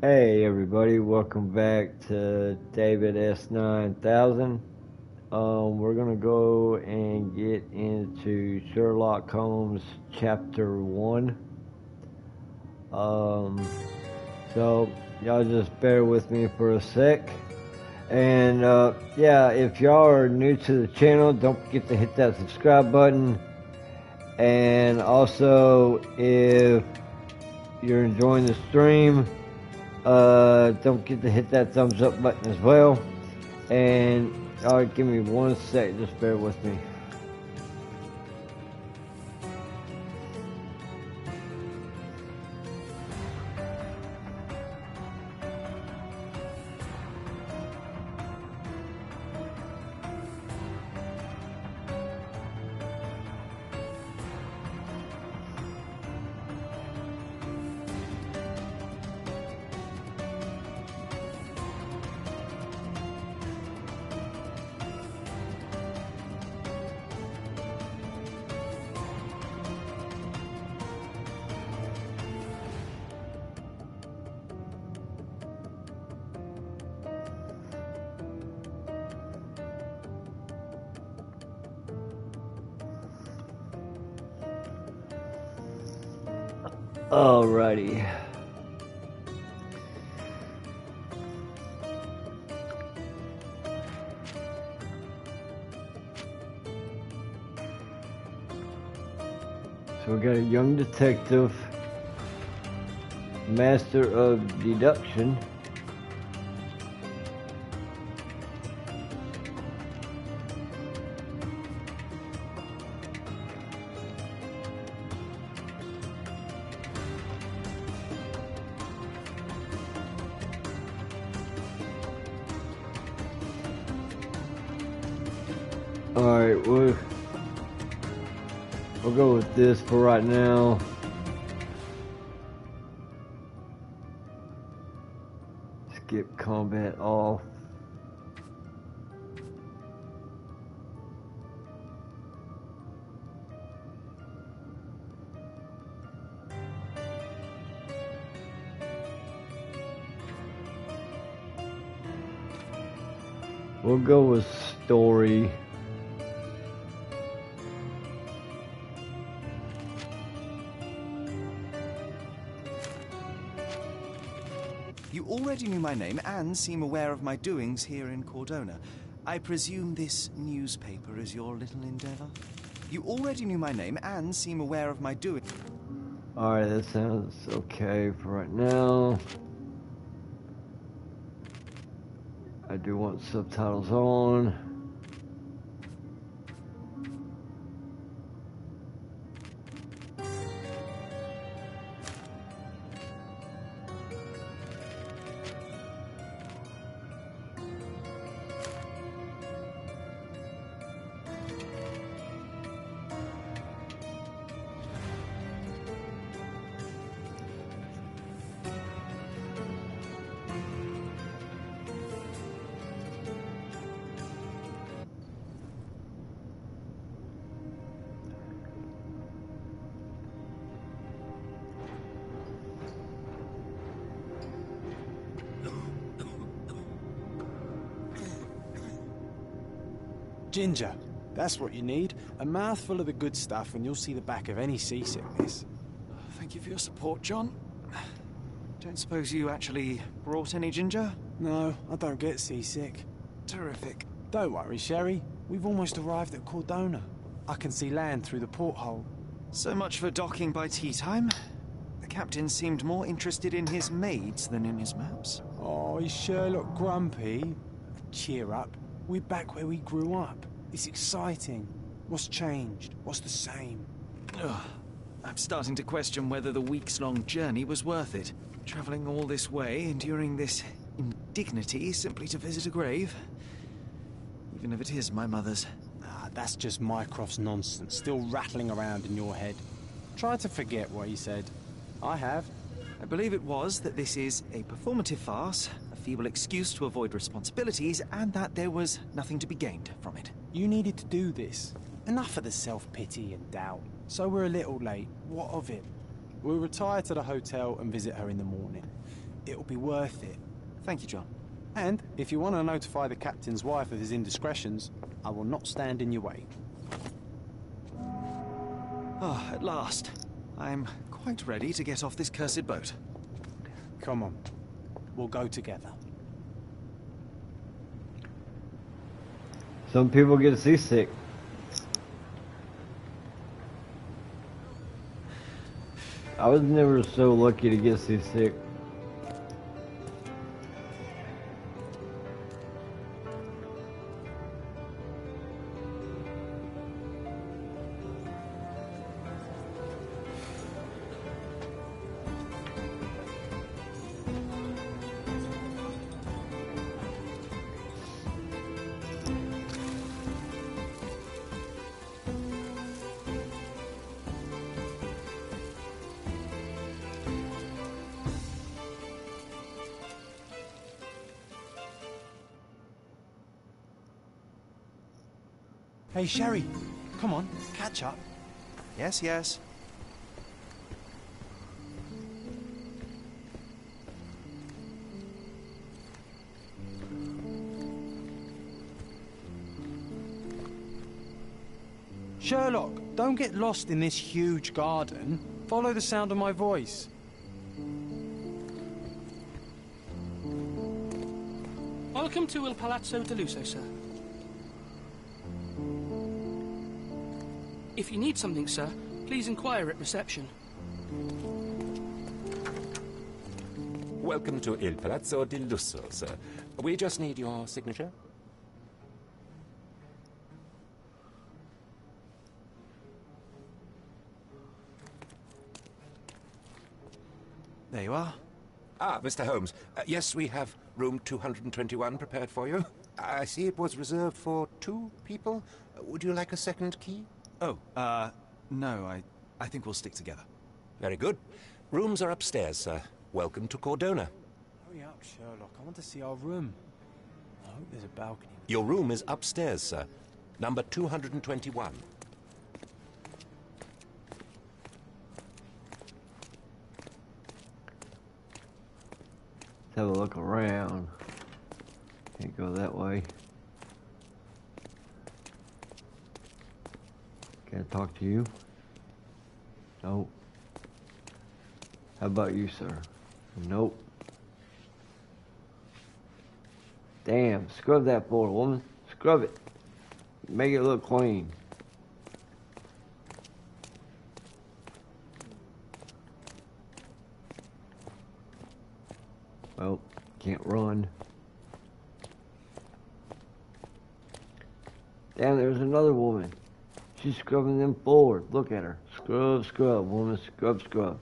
Hey everybody, welcome back to David S9000. We're gonna go and get into Sherlock Holmes Chapter 1. So y'all just bear with me for a sec. And yeah, if y'all are new to the channel, don't forget to hit that subscribe button. And also, if you're enjoying the stream, don't forget to hit that thumbs up button as well. And alright, give me one sec, just bear with me. Alrighty. So we got a young detective, master of deduction. Alright, we'll go with this for right now. Skip combat off. We'll go with story. You already knew my name and seem aware of my doings here in Cordona. I presume this newspaper is your little endeavor? You already knew my name and seem aware of my doings. Alright, that sounds okay for right now. I do want subtitles on. Ginger, that's what you need. A mouthful of the good stuff and you'll see the back of any seasickness. Thank you for your support, John. Don't suppose you actually brought any ginger? No, I don't get seasick. Terrific. Don't worry, Sherry. We've almost arrived at Cordona. I can see land through the porthole. So much for docking by tea time. The captain seemed more interested in his maids than in his maps. Oh, is Sherlock grumpy? Cheer up. We're back where we grew up. It's exciting. What's changed? What's the same? Ugh. I'm starting to question whether the weeks-long journey was worth it. Travelling all this way, enduring this indignity simply to visit a grave. Even if it is my mother's. Ah, that's just Mycroft's nonsense, still rattling around in your head. Try to forget what he said. I have. I believe it was that this is a performative farce, a feeble excuse to avoid responsibilities, and that there was nothing to be gained from it. You needed to do this. Enough of the self-pity and doubt. So we're a little late. What of it? We'll retire to the hotel and visit her in the morning. It'll be worth it. Thank you, John. And if you want to notify the captain's wife of his indiscretions, I will not stand in your way. Ah, at last. I'm quite ready to get off this cursed boat. Come on. We'll go together. Some people get seasick. I was never so lucky to get seasick. Hey, Sherry, come on, catch up. Yes, yes. Sherlock, don't get lost in this huge garden. Follow the sound of my voice. Welcome to Il Palazzo de Lusso, sir. If you need something, sir, please inquire at reception. Welcome to Il Palazzo di Lusso, sir. We just need your signature. There you are. Ah, Mr. Holmes. Yes, we have room 221 prepared for you. I see it was reserved for 2 people. Would you like a second key? Oh, no, I think we'll stick together. Very good. Rooms are upstairs, sir. Welcome to Cordona. Hurry up, Sherlock. I want to see our room. I hope there's a balcony. Your room is upstairs, sir. Number 221. Let's have a look around. Can't go that way. Can I talk to you? Nope. How about you, sir? Nope. Damn, scrub that floor, woman. Scrub it. Make it look clean. Well, can't run. Damn, there's another woman. She's scrubbing them forward. Look at her. Scrub, scrub, woman. Scrub, scrub.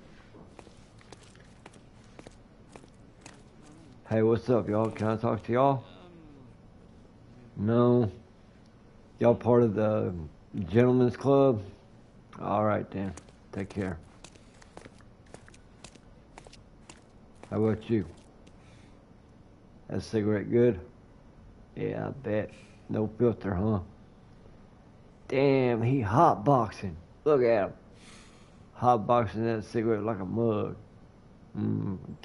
Hey, what's up, y'all? Can I talk to y'all? No. Y'all part of the gentleman's club? Alright then. Take care. How about you? That cigarette good? Yeah, I bet. No filter, huh? Damn, he hotboxing. Look at him. Hotboxing that cigarette like a mug.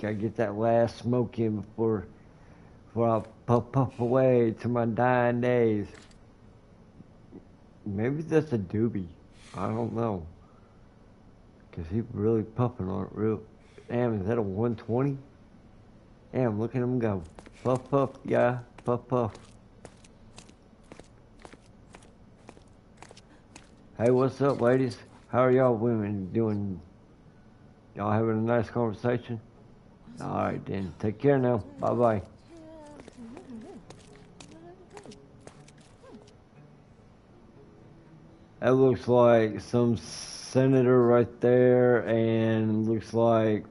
Gotta get that last smoke in before I puff away to my dying days. Maybe that's a doobie. I don't know. Cause he really puffing on it real. Damn, is that a 120? Damn, look at him go. Puff, puff, yeah. Puff, puff. Hey, what's up, ladies? How are y'all women doing? Y'all having a nice conversation? Alright then, take care now. Bye-bye. That looks like some senator right there, and looks like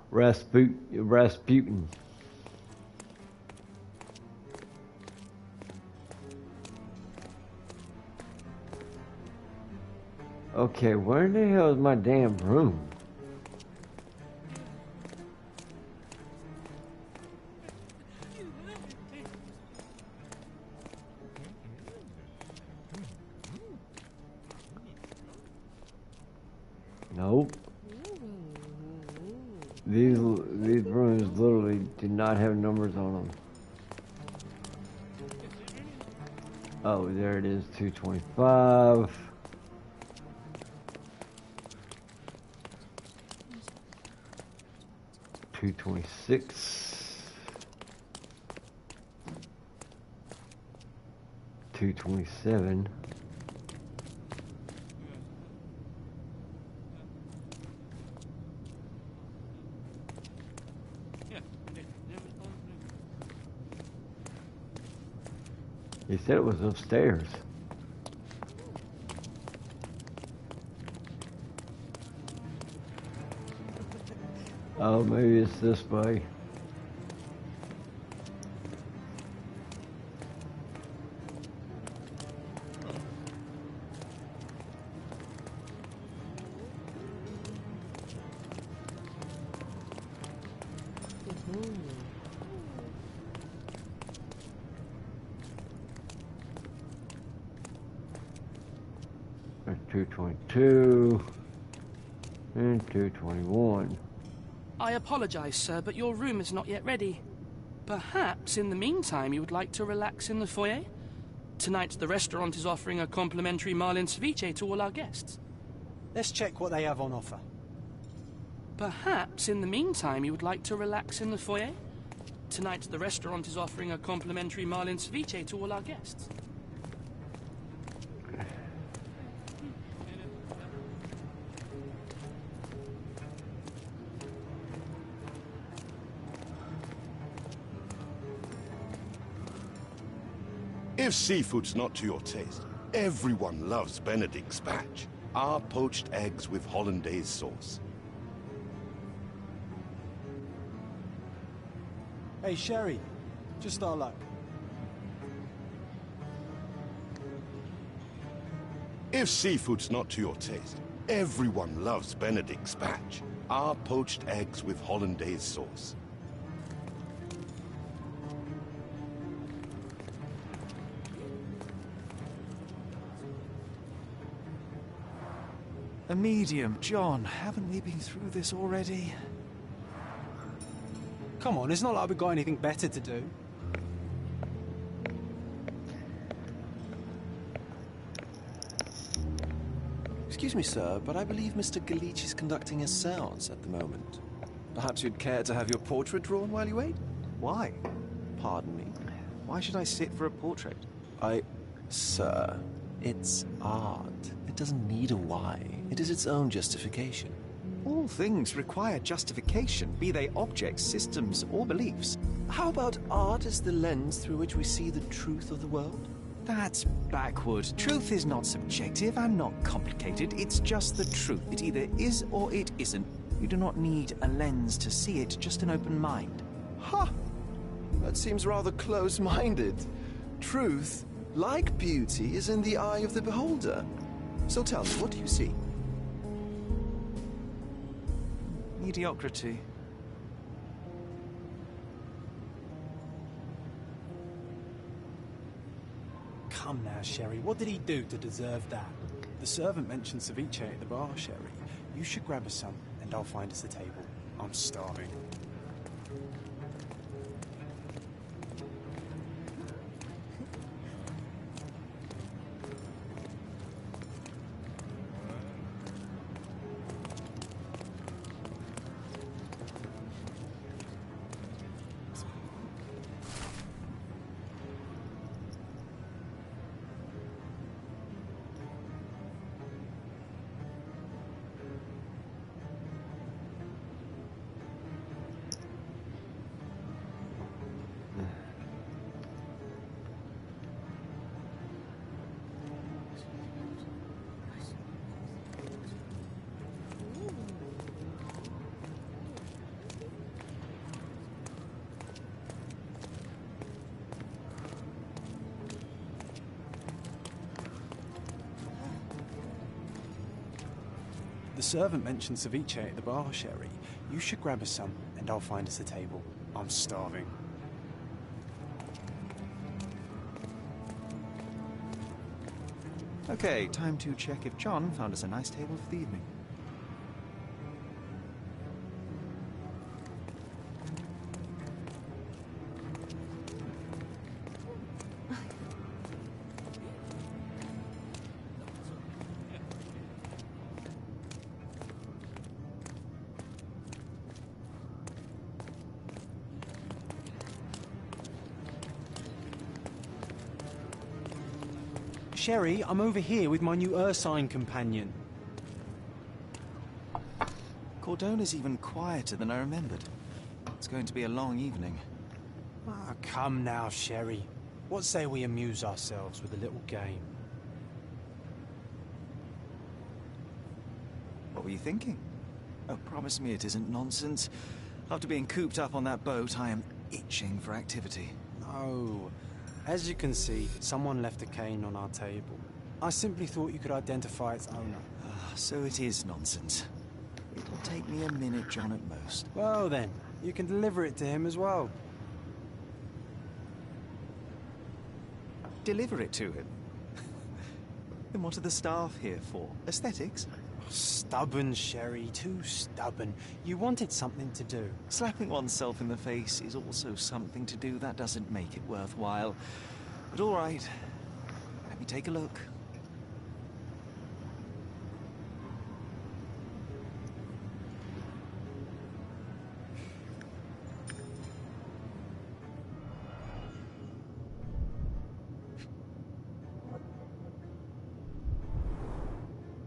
Rasputin. Okay, where the hell is my damn room? Nope. totally did not have numbers on them. Oh, there it is, 225. $226. $227. He said it was upstairs. Oh, maybe it's this way. There's 222 and 221. I apologize, sir, but your room is not yet ready. Perhaps in the meantime you would like to relax in the foyer? Tonight the restaurant is offering a complimentary marlin ceviche to all our guests. Let's check what they have on offer. Perhaps in the meantime you would like to relax in the foyer? Tonight the restaurant is offering a complimentary marlin ceviche to all our guests. If seafood's not to your taste, everyone loves Benedict spatch, our poached eggs with hollandaise sauce. Hey, Sherry, just our luck. If seafood's not to your taste, everyone loves Benedict spatch, our poached eggs with hollandaise sauce. A medium. John, haven't we been through this already? Come on, it's not like we've got anything better to do. Excuse me, sir, but I believe Mr. Galich is conducting a séance at the moment. Perhaps you'd care to have your portrait drawn while you wait? Why? Pardon me? Why should I sit for a portrait? Sir, it's art. It doesn't need a why. It is its own justification. All things require justification, be they objects, systems, or beliefs. How about art as the lens through which we see the truth of the world? That's backward. Truth is not subjective and not complicated. It's just the truth. It either is or it isn't. You do not need a lens to see it, just an open mind. Ha! That seems rather close-minded. Truth, like beauty, is in the eye of the beholder. So tell me, what do you see? Mediocrity. Come now, Sherry, what did he do to deserve that? The servant mentioned ceviche at the bar, Sherry. You should grab us some, and I'll find us a table. I'm starving. The servant mentioned ceviche at the bar, Sherry. You should grab us some, and I'll find us a table. I'm starving. Okay, time to check if John found us a nice table for the evening. Sherry, I'm over here with my new Ursine companion. Cordona's even quieter than I remembered. It's going to be a long evening. Ah, come now, Sherry. What say we amuse ourselves with a little game? What were you thinking? Oh, promise me it isn't nonsense. After being cooped up on that boat, I am itching for activity. No. As you can see, someone left a cane on our table. I simply thought you could identify its owner. So it is nonsense. It'll take me a minute, John, at most. Well then, you can deliver it to him as well. Deliver it to him? Then what are the staff here for? Aesthetics? Stubborn, Sherry, too stubborn. You wanted something to do. Slapping oneself in the face is also something to do. That doesn't make it worthwhile. But all right, let me take a look.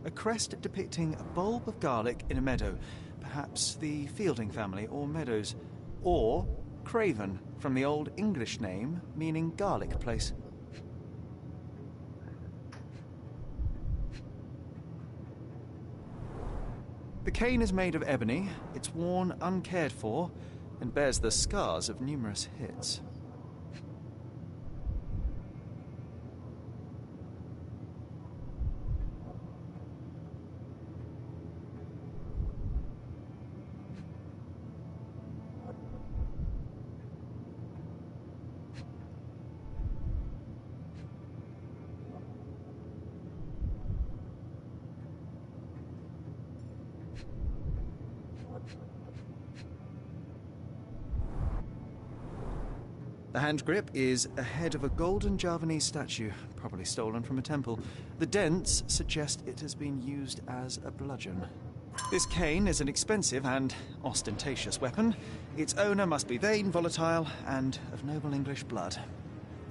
A crest depicting a bulb of garlic in a meadow. Perhaps the Fielding family or Meadows. Or Craven, from the Old English name meaning garlic place. The cane is made of ebony, it's worn uncared for, and bears the scars of numerous hits. The hand grip is a head of a golden Javanese statue, probably stolen from a temple. The dents suggest it has been used as a bludgeon. This cane is an expensive and ostentatious weapon. Its owner must be vain, volatile, and of noble English blood.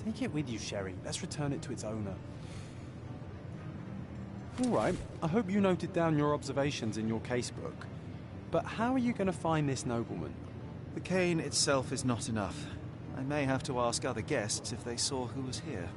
Take it with you, Sherry. Let's return it to its owner. All right, I hope you noted down your observations in your casebook. But how are you going to find this nobleman? The cane itself is not enough. I may have to ask other guests if they saw who was here.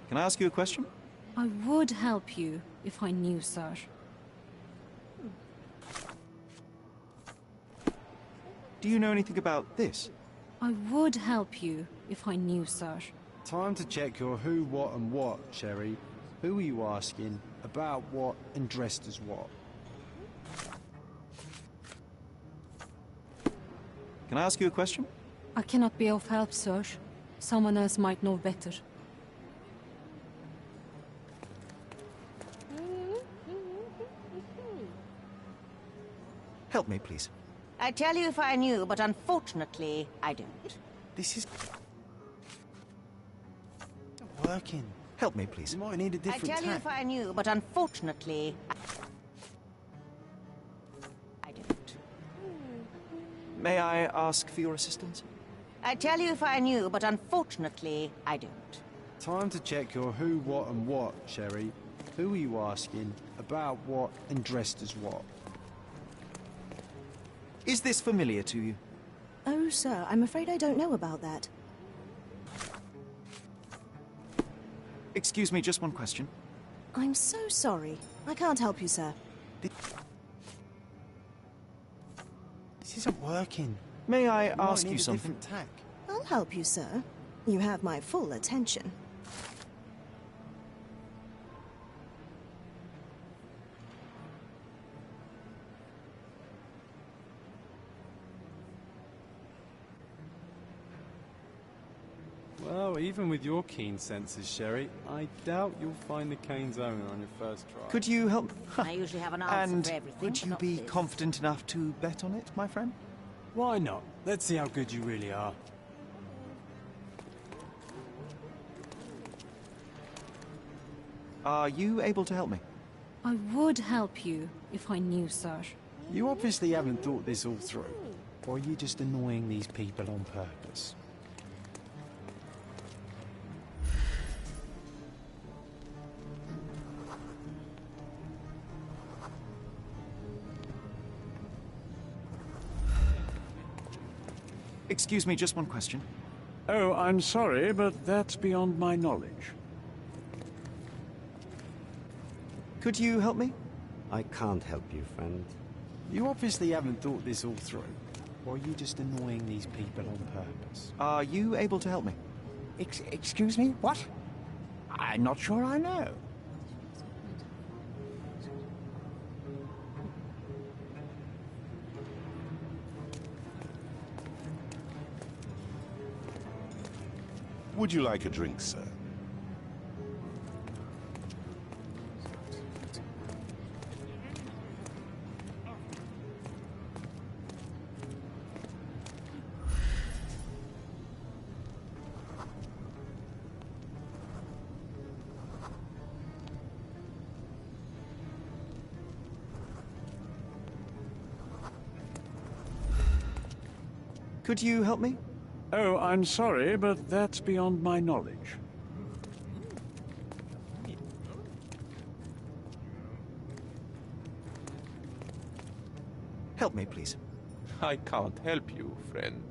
Can I ask you a question? I would help you if I knew, sir. Do you know anything about this? I would help you if I knew, sir. Time to check your who, what, and what, Sherry. Who are you asking, about what, and dressed as what? Can I ask you a question? I cannot be of help, sir. Someone else might know better. Help me, please. I tell you if I knew, but unfortunately, I don't. This is Not working. Help me, please. You might need a I different tell you tack. if I knew, but unfortunately, I don't. May I ask for your assistance? I tell you if I knew, but unfortunately, I don't. Time to check your who, what, and what, Sherry. Who are you asking, about what, and dressed as what? Is this familiar to you? Oh, sir, I'm afraid I don't know about that. Excuse me, just one question. I'm so sorry. I can't help you, sir. This isn't working. May I You might ask need you a something? different tack. I'll help you, sir. You have my full attention. Well, even with your keen senses, Sherry, I doubt you'll find the cane's owner on your first try. Could you help? I usually have an answer And for everything. would but you not be this. confident enough to bet on it, my friend? Why not? Let's see how good you really are. Are you able to help me? I would help you if I knew, sir. You obviously haven't thought this all through. Or are you just annoying these people on purpose? Excuse me, just one question. Oh, I'm sorry, but that's beyond my knowledge. Could you help me? I can't help you, friend. You obviously haven't thought this all through. Or are you just annoying these people on purpose? Are you able to help me? Excuse me? What? I'm not sure I know. Would you like a drink, sir? Could you help me? Oh, I'm sorry, but that's beyond my knowledge. Help me, please. I can't help you, friend.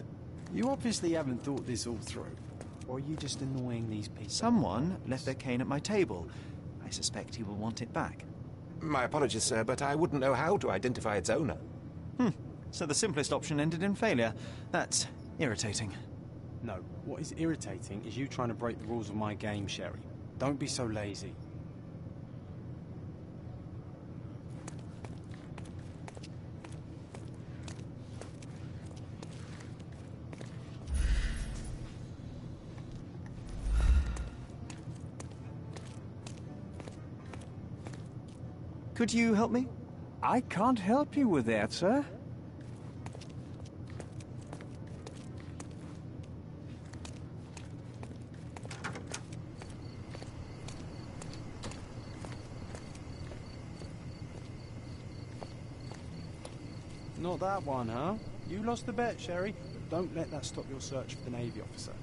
You obviously haven't thought this all through. Or are you just annoying these people? Someone left their cane at my table. I suspect he will want it back. My apologies, sir, but I wouldn't know how to identify its owner. So the simplest option ended in failure. That's irritating. No, what is irritating is you trying to break the rules of my game, Sherry. Don't be so lazy. Could you help me? I can't help you with that, sir. Not that one, huh? You lost the bet, Sherry. But don't let that stop your search for the Navy officer.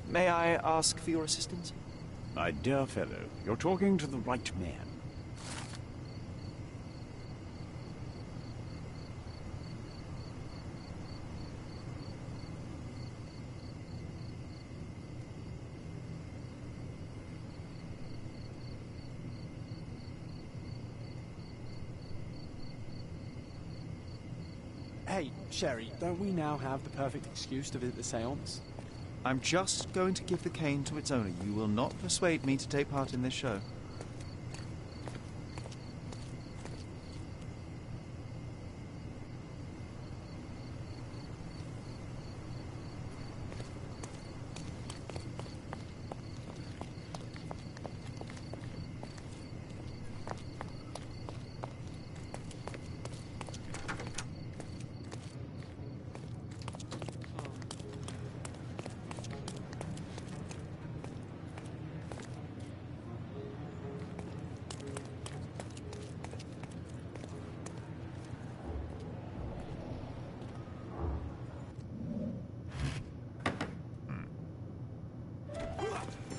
May I ask for your assistance? My dear fellow, you're talking to the right man. Hey, Sherry, don't we now have the perfect excuse to visit the seance? I'm just going to give the cane to its owner. You will not persuade me to take part in this show.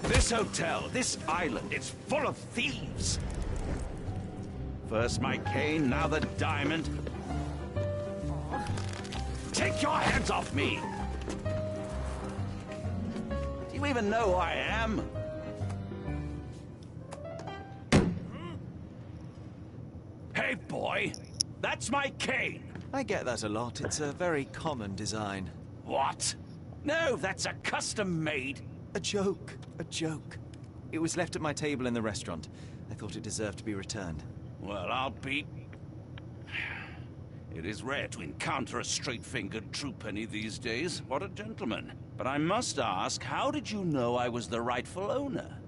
This hotel, this island, it's full of thieves. First my cane, now the diamond. Take your hands off me! Do you even know who I am? Hey, boy, that's my cane. I get that a lot. It's a very common design. What? No, that's a custom-made. A joke. A joke. It was left at my table in the restaurant. I thought it deserved to be returned. Well, I'll be... It is rare to encounter a straight-fingered true penny these days. What a gentleman. But I must ask, how did you know I was the rightful owner?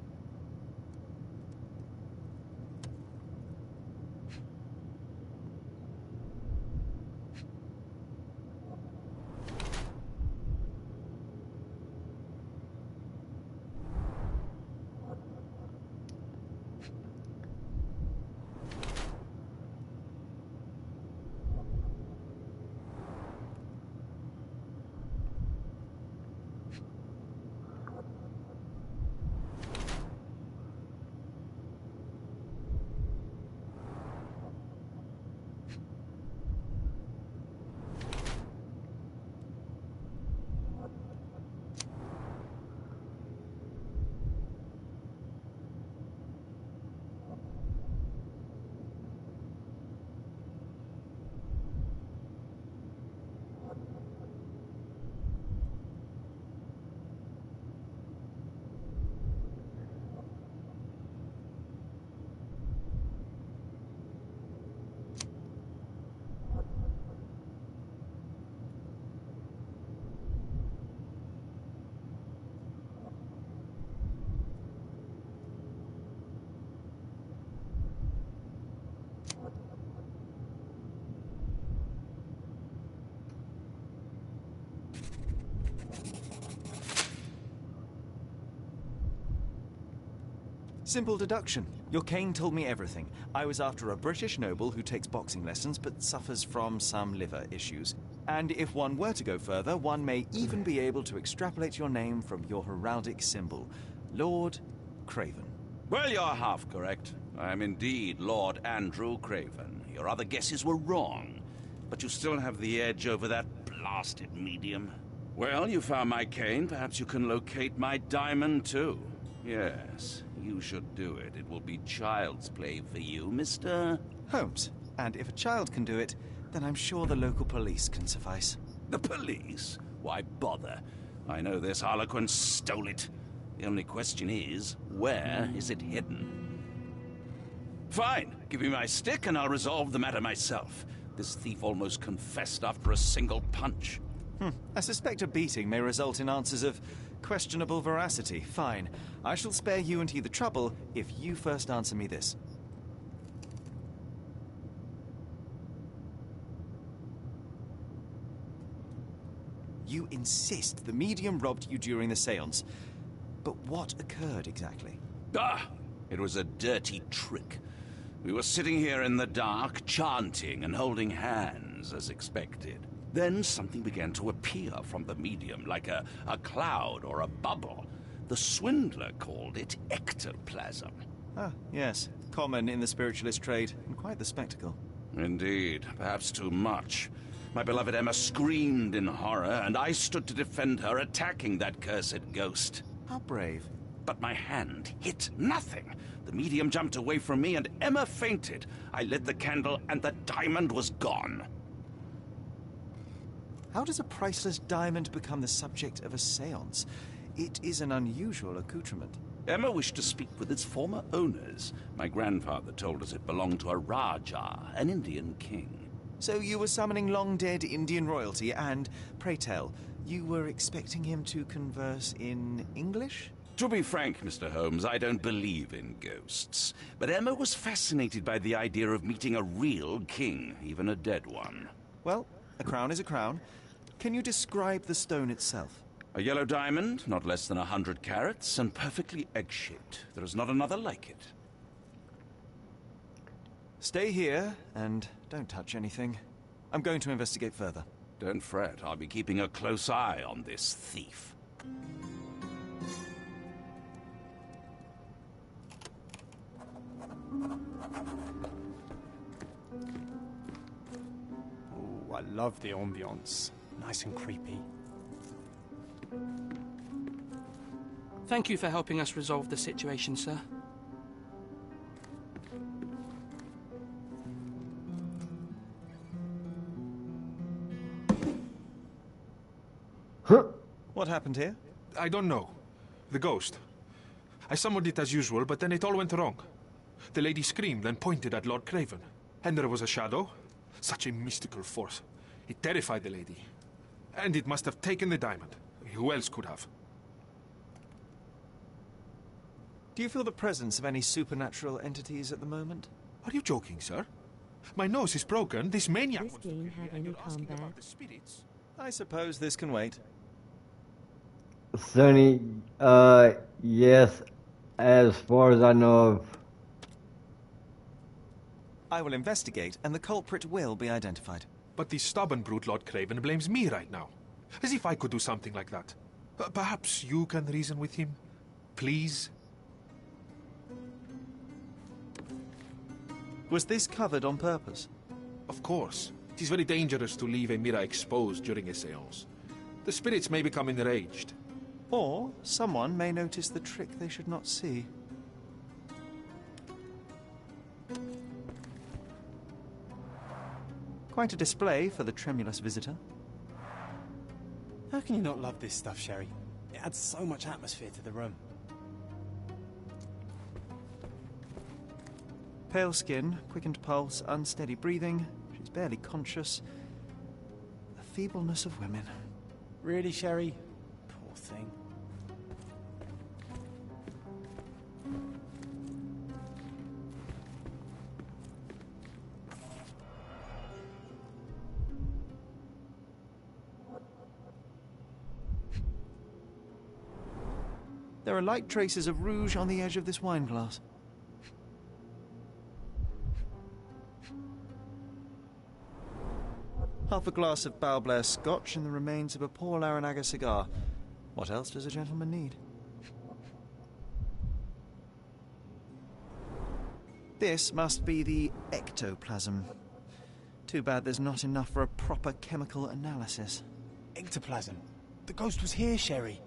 Simple deduction. Your cane told me everything. I was after a British noble who takes boxing lessons but suffers from some liver issues. And if one were to go further, one may even be able to extrapolate your name from your heraldic symbol, Lord Craven. Well, you're half correct. I am indeed Lord Andrew Craven. Your other guesses were wrong. But you still have the edge over that blasted medium. Well, you found my cane. Perhaps you can locate my diamond, too. Yes, you should do it. It will be child's play for you, Mr. Holmes. And if a child can do it, then I'm sure the local police can suffice. The police? Why bother? I know this harlequin stole it. The only question is, where is it hidden? Fine. Give me my stick and I'll resolve the matter myself. This thief almost confessed after a single punch. I suspect a beating may result in answers of questionable veracity. Fine. I shall spare you and he the trouble if you first answer me this. You insist the medium robbed you during the seance. But what occurred exactly? It was a dirty trick. We were sitting here in the dark, chanting and holding hands, as expected. Then something began to appear from the medium, like a cloud or a bubble. The swindler called it ectoplasm. Ah, yes. Common in the spiritualist trade, and quite the spectacle. Indeed, perhaps too much. My beloved Emma screamed in horror, and I stood to defend her, attacking that cursed ghost. How brave. But my hand hit nothing. The medium jumped away from me, and Emma fainted. I lit the candle, and the diamond was gone. How does a priceless diamond become the subject of a séance? It is an unusual accoutrement. Emma wished to speak with its former owners. My grandfather told us it belonged to a Raja, an Indian king. So you were summoning long-dead Indian royalty and, pray tell, you were expecting him to converse in English? To be frank, Mr. Holmes, I don't believe in ghosts. But Emma was fascinated by the idea of meeting a real king, even a dead one. Well, a crown is a crown. Can you describe the stone itself? A yellow diamond, not less than 100 carats, and perfectly egg-shaped. There is not another like it. Stay here, and don't touch anything. I'm going to investigate further. Don't fret, I'll be keeping a close eye on this thief. Oh, I love the ambiance. Nice and creepy. Thank you for helping us resolve the situation, sir. What happened here? I don't know. The ghost. I summoned it as usual, but then it all went wrong. The lady screamed and pointed at Lord Craven. And there was a shadow. Such a mystical force. It terrified the lady. And it must have taken the diamond. Who else could have? Do you feel the presence of any supernatural entities at the moment? Are you joking, sir? My nose is broken. This maniac... This game had any combat? I suppose this can wait. Sonny, yes, as far as I know of. I will investigate, and the culprit will be identified. But the stubborn brute Lord Craven blames me right now. As if I could do something like that. Perhaps you can reason with him? Please? Was this covered on purpose? Of course. It is very dangerous to leave a mirror exposed during a séance. The spirits may become enraged. Or someone may notice the trick they should not see. Quite a display for the tremulous visitor. How can you not love this stuff, Sherry? It adds so much atmosphere to the room. Pale skin, quickened pulse, unsteady breathing. She's barely conscious. The feebleness of women. Really, Sherry? Poor thing. There are light traces of rouge on the edge of this wine glass. Half a glass of Balblair Scotch and the remains of a poor Laranaga cigar. What else does a gentleman need? This must be the ectoplasm. Too bad there's not enough for a proper chemical analysis. Ectoplasm? The ghost was here, Sherry.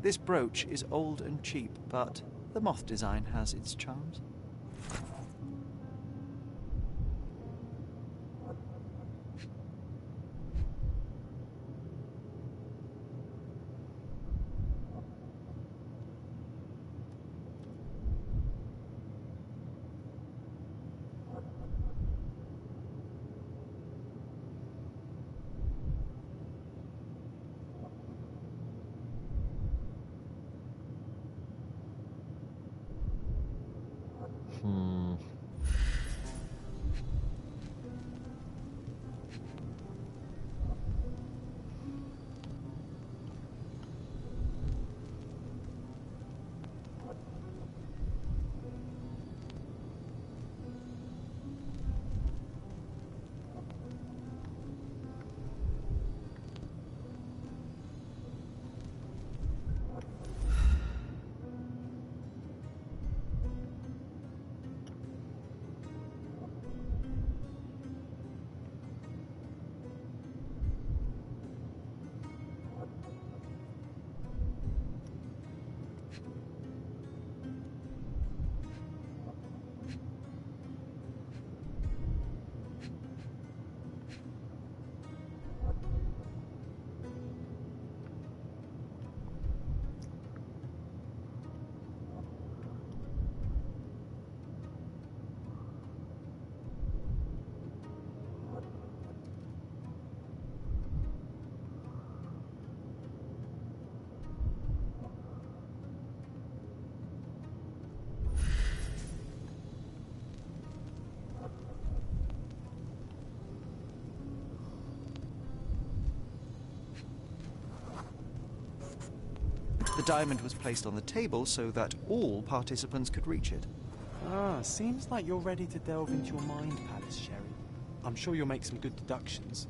This brooch is old and cheap, but the moth design has its charms. diamond was placed on the table so that all participants could reach it. Ah, seems like you're ready to delve into your mind palace, Sherry. I'm sure you'll make some good deductions.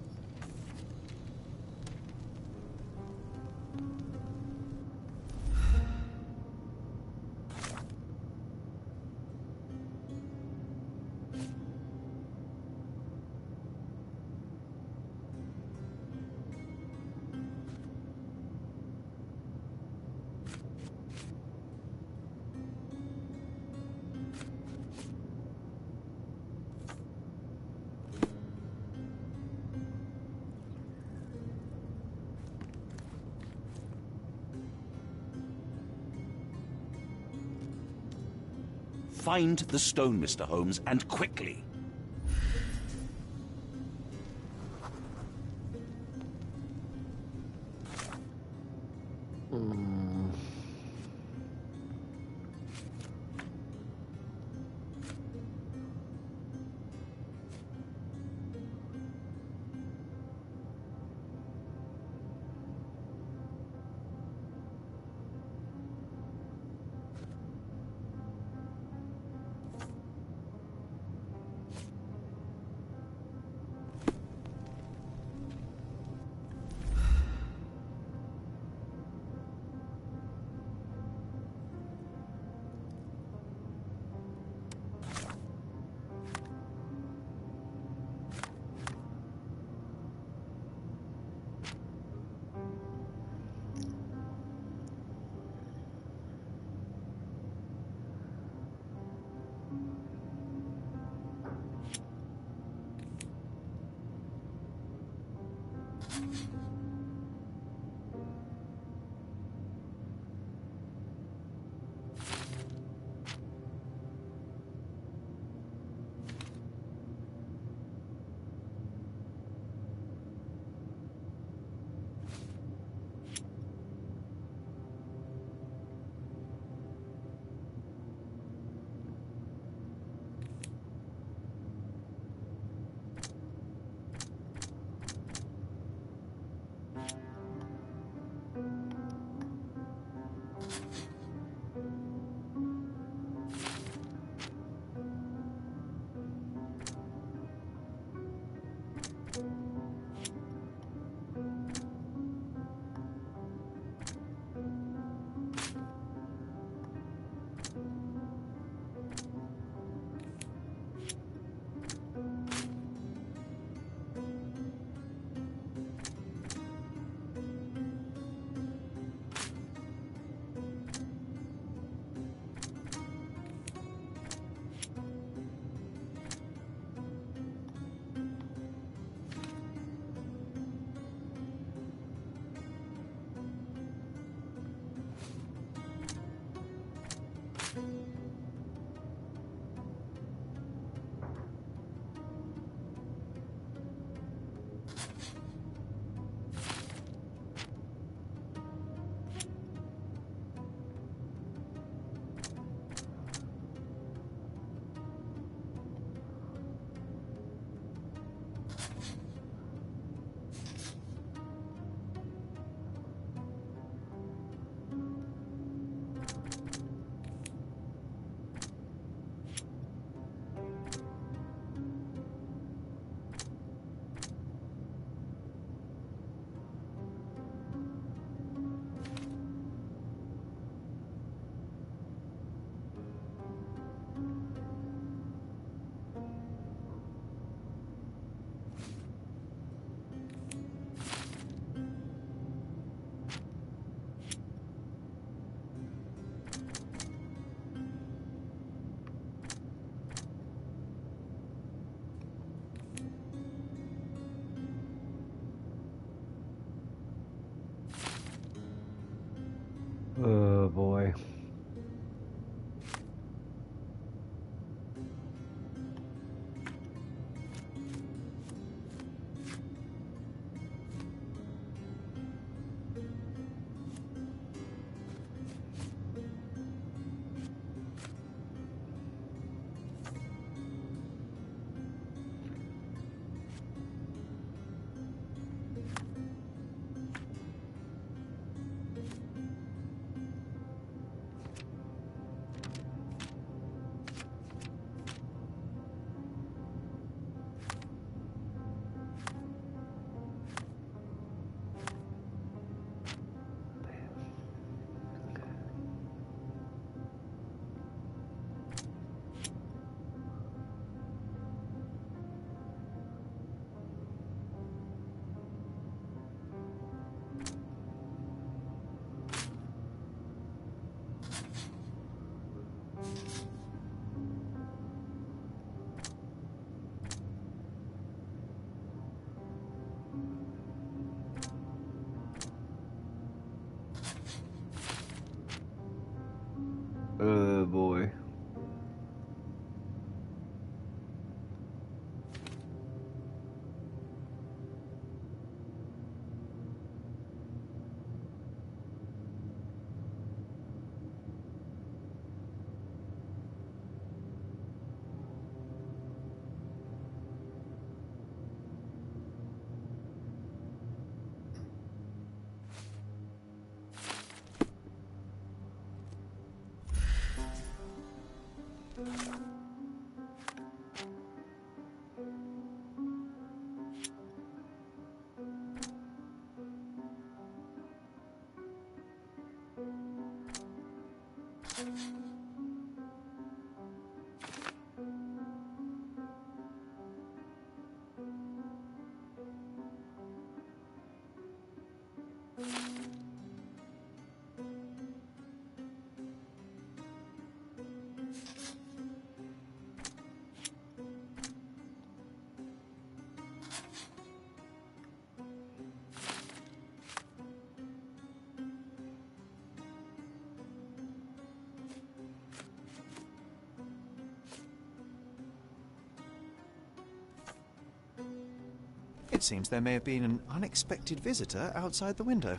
Find the stone, Mr. Holmes, and quickly. Oh boy. It seems there may have been an unexpected visitor outside the window.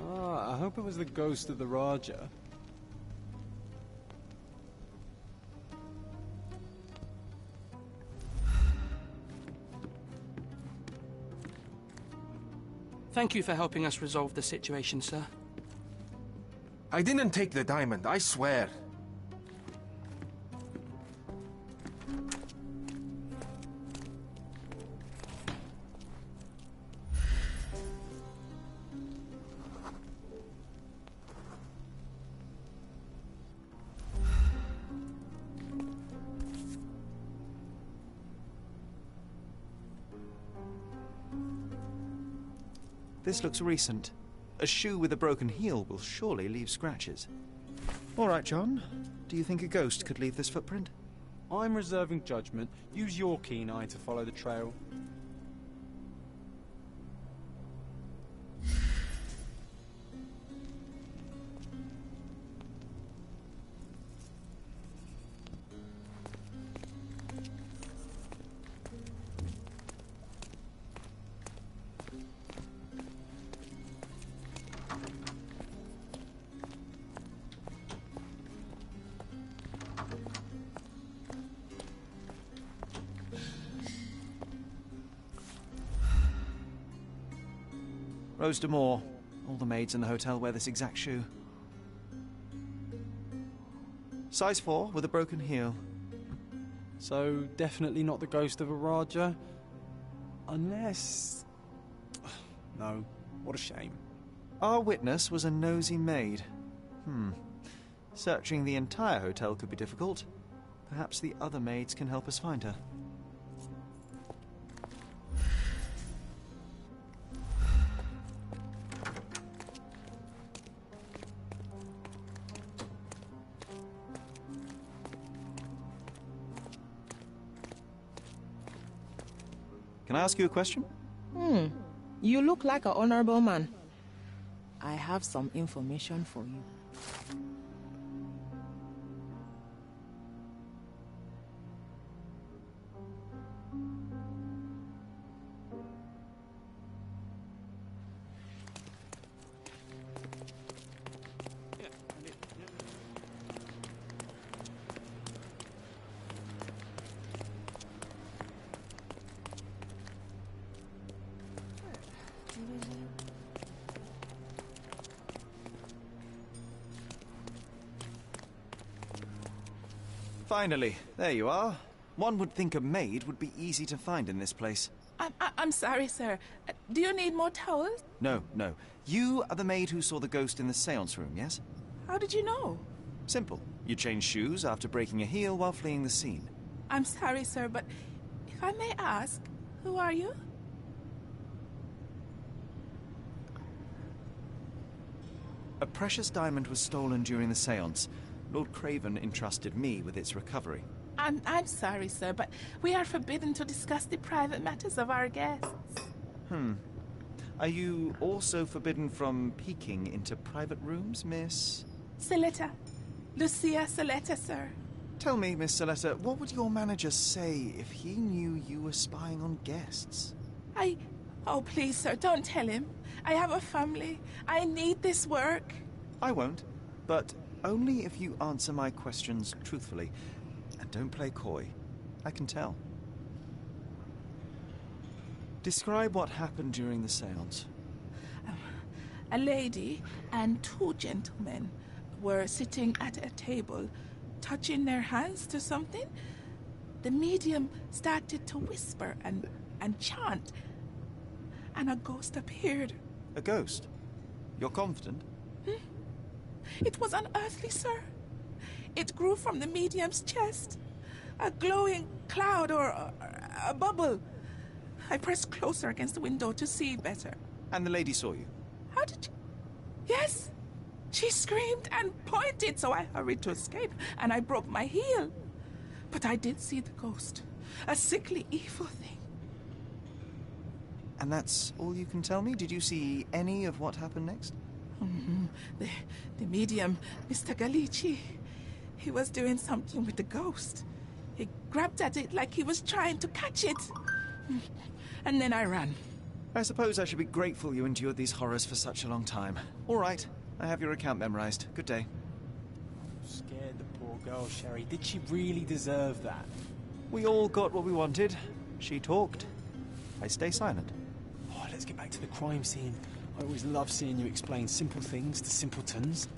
Ah, I hope it was the ghost of the Raja. Thank you for helping us resolve the situation, sir. I didn't take the diamond, I swear. This looks recent. A shoe with a broken heel will surely leave scratches. All right, John. Do you think a ghost could leave this footprint? I'm reserving judgment. Use your keen eye to follow the trail. Rose D'Amour. All the maids in the hotel wear this exact shoe. Size 4 with a broken heel. So, definitely not the ghost of a Raja? Unless... No, what a shame. Our witness was a nosy maid. Searching the entire hotel could be difficult. Perhaps the other maids can help us find her. Can I ask you a question? You look like an honorable man. I have some information for you. Finally, there you are. One would think a maid would be easy to find in this place. I'm sorry, sir. Do you need more towels? No. You are the maid who saw the ghost in the seance room, yes? How did you know? Simple. You changed shoes after breaking a heel while fleeing the scene. I'm sorry, sir, but if I may ask, who are you? A precious diamond was stolen during the seance. Lord Craven entrusted me with its recovery. I'm sorry, sir, but we are forbidden to discuss the private matters of our guests. Are you also forbidden from peeking into private rooms, Miss? Saletta. Lucia Saletta, sir. Tell me, Miss Saletta, what would your manager say if he knew you were spying on guests? Oh, please, sir, don't tell him. I have a family. I need this work. I won't, but only if you answer my questions truthfully. And don't play coy. I can tell. Describe what happened during the seance. A lady and two gentlemen were sitting at a table, touching their hands to something. The medium started to whisper and chant, and a ghost appeared. A ghost? You're confident? It was unearthly, sir. It grew from the medium's chest. A glowing cloud or a bubble. I pressed closer against the window to see better. And the lady saw you? How did you... Yes! She screamed and pointed, so I hurried to escape, and I broke my heel. But I did see the ghost. A sickly, evil thing. And that's all you can tell me? Did you see any of what happened next? Mm-hmm. The medium, Mr. Galici, he was doing something with the ghost. He grabbed at it like he was trying to catch it. And then I ran. I suppose I should be grateful you endured these horrors for such a long time. All right, I have your account memorized. Good day. Scared the poor girl, Sherry. Did she really deserve that? We all got what we wanted. She talked. I stay silent. Oh, let's get back to the crime scene. I always love seeing you explain simple things to simpletons.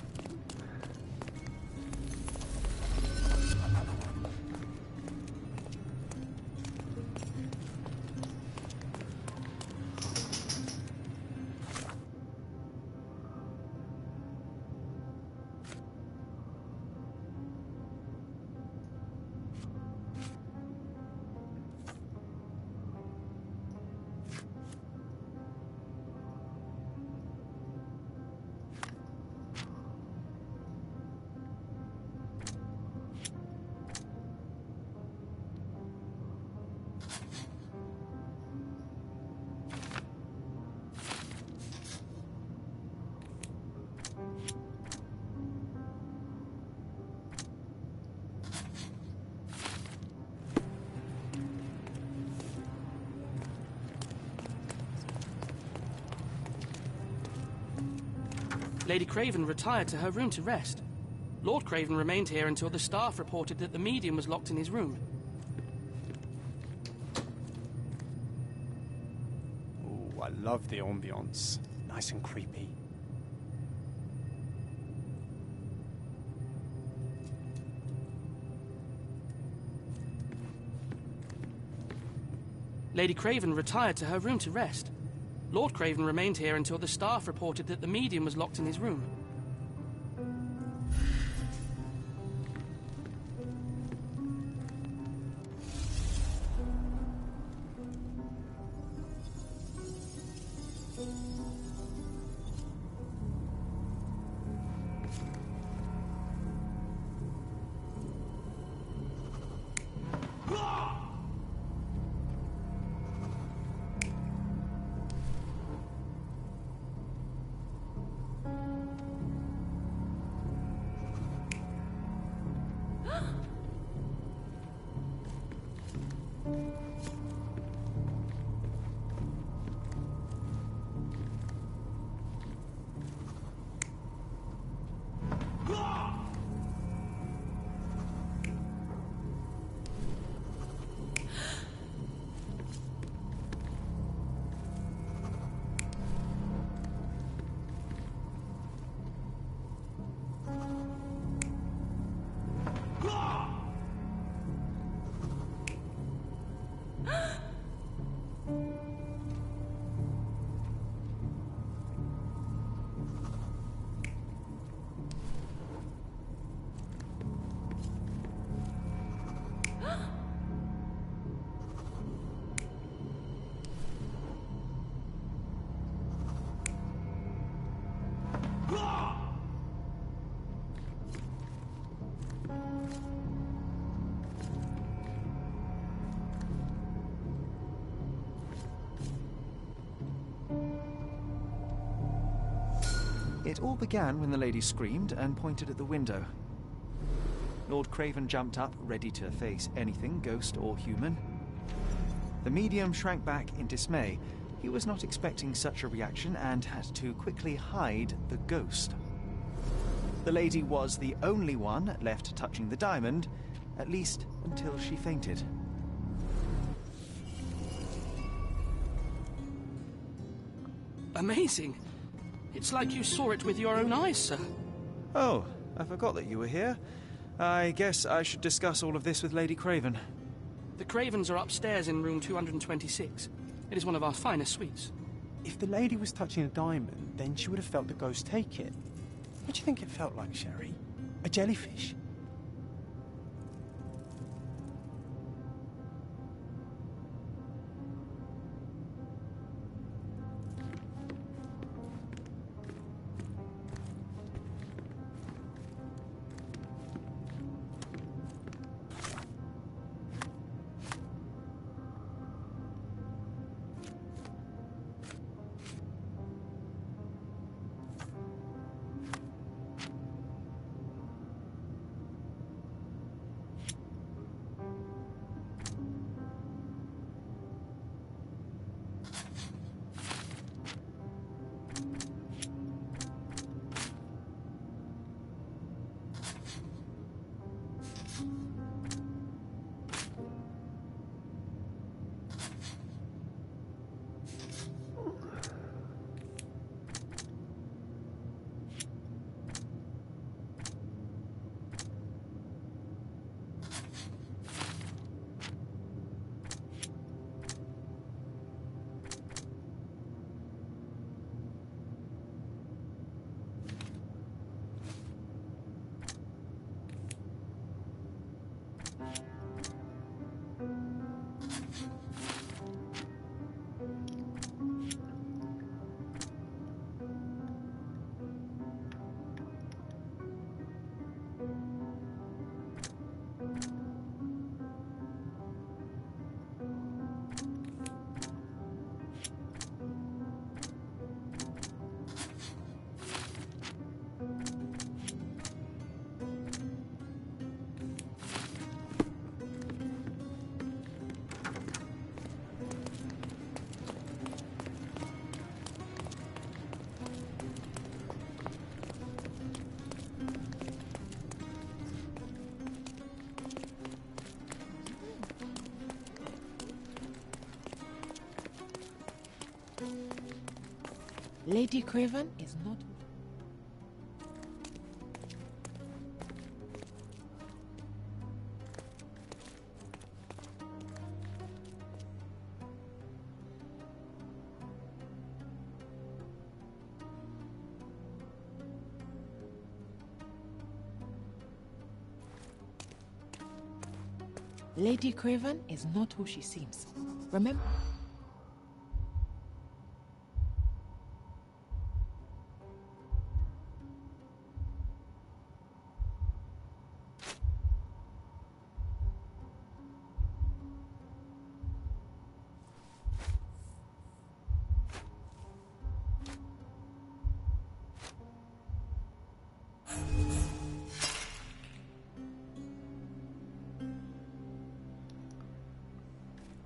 Lady Craven retired to her room to rest. Lord Craven remained here until the staff reported that the medium was locked in his room. Oh, I love the ambience. Nice and creepy. Lady Craven retired to her room to rest. Lord Craven remained here until the staff reported that the medium was locked in his room. It all began when the lady screamed and pointed at the window. Lord Craven jumped up, ready to face anything, ghost or human. The medium shrank back in dismay. He was not expecting such a reaction and had to quickly hide the ghost. The lady was the only one left touching the diamond, at least until she fainted. Amazing. It's like you saw it with your own eyes, sir. Oh, I forgot that you were here. I guess I should discuss all of this with Lady Craven. The Cravens are upstairs in room 226. It is one of our finest suites. If the lady was touching a diamond, then she would have felt the ghost take it. What do you think it felt like, Sherry? A jellyfish? Lady Craven is not... Lady Craven is not who she seems. Remember?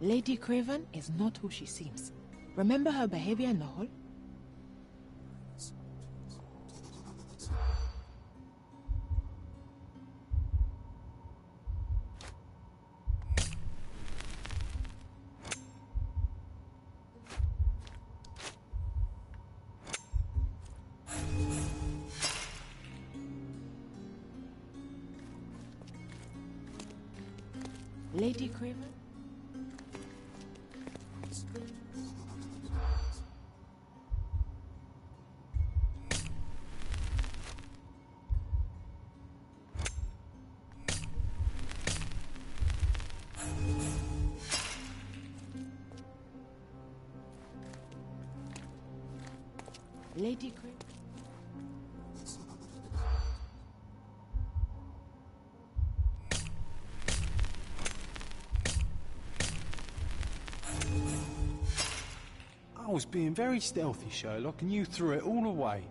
Lady Craven is not who she seems. Remember her behavior in the hall? Lady Craven? Lady Craven? I was being very stealthy, Sherlock, and you threw it all away.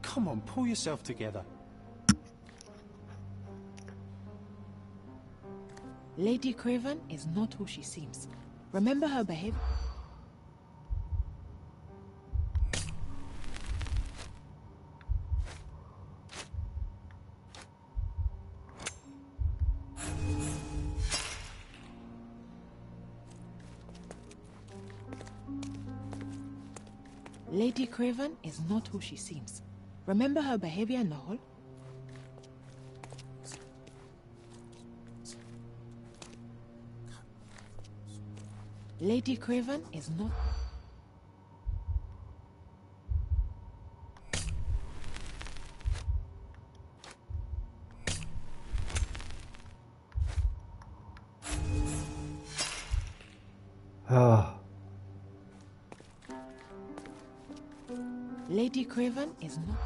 Come on, pull yourself together. Lady Craven is not who she seems. Remember her behavior? Lady Craven is not who she seems. Remember her behavior in the hall? Lady Craven is not... Lady Craven is not...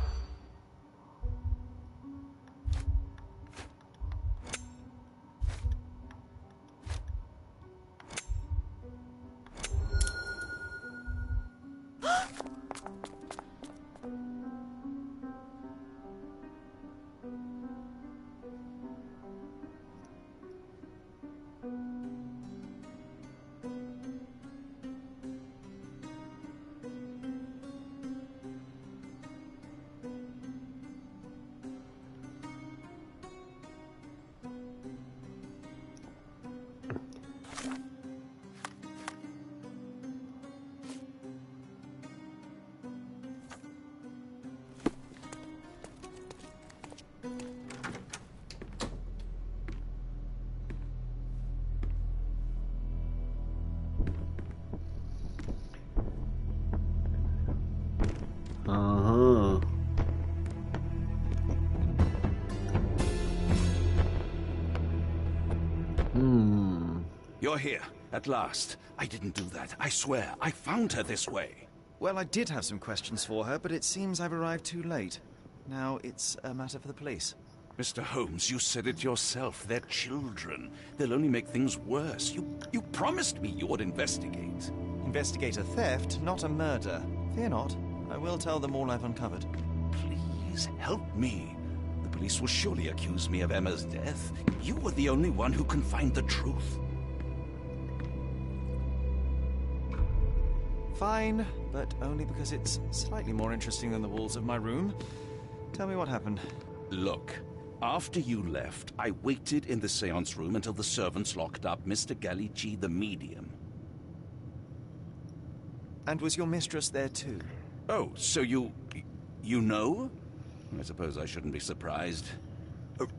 You're here, at last. I didn't do that. I swear, I found her this way. Well, I did have some questions for her, but it seems I've arrived too late. Now it's a matter for the police. Mr. Holmes, you said it yourself. They're children. They'll only make things worse. You promised me you would investigate. Investigate a theft, not a murder. Fear not. I will tell them all I've uncovered. Please, help me. The police will surely accuse me of Emma's death. You were the only one who can find the truth. Fine, but only because it's slightly more interesting than the walls of my room. Tell me what happened. Look, after you left, I waited in the seance room until the servants locked up Mr. Gallici, the medium. And was your mistress there too? Oh, so you know? I suppose I shouldn't be surprised.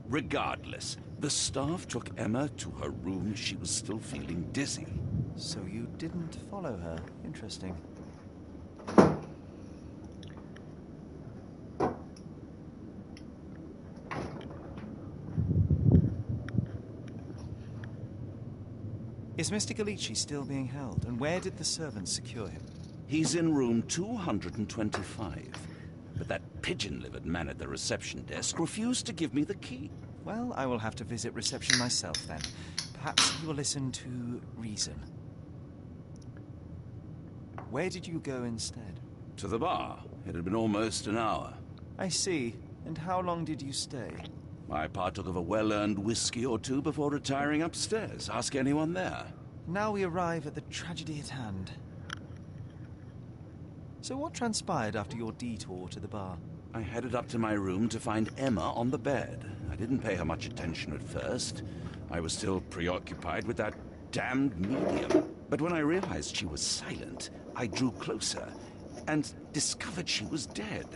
Regardless, the staff took Emma to her room. She was still feeling dizzy. So you didn't follow her. Interesting. Is Mr. Galici still being held? And where did the servants secure him? He's in room 225. But that pigeon-livered man at the reception desk refused to give me the key. Well, I will have to visit reception myself then. Perhaps he will listen to reason. Where did you go instead? To the bar. It had been almost an hour. I see. And how long did you stay? I partook of a well-earned whiskey or two before retiring upstairs. Ask anyone there. Now we arrive at the tragedy at hand. So what transpired after your detour to the bar? I headed up to my room to find Emma on the bed. I didn't pay her much attention at first. I was still preoccupied with that damned medium. But when I realized she was silent, I drew closer and discovered she was dead.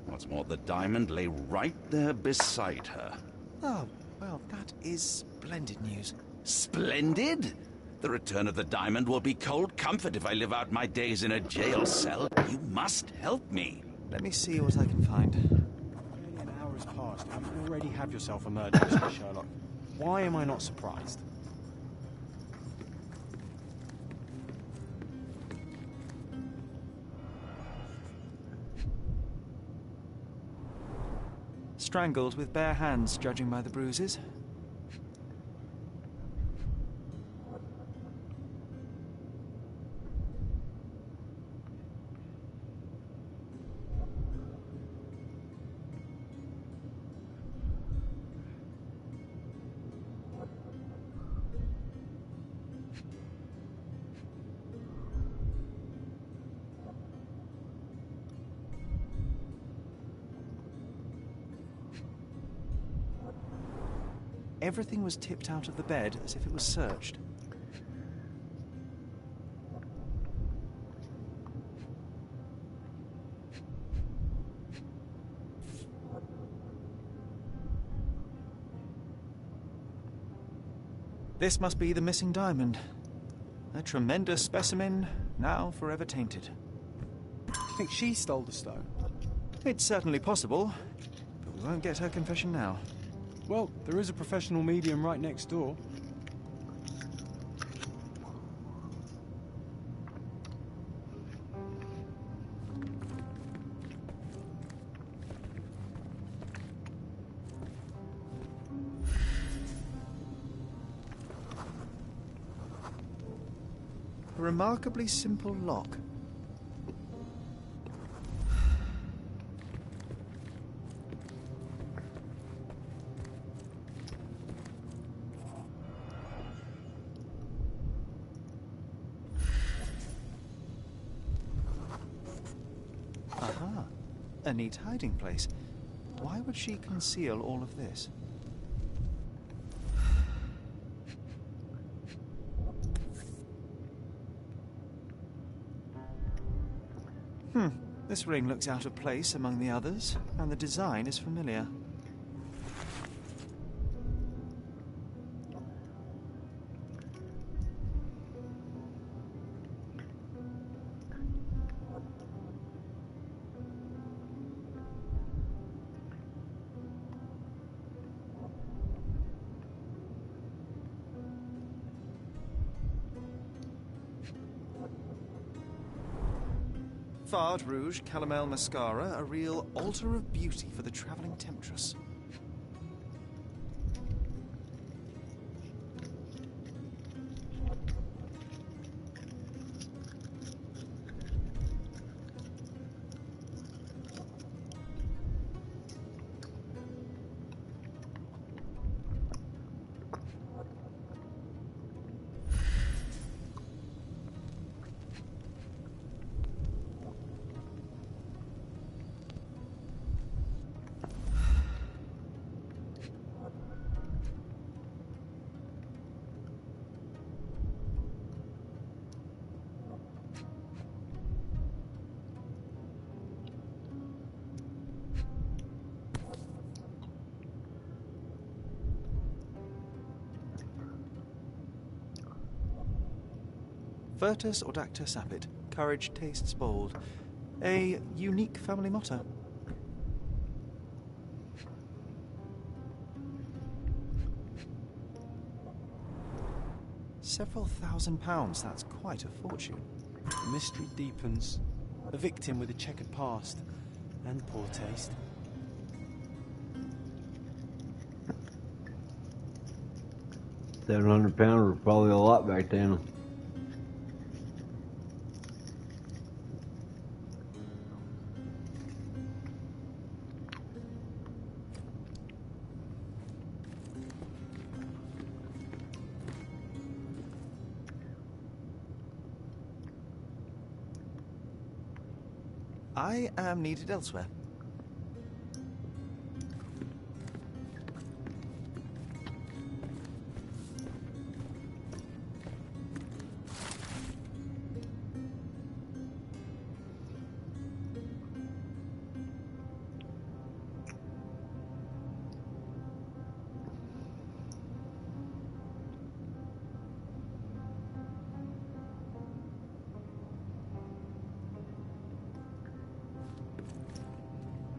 What's more, the diamond lay right there beside her. Oh, well, that is splendid news. Splendid? The return of the diamond will be cold comfort if I live out my days in a jail cell. You must help me. Let me see what I can find. Nearly an hour has passed, and you already have yourself a murder mystery, Sherlock. Why am I not surprised? Strangled with bare hands, judging by the bruises. Everything was tipped out of the bed as if it was searched. This must be the missing diamond. A tremendous specimen, now forever tainted. You think she stole the stone? It's certainly possible, but we won't get her confession now. Well, there is a professional medium right next door. A remarkably simple lock. Aha, a neat hiding place. Why would she conceal all of this? This ring looks out of place among the others, and the design is familiar. Fard Rouge Calomel Mascara, a real altar of beauty for the travelling temptress. Virtus audacta sapit. Courage tastes bold. A unique family motto. Several £1,000s, that's quite a fortune. The mystery deepens. A victim with a checkered past and poor taste. £700 was probably a lot back then. I am needed elsewhere.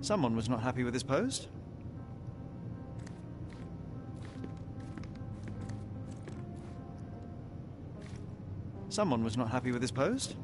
Someone was not happy with his post. Someone was not happy with his post.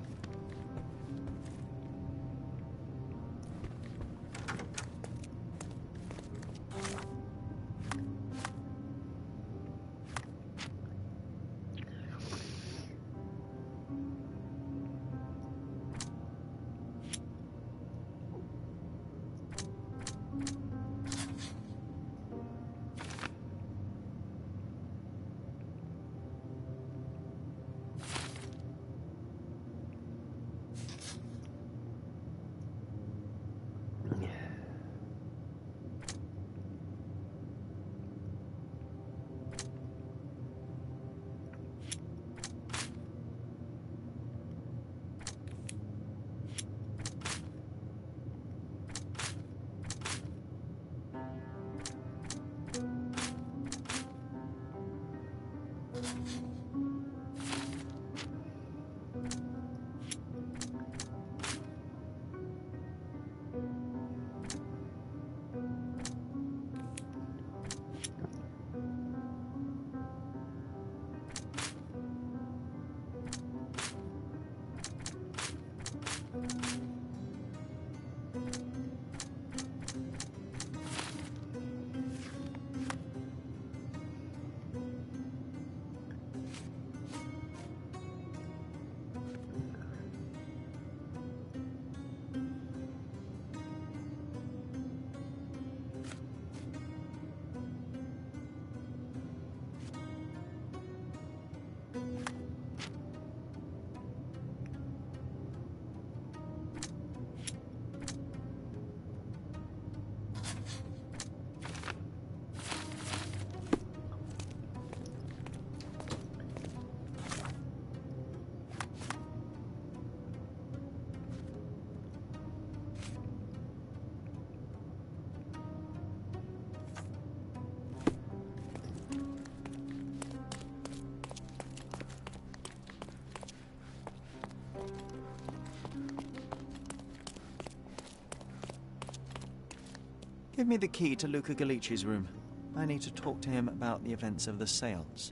Give me the key to Luca Galici's room. I need to talk to him about the events of the séance.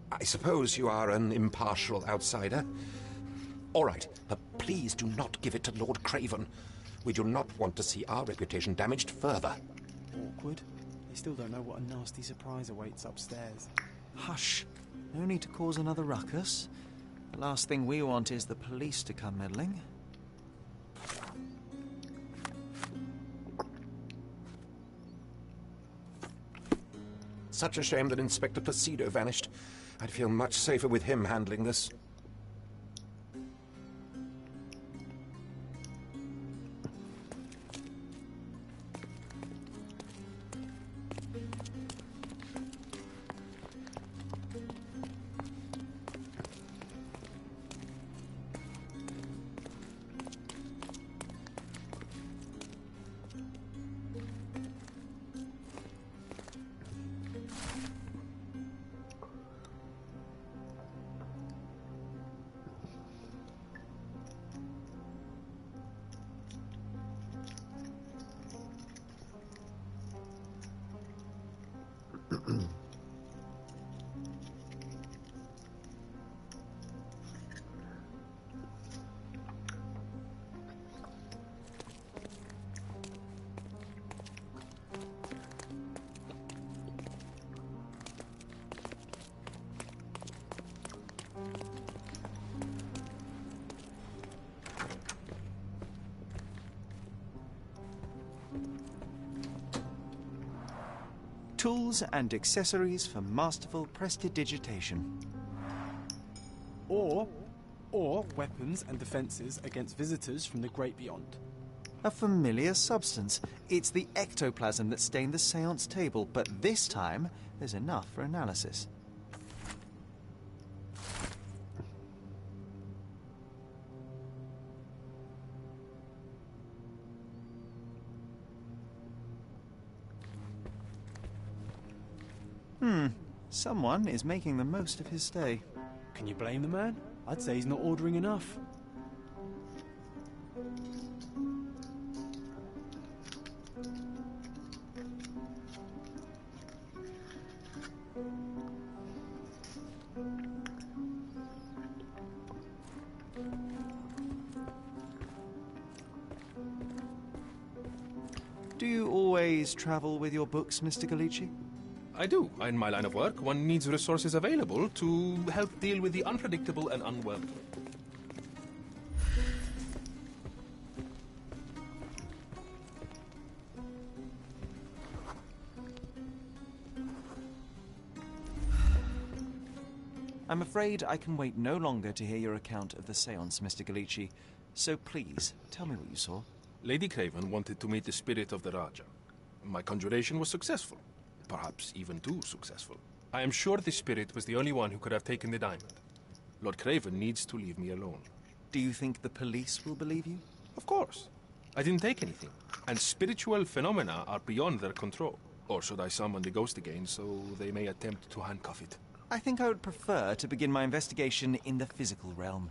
I suppose you are an impartial outsider. All right, but please do not give it to Lord Craven. We do not want to see our reputation damaged further. Awkward. They still don't know what a nasty surprise awaits upstairs. Hush. No need to cause another ruckus. The last thing we want is the police to come meddling. Such a shame that Inspector Placido vanished. I'd feel much safer with him handling this. Tools and accessories for masterful prestidigitation. Or weapons and defenses against visitors from the great beyond. A familiar substance. It's the ectoplasm that stained the seance table, but this time there's enough for analysis. Someone is making the most of his stay. Can you blame the man? I'd say he's not ordering enough. Do you always travel with your books, Mr. Galici? I do. In my line of work, one needs resources available to help deal with the unpredictable and unwelcome. I'm afraid I can wait no longer to hear your account of the seance, Mr. Galici. So please, tell me what you saw. Lady Craven wanted to meet the spirit of the Raja. My conjuration was successful. Perhaps even too successful. I am sure the spirit was the only one who could have taken the diamond. Lord Craven needs to leave me alone. Do you think the police will believe you? Of course. I didn't take anything. And spiritual phenomena are beyond their control. Or should I summon the ghost again so they may attempt to handcuff it? I think I would prefer to begin my investigation in the physical realm.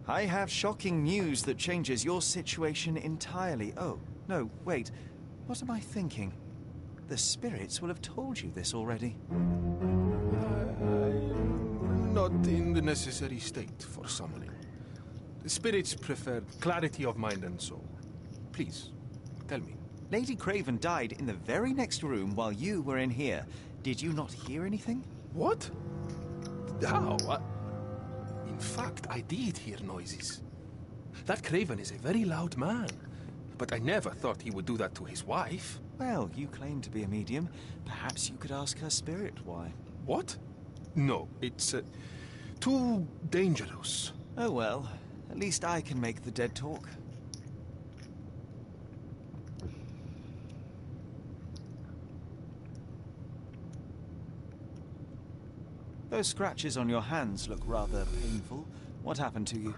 I have shocking news that changes your situation entirely. Oh, no, wait. What am I thinking? The spirits will have told you this already. I'm not in the necessary state for summoning. The spirits prefer clarity of mind and soul. Please, tell me. Lady Craven died in the very next room while you were in here. Did you not hear anything? What? How? In fact, I did hear noises. That Craven is a very loud man. But I never thought he would do that to his wife. Well, you claim to be a medium. Perhaps you could ask her spirit why. What? No, it's too dangerous. Oh well, at least I can make the dead talk. Those scratches on your hands look rather painful. What happened to you?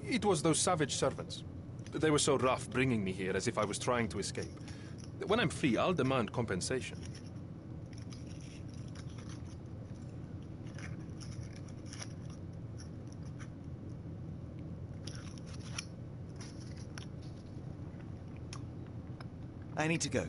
It was those savage servants. They were so rough bringing me here as if I was trying to escape. When I'm free, I'll demand compensation. I need to go.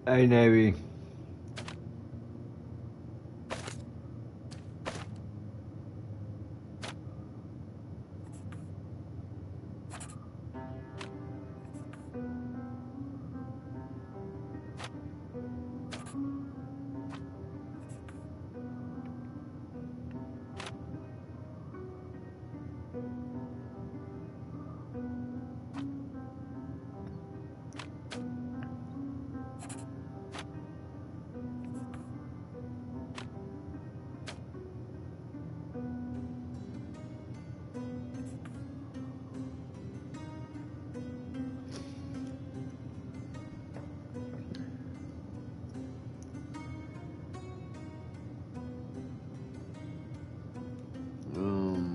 Hey, Navy.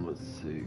Let's see.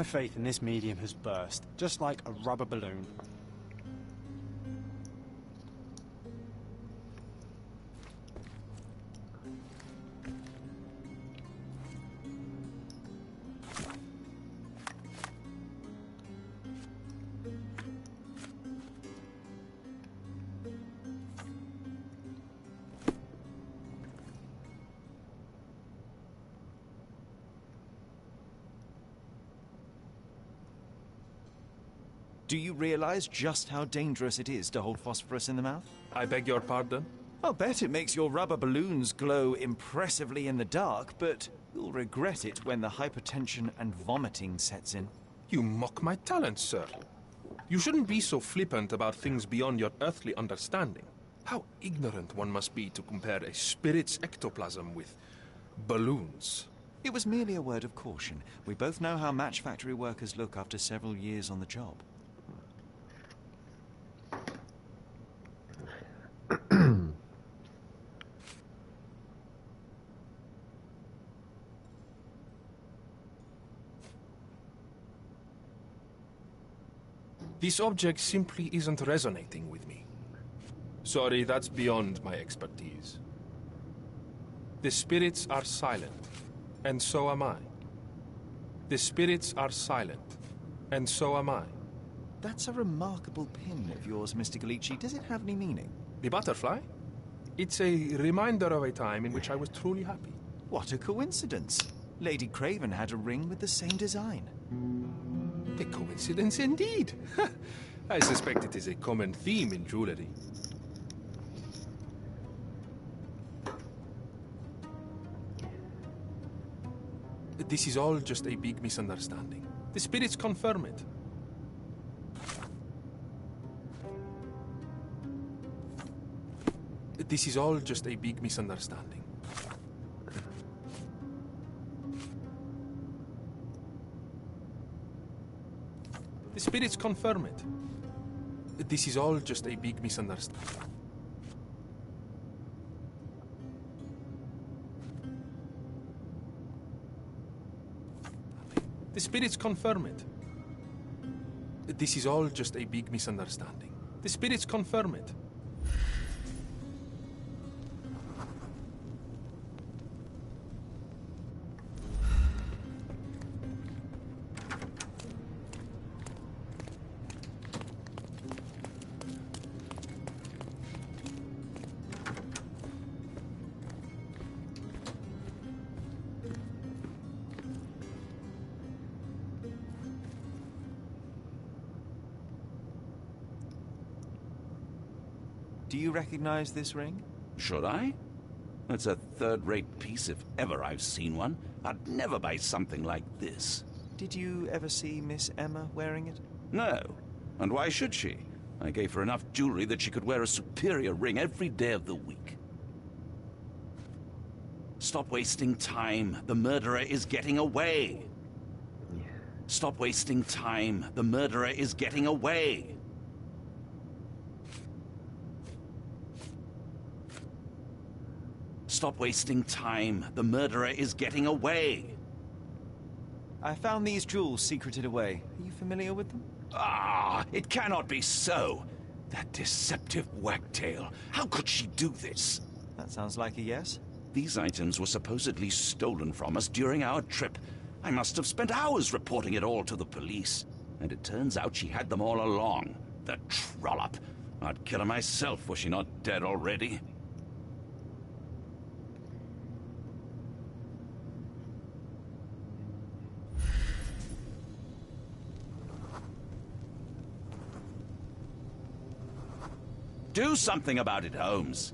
My faith in this medium has burst, just like a rubber balloon. Do you realize just how dangerous it is to hold phosphorus in the mouth? I beg your pardon? I'll bet it makes your rubber balloons glow impressively in the dark, but you'll regret it when the hypertension and vomiting sets in. You mock my talents, sir. You shouldn't be so flippant about things beyond your earthly understanding. How ignorant one must be to compare a spirit's ectoplasm with balloons. It was merely a word of caution. We both know how match factory workers look after several years on the job. This object simply isn't resonating with me. Sorry, that's beyond my expertise. The spirits are silent, and so am I. The spirits are silent, and so am I. That's a remarkable pin of yours, Mr. Galici. Does it have any meaning? The butterfly? It's a reminder of a time in which I was truly happy. What a coincidence. Lady Craven had a ring with the same design. A coincidence indeed. I suspect it is a common theme in jewelry. This is all just a big misunderstanding. The spirits confirm it. This is all just a big misunderstanding. The spirits confirm it. This is all just a big misunderstanding. The spirits confirm it. This is all just a big misunderstanding. The spirits confirm it. Do you recognize this ring? Should I? It's a third-rate piece if ever I've seen one. I'd never buy something like this. Did you ever see Miss Emma wearing it? No. And why should she? I gave her enough jewelry that she could wear a superior ring every day of the week. Stop wasting time. The murderer is getting away. Stop wasting time. The murderer is getting away. Stop wasting time. The murderer is getting away. I found these jewels secreted away. Are you familiar with them? Ah, it cannot be so. That deceptive wagtail. How could she do this? That sounds like a yes. These items were supposedly stolen from us during our trip. I must have spent hours reporting it all to the police. And it turns out she had them all along. The trollop. I'd kill her myself were she not dead already. Do something about it, Holmes.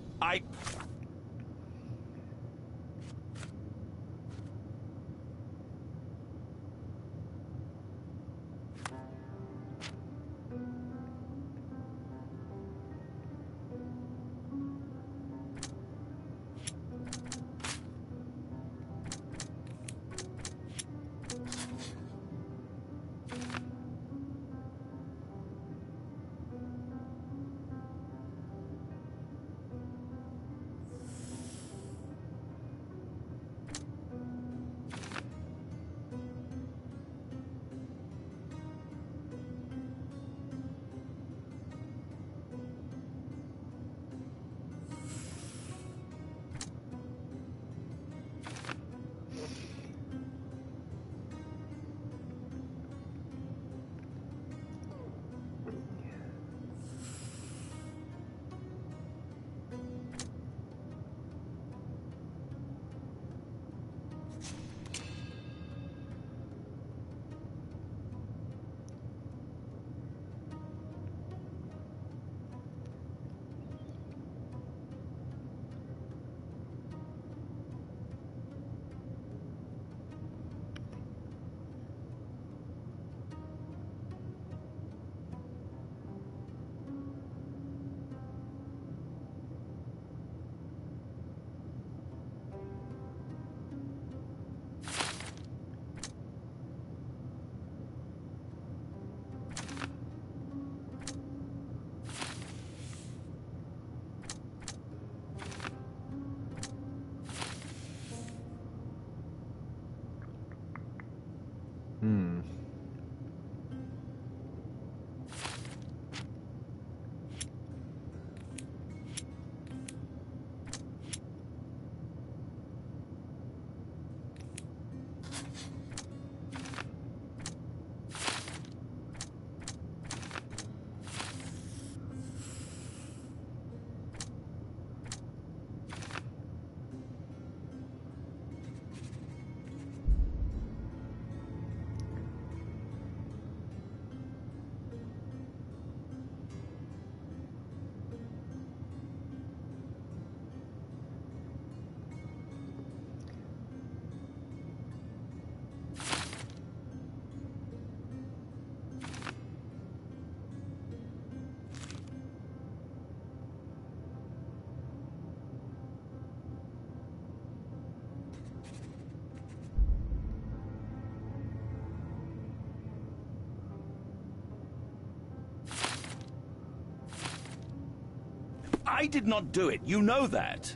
I did not do it. You know that.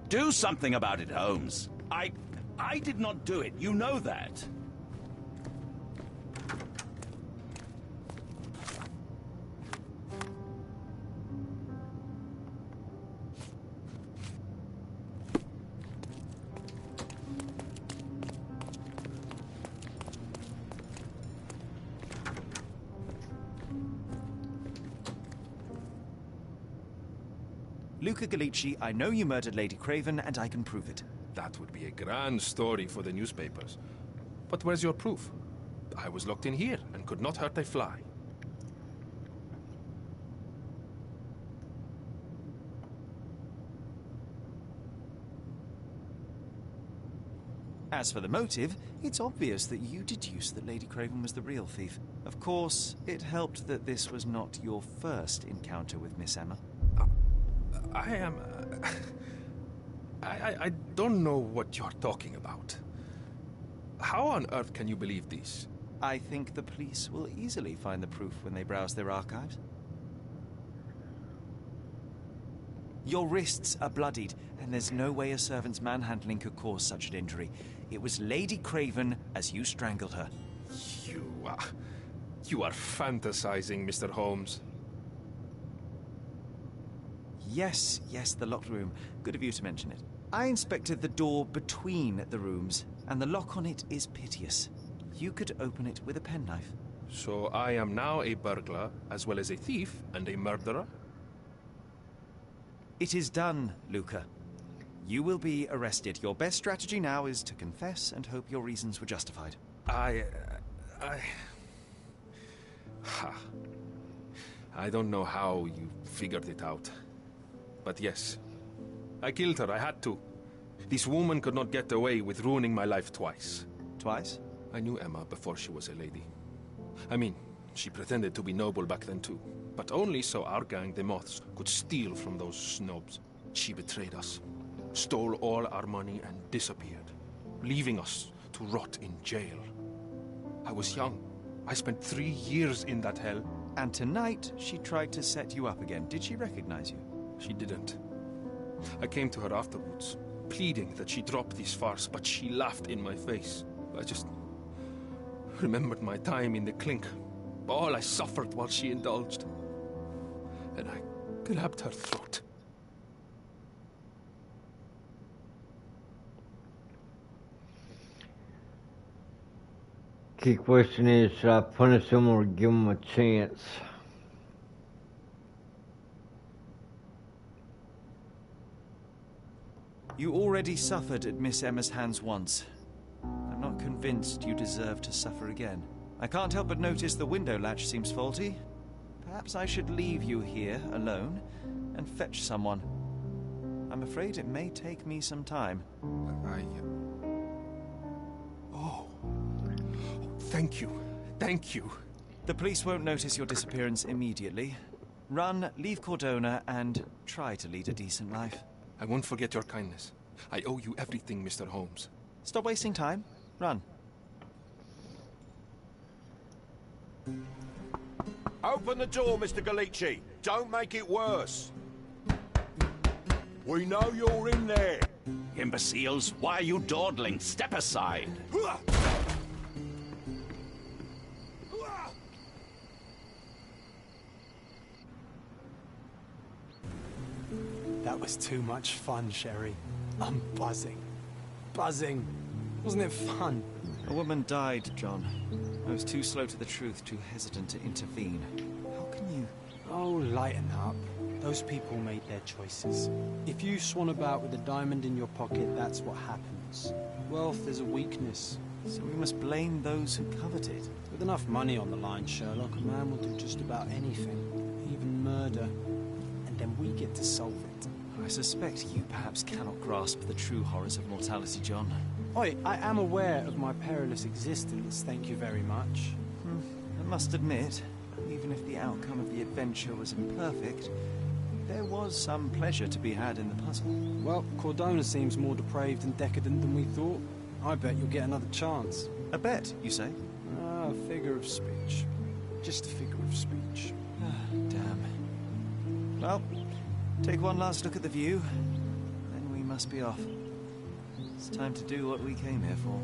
Do something about it, Holmes. I did not do it. You know that. Luca Gallici, I know you murdered Lady Craven, and I can prove it. That would be a grand story for the newspapers. But where's your proof? I was locked in here and could not hurt a fly. As for the motive, it's obvious that you deduced that Lady Craven was the real thief. Of course, it helped that this was not your first encounter with Miss Emma. I am... I don't know what you're talking about. How on earth can you believe this? I think the police will easily find the proof when they browse their archives. Your wrists are bloodied, and there's no way a servant's manhandling could cause such an injury. It was Lady Craven as you strangled her. You are fantasizing, Mr. Holmes. Yes, the locked room. Good of you to mention it. I inspected the door between the rooms, and the lock on it is piteous. You could open it with a penknife. So I am now a burglar, as well as a thief and a murderer? It is done, Luca. You will be arrested. Your best strategy now is to confess and hope your reasons were justified. I don't know how you figured it out. But yes, I killed her. I had to. This woman could not get away with ruining my life twice. Twice? I knew Emma before she was a lady. I mean, she pretended to be noble back then too. But only so our gang, the Moths, could steal from those snobs. She betrayed us, stole all our money and disappeared, leaving us to rot in jail. I was young. I spent 3 years in that hell. And tonight, she tried to set you up again. Did she recognize you? She didn't. I came to her afterwards, pleading that she drop this farce, but she laughed in my face. I just remembered my time in the clink, all I suffered while she indulged. And I grabbed her throat. Key question is, should I punish him or give him a chance? You already suffered at Miss Emma's hands once. I'm not convinced you deserve to suffer again. I can't help but notice the window latch seems faulty. Perhaps I should leave you here alone and fetch someone. I'm afraid it may take me some time. Oh, thank you. Thank you. The police won't notice your disappearance immediately. Run, leave Cordona, and try to lead a decent life. I won't forget your kindness. I owe you everything, Mr. Holmes. Stop wasting time. Run. Open the door, Mr. Gallici. Don't make it worse. We know you're in there. Imbeciles, why are you dawdling? Step aside. That was too much fun, Sherry. I'm buzzing. Buzzing. Wasn't it fun? A woman died, John. I was too slow to the truth, too hesitant to intervene. How can you... Oh, lighten up. Those people made their choices. If you swan about with a diamond in your pocket, that's what happens. Wealth is a weakness. So we must blame those who covet it. With enough money on the line, Sherlock, a man will do just about anything. Even murder. And then we get to solve it. I suspect you perhaps cannot grasp the true horrors of mortality, John. Oi, I am aware of my perilous existence, thank you very much. I must admit, even if the outcome of the adventure was imperfect, there was some pleasure to be had in the puzzle. Well, Cordona seems more depraved and decadent than we thought. I bet you'll get another chance. A bet, you say? Ah, a figure of speech. Just a figure of speech. Well, take one last look at the view, then we must be off. It's time to do what we came here for.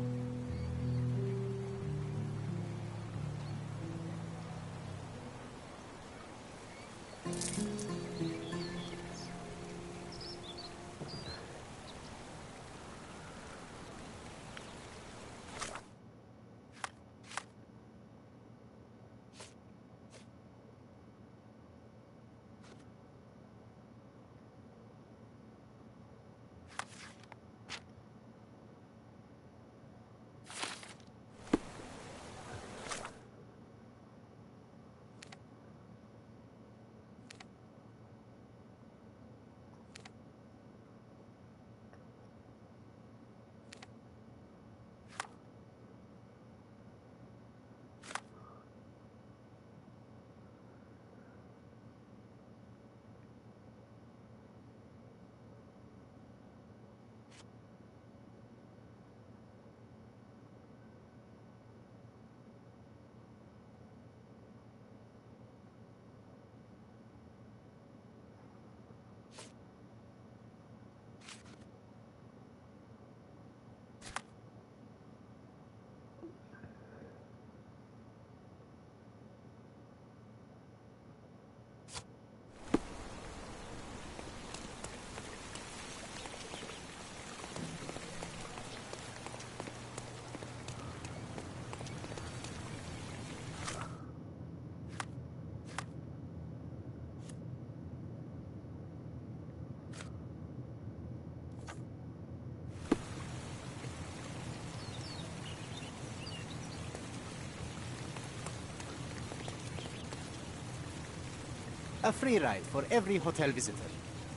A free ride for every hotel visitor.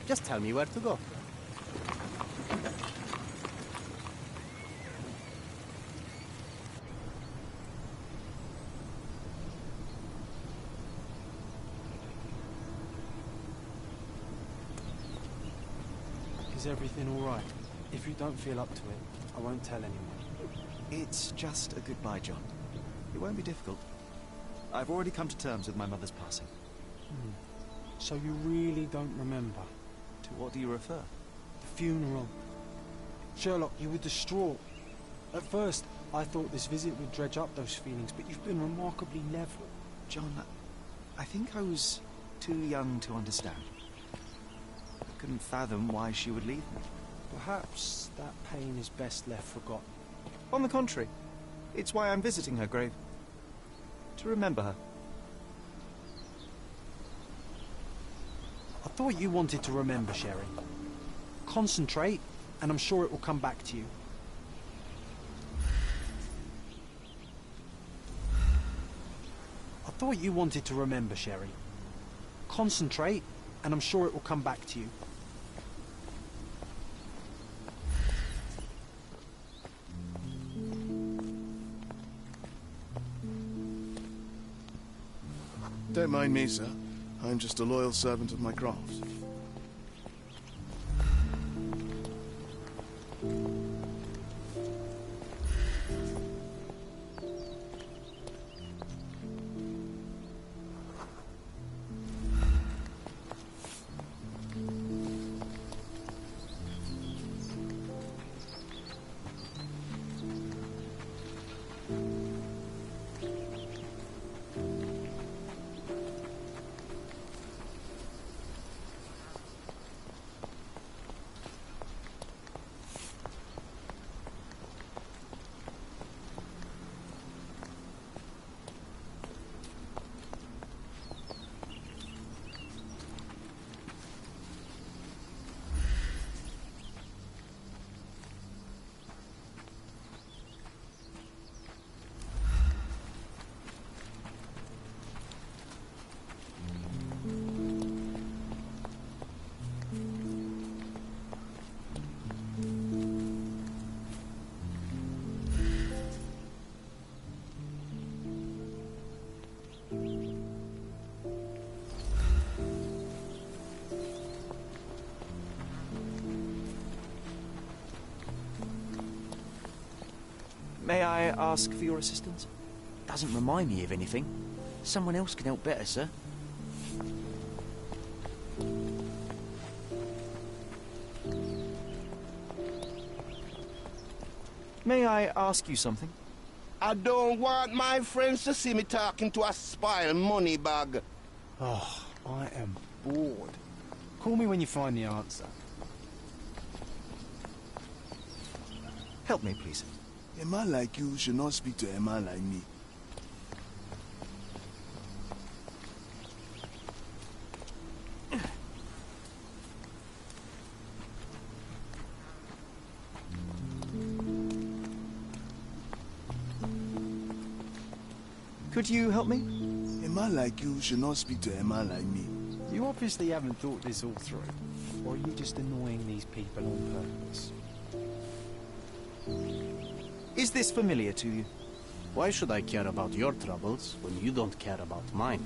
Just tell me where to go. Is everything all right? If you don't feel up to it, I won't tell anyone. It's just a goodbye, John. It won't be difficult. I've already come to terms with my mother's passing. So you really don't remember? To what do you refer? The funeral. Sherlock, you were distraught. At first, I thought this visit would dredge up those feelings, but you've been remarkably level. John, I think I was too young to understand. I couldn't fathom why she would leave me. Perhaps that pain is best left forgotten. On the contrary, it's why I'm visiting her grave. To remember her. I thought you wanted to remember, Sherry. Concentrate, and I'm sure it will come back to you. I thought you wanted to remember, Sherry. Concentrate, and I'm sure it will come back to you. Don't mind me, sir. I'm just a loyal servant of my craft. May I ask for your assistance? Doesn't remind me of anything. Someone else can help better, sir. May I ask you something? I don't want my friends to see me talking to a spoiled money bag. Oh, I am bored. Call me when you find the answer. Help me, please. A man like you should not speak to a man like me. Could you help me? A man like you should not speak to a man like me. You obviously haven't thought this all through. Or are you just annoying these people on purpose? Is this familiar to you? Why should I care about your troubles when you don't care about mine?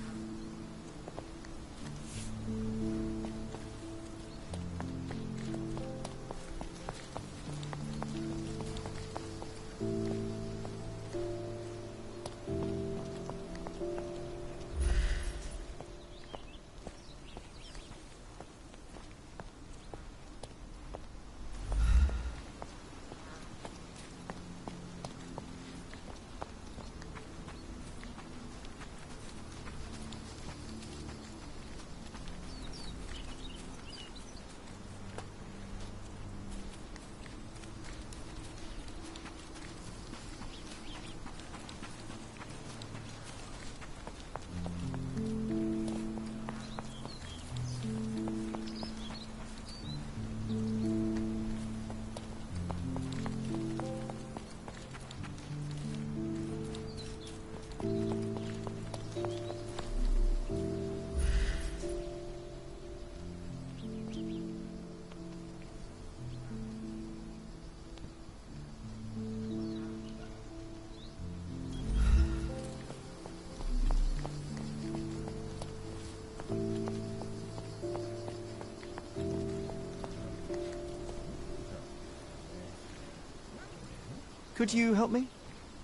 Could you help me?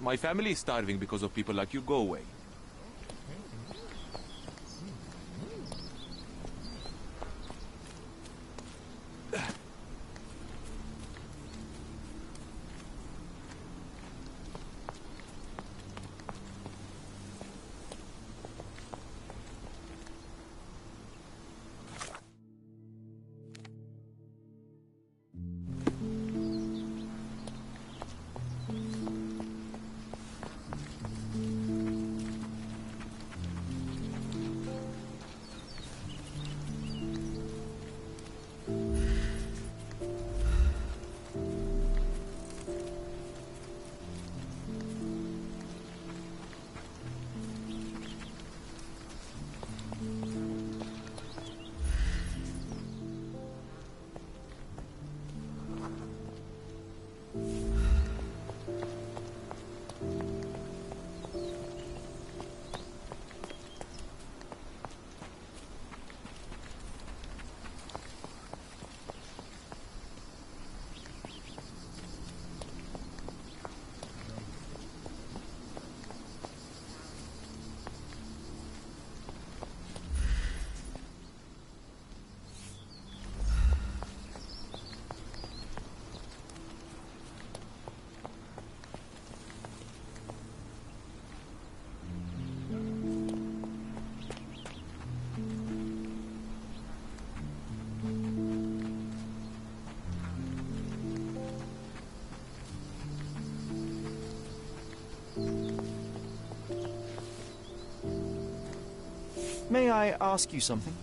My family is starving because of people like you. Go away. May I ask you something?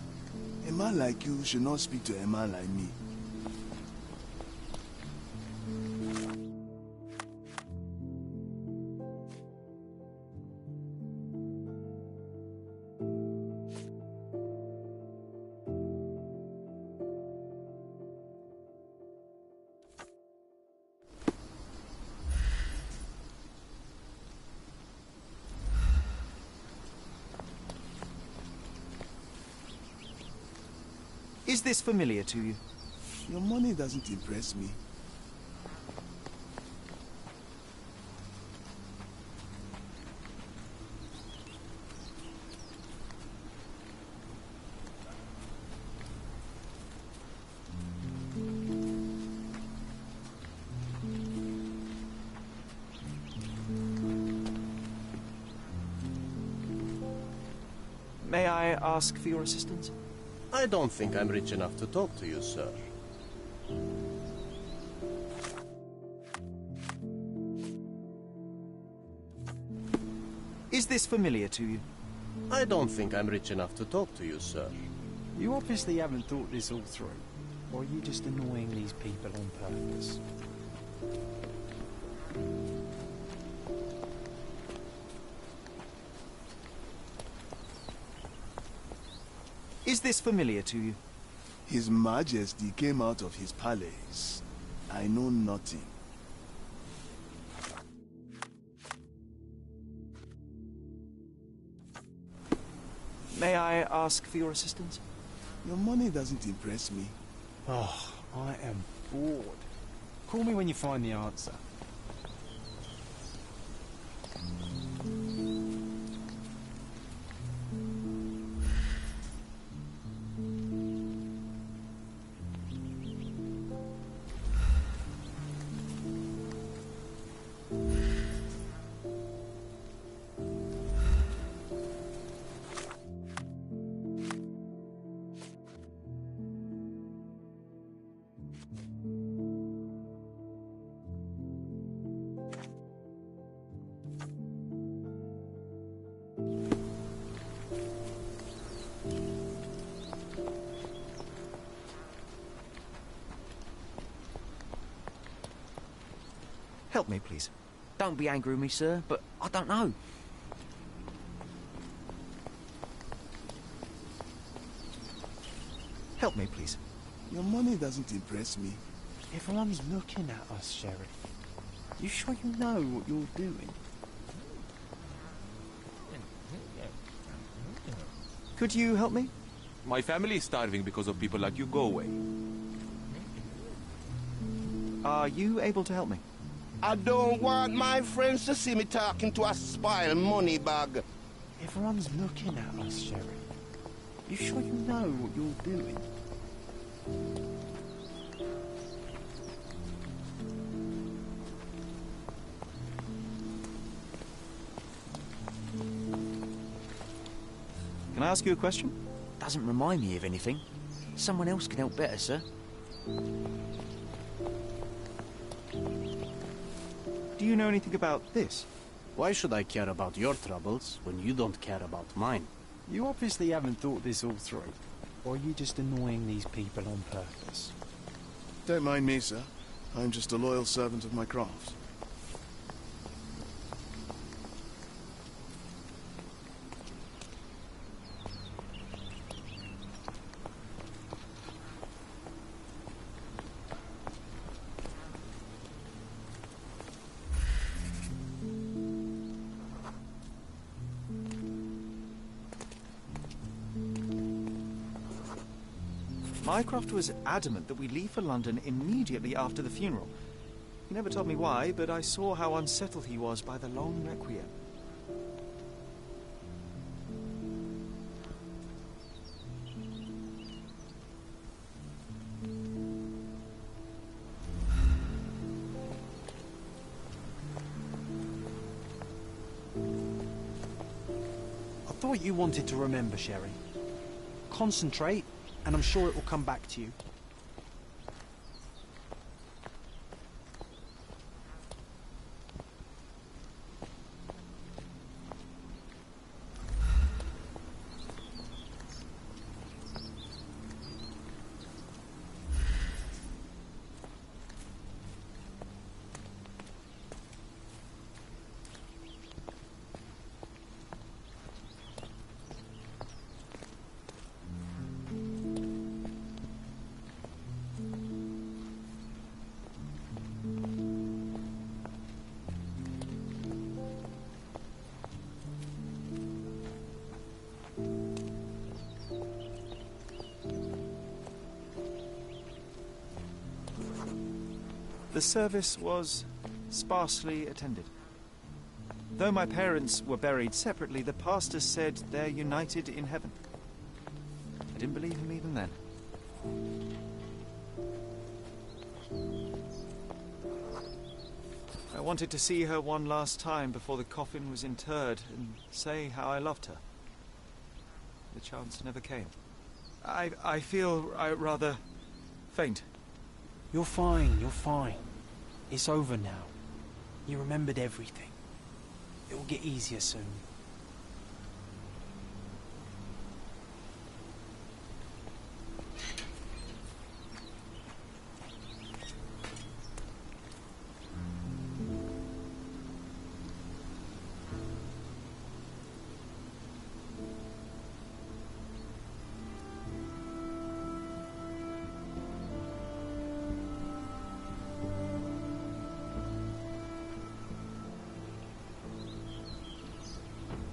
A man like you should not speak to a man like me. Is this familiar to you? Your money doesn't impress me. May I ask for your assistance? I don't think I'm rich enough to talk to you, sir. Is this familiar to you? I don't think I'm rich enough to talk to you, sir. You obviously haven't thought this all through. Or are you just annoying these people on purpose? Is this familiar to you? His Majesty came out of his palace. I know nothing. May I ask for your assistance? Your money doesn't impress me. Oh, I am bored. Call me when you find the answer. Help me, please. Don't be angry with me, sir, but I don't know. Help me, please. Your money doesn't impress me. Everyone's looking at us, Sherry. You sure you know what you're doing? Could you help me? My family is starving because of people like you. Go away. Are you able to help me? I don't want my friends to see me talking to a spoiled money bag. Everyone's looking at us, Sherry. You sure you know what you're doing? Can I ask you a question? Doesn't remind me of anything. Someone else can help better, sir. Do you know anything about this? Why should I care about your troubles when you don't care about mine? You obviously haven't thought this all through. Or are you just annoying these people on purpose? Don't mind me, sir. I'm just a loyal servant of my craft. Mycroft was adamant that we leave for London immediately after the funeral. He never told me why, but I saw how unsettled he was by the long requiem. I thought you wanted to remember, Sherry. Concentrate, and I'm sure it will come back to you. The service was sparsely attended. Though my parents were buried separately, the pastor said they're united in heaven. I didn't believe him even then. I wanted to see her one last time before the coffin was interred and say how I loved her. the chance never came. I feel rather faint. You're fine, you're fine. It's over now. You remembered everything. It will get easier soon.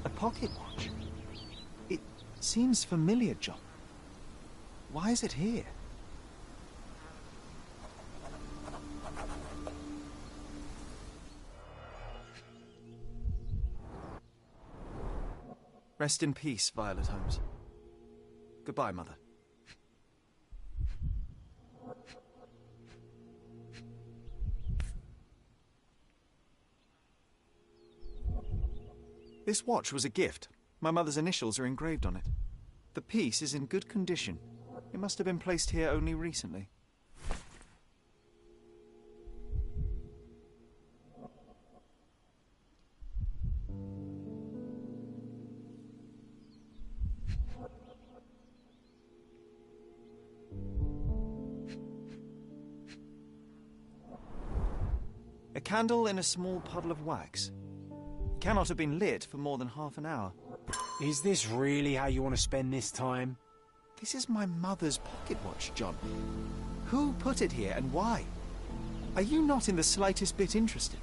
A pocket watch? It seems familiar, John. Why is it here? Rest in peace, Violet Holmes. Goodbye, Mother. This watch was a gift. My mother's initials are engraved on it. The piece is in good condition. It must have been placed here only recently. A candle in a small puddle of wax. It cannot have been lit for more than half an hour. Is this really how you want to spend this time? This is my mother's pocket watch, John. Who put it here and why? Are you not in the slightest bit interested?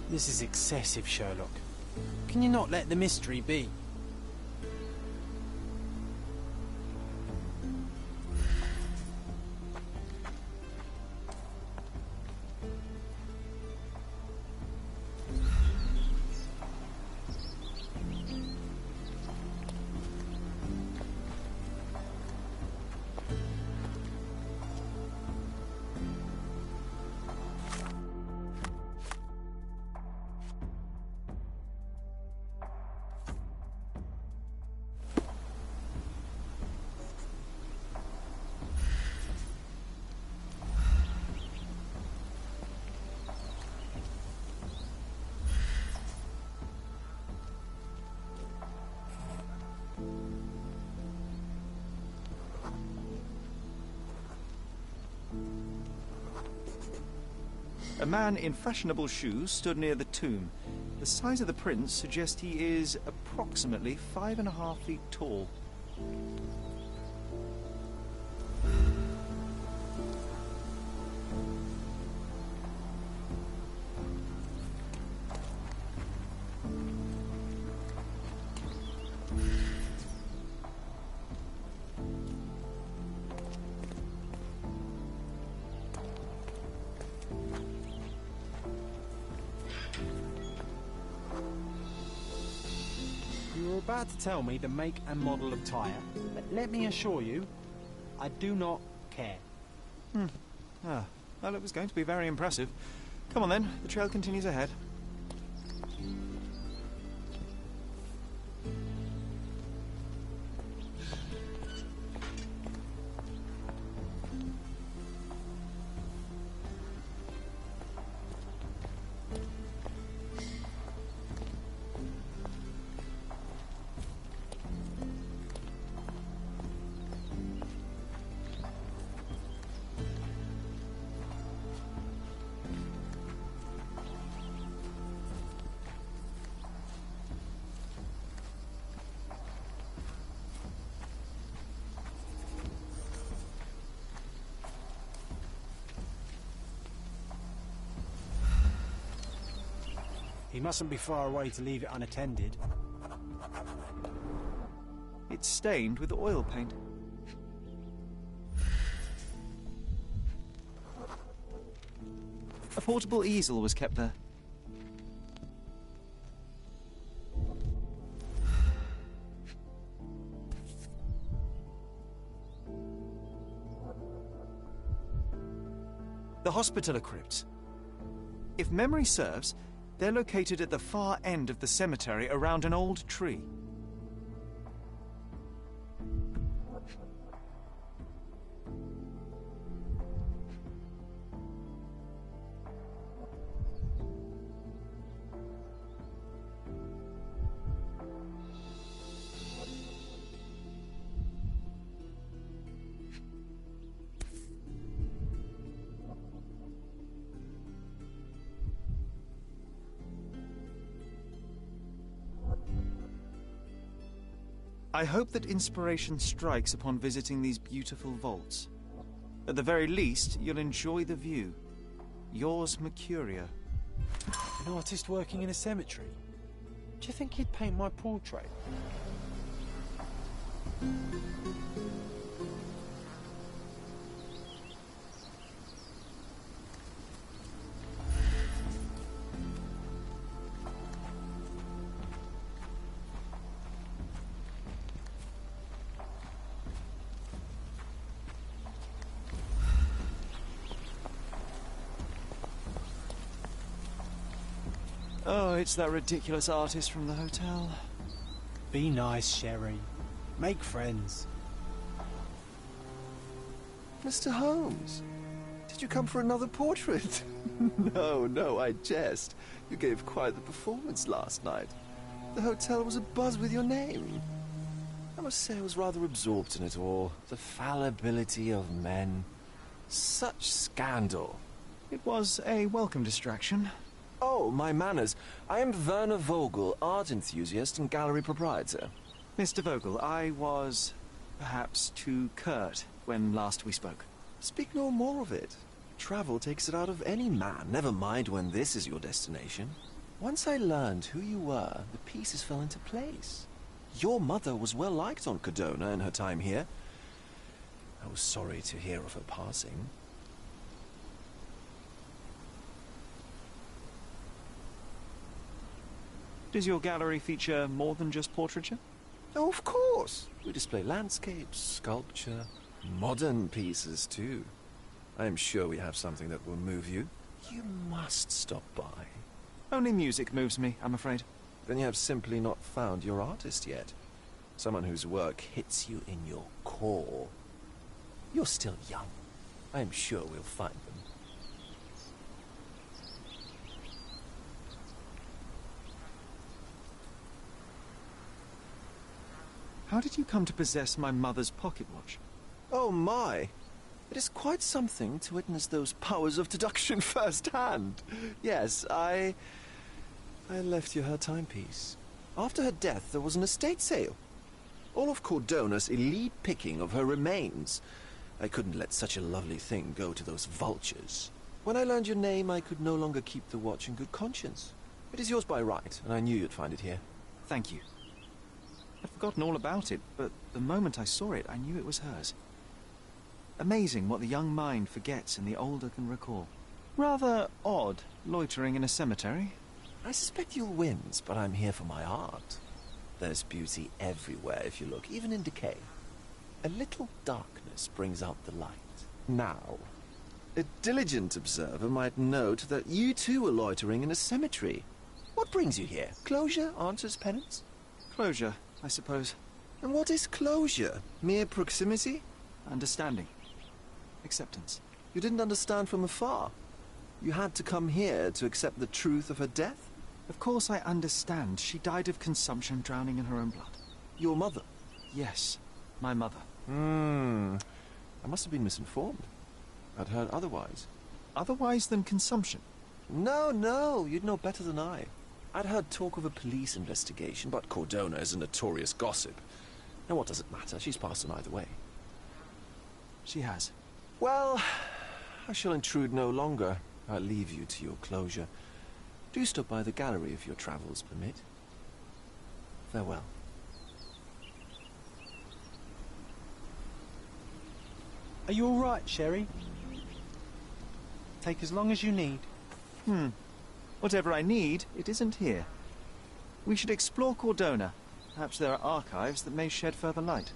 This is excessive, Sherlock. Can you not let the mystery be? A man in fashionable shoes stood near the tomb. The size of the prints suggest he is approximately 5.5 feet tall. You were about to tell me the make and model of tyre, but let me assure you, I do not care. Well, it was going to be very impressive. Come on then, the trail continues ahead. He mustn't be far away to leave it unattended. It's stained with oil paint. A portable easel was kept there. The hospitaller crypts. If memory serves, they're located at the far end of the cemetery around an old tree. I hope that inspiration strikes upon visiting these beautiful vaults. At the very least, you'll enjoy the view. Yours, Mercurio. An artist working in a cemetery? Do you think he'd paint my portrait? Oh, it's that ridiculous artist from the hotel. Be nice, Sherry. Make friends. Mr. Holmes, did you come for another portrait? No, I jest. You gave quite the performance last night. The hotel was abuzz with your name. I must say I was rather absorbed in it all. The fallibility of men. Such scandal. It was a welcome distraction. Oh, my manners. I am Werner Vogel, art enthusiast and gallery proprietor. Mr. Vogel, I was perhaps too curt when last we spoke. Speak no more of it. Travel takes it out of any man, never mind when this is your destination. Once I learned who you were, the pieces fell into place. Your mother was well liked on Cordona in her time here. I was sorry to hear of her passing. Does your gallery feature more than just portraiture? Oh, of course. We display landscapes, sculpture, modern pieces too. I am sure we have something that will move you. You must stop by. Only music moves me, I'm afraid. Then you have simply not found your artist yet. Someone whose work hits you in your core. You're still young. I am sure we'll find them. How did you come to possess my mother's pocket watch? Oh my! It is quite something to witness those powers of deduction firsthand. Yes, I left you her timepiece. After her death, there was an estate sale. All of Cordona's elite picking of her remains. I couldn't let such a lovely thing go to those vultures. When I learned your name, I could no longer keep the watch in good conscience. It is yours by right, and I knew you'd find it here. Thank you. I'd forgotten all about it, but the moment I saw it, I knew it was hers. Amazing what the young mind forgets and the older can recall. Rather odd, loitering in a cemetery. I suspect you'll win, but I'm here for my art. There's beauty everywhere if you look, even in decay. A little darkness brings out the light. Now, a diligent observer might note that you too were loitering in a cemetery. What brings you here? Closure answers penance? Closure, I suppose. And what is closure? Mere proximity? Understanding. Acceptance. You didn't understand from afar. You had to come here to accept the truth of her death? Of course I understand. She died of consumption, drowning in her own blood. Your mother? Yes, my mother. I must have been misinformed. I'd heard otherwise. Otherwise than consumption? No, you'd know better than I. I'd heard talk of a police investigation, but Cordona is a notorious gossip. And what does it matter? She's passed on either way. She has. Well, I shall intrude no longer. I'll leave you to your closure. Do stop by the gallery if your travels permit. Farewell. Are you all right, Sherry? Take as long as you need. Whatever I need, it isn't here. We should explore Cordona. Perhaps there are archives that may shed further light.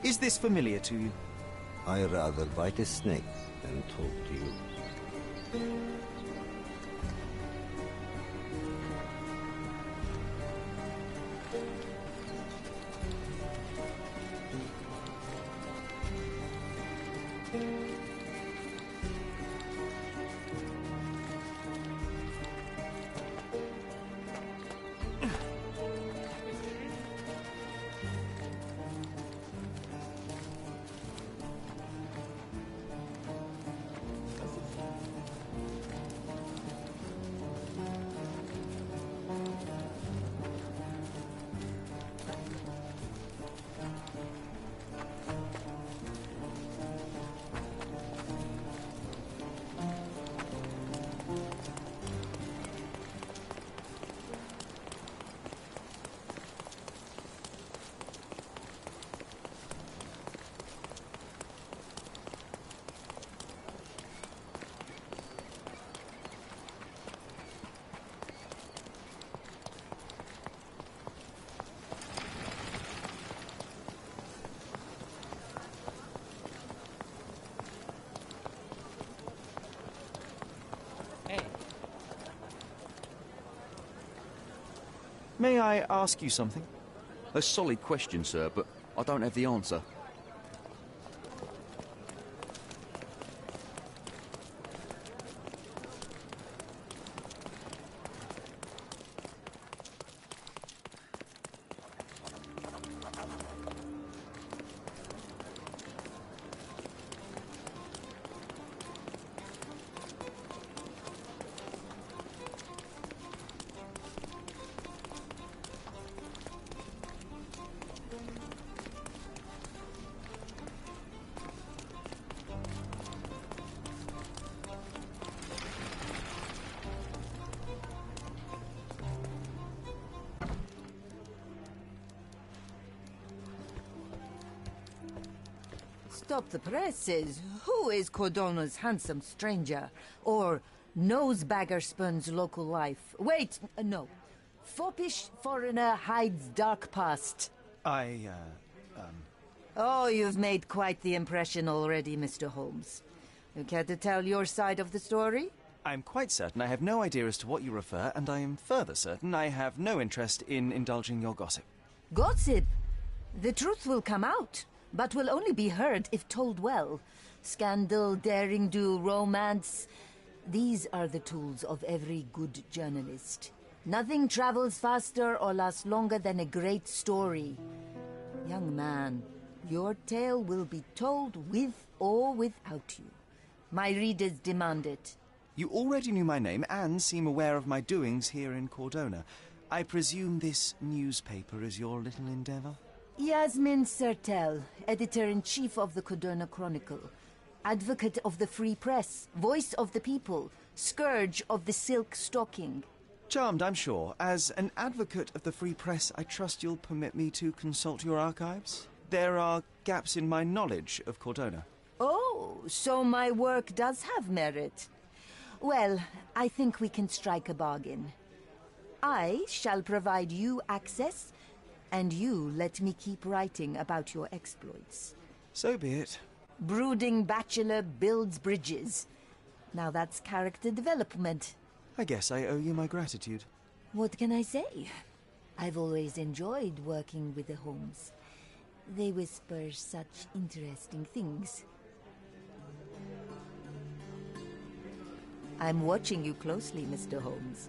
Is this familiar to you? I rather bite a snake than talk to you. May I ask you something? A solid question, sir, but I don't have the answer. Stop the presses. Who is Cordona's handsome stranger? Or nosebagger spurns local life? Wait, no. Foppish foreigner hides dark past. Oh, you've made quite the impression already, Mr. Holmes. You care to tell your side of the story? I'm quite certain I have no idea as to what you refer, and I am further certain I have no interest in indulging your gossip. Gossip? The truth will come out, but will only be heard if told well. Scandal, daring-do, romance. These are the tools of every good journalist. Nothing travels faster or lasts longer than a great story. Young man, your tale will be told with or without you. My readers demand it. You already knew my name and seem aware of my doings here in Cordona. I presume this newspaper is your little endeavor? Yasmin Sertel, editor-in-chief of the Cordona Chronicle. Advocate of the free press, voice of the people, scourge of the silk stocking. Charmed, I'm sure. As an advocate of the free press, I trust you'll permit me to consult your archives? There are gaps in my knowledge of Cordona. Oh, so my work does have merit. Well, I think we can strike a bargain. I shall provide you access, and you let me keep writing about your exploits. So be it. Brooding bachelor builds bridges. Now that's character development. I guess I owe you my gratitude. What can I say? I've always enjoyed working with the Holmes. They whisper such interesting things. I'm watching you closely, Mr. Holmes.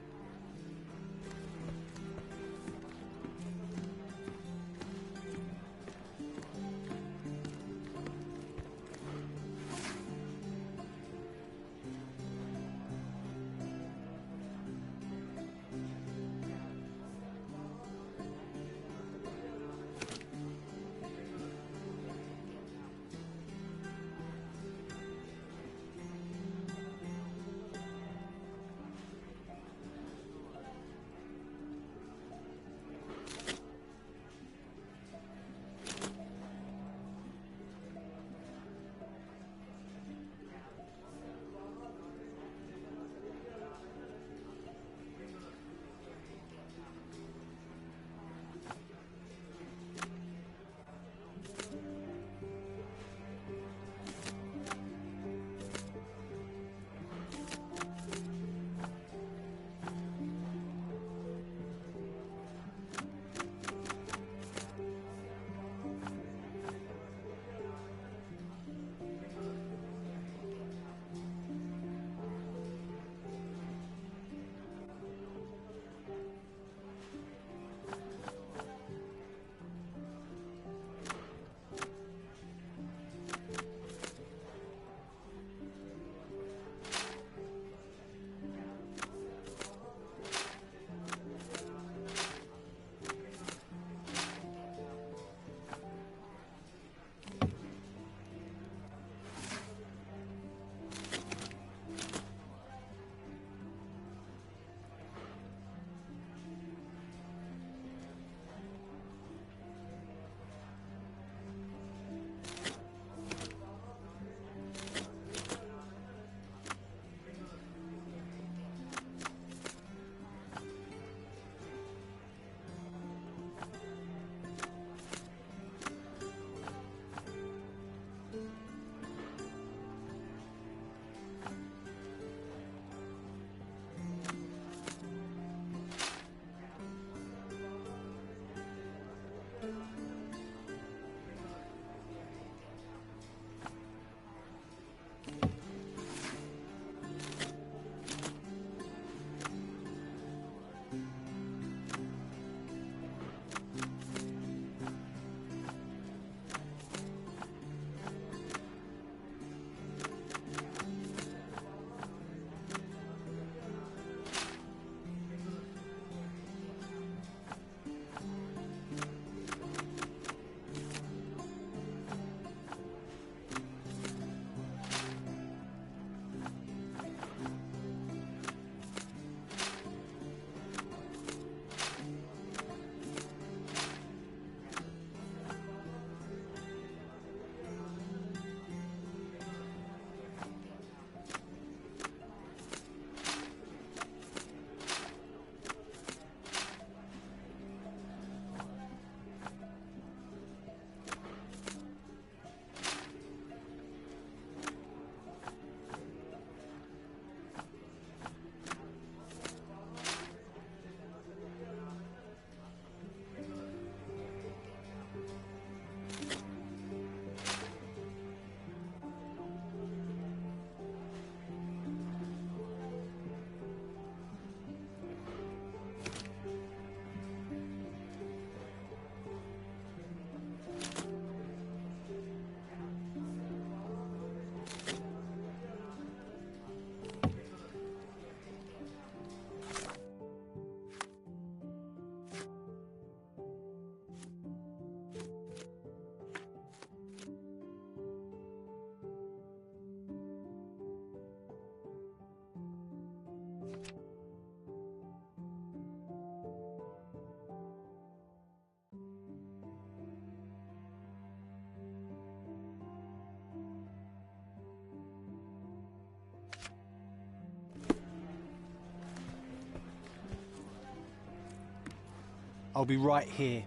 I'll be right here.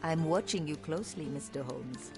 I'm watching you closely, Mr. Holmes.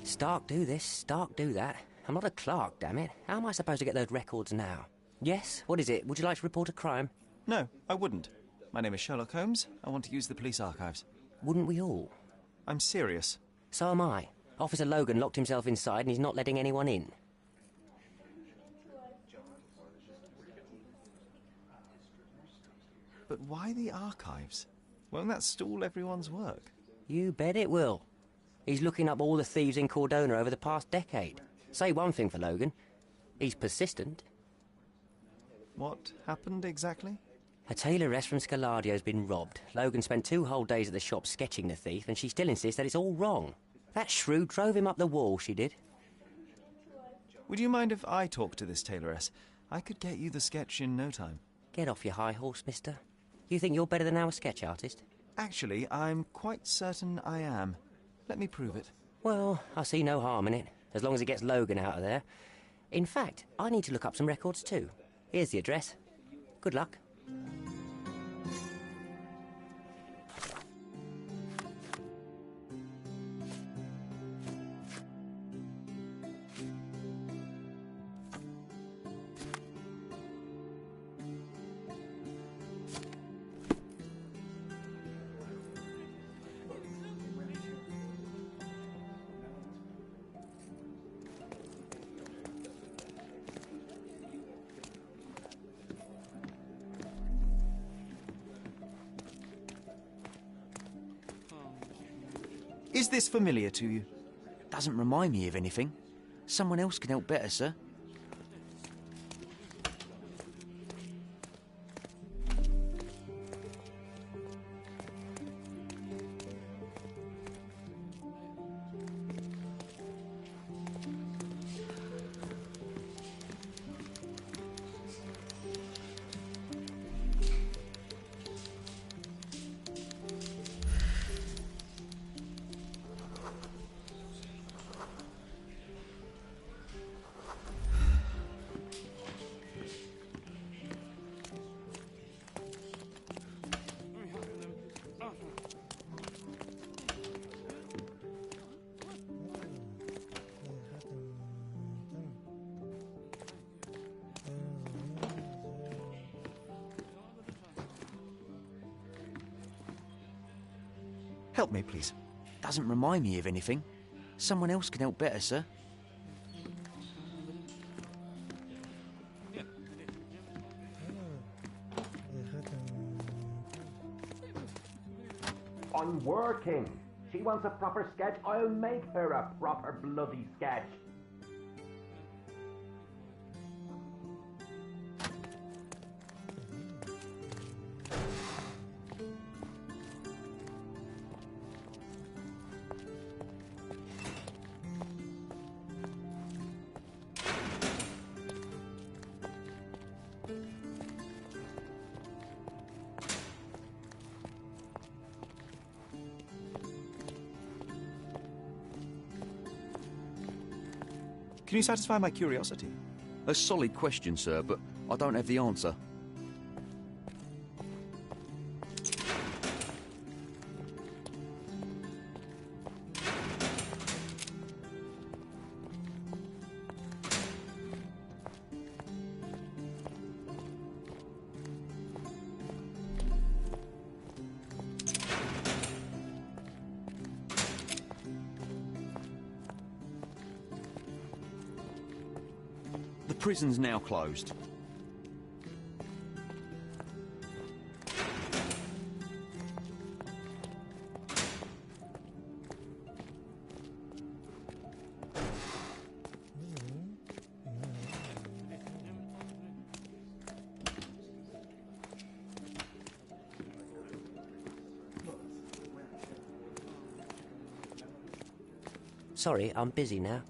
Stark do this, Stark do that. I'm not a clerk, damn it. How am I supposed to get those records now? Yes? What is it? Would you like to report a crime? No, I wouldn't. My name is Sherlock Holmes. I want to use the police archives. Wouldn't we all? I'm serious. So am I. Officer Logan locked himself inside and he's not letting anyone in. But why the archives? Won't that stall everyone's work? You bet it will. He's looking up all the thieves in Cordona over the past decade. Say one thing for Logan. He's persistent. What happened exactly? A tailoress from Scaladio's been robbed. Logan spent 2 whole days at the shop sketching the thief, and she still insists that it's all wrong. That shrew drove him up the wall, she did. Would you mind if I talk to this tailoress? I could get you the sketch in no time. Get off your high horse, mister. You think you're better than our sketch artist? Actually, I'm quite certain I am. Let me prove it. Well, I see no harm in it, as long as it gets Logan out of there. In fact, I need to look up some records too. Here's the address. Good luck. Is this familiar to you? Doesn't remind me of anything. Someone else can help better, sir. Help me, please. Doesn't remind me of anything. Someone else can help better, sir. I'm working. She wants a proper sketch. I'll make her a proper bloody sketch. Can you satisfy my curiosity? A solid question, sir, but I don't have the answer. prison's now closed. Sorry, I'm busy now.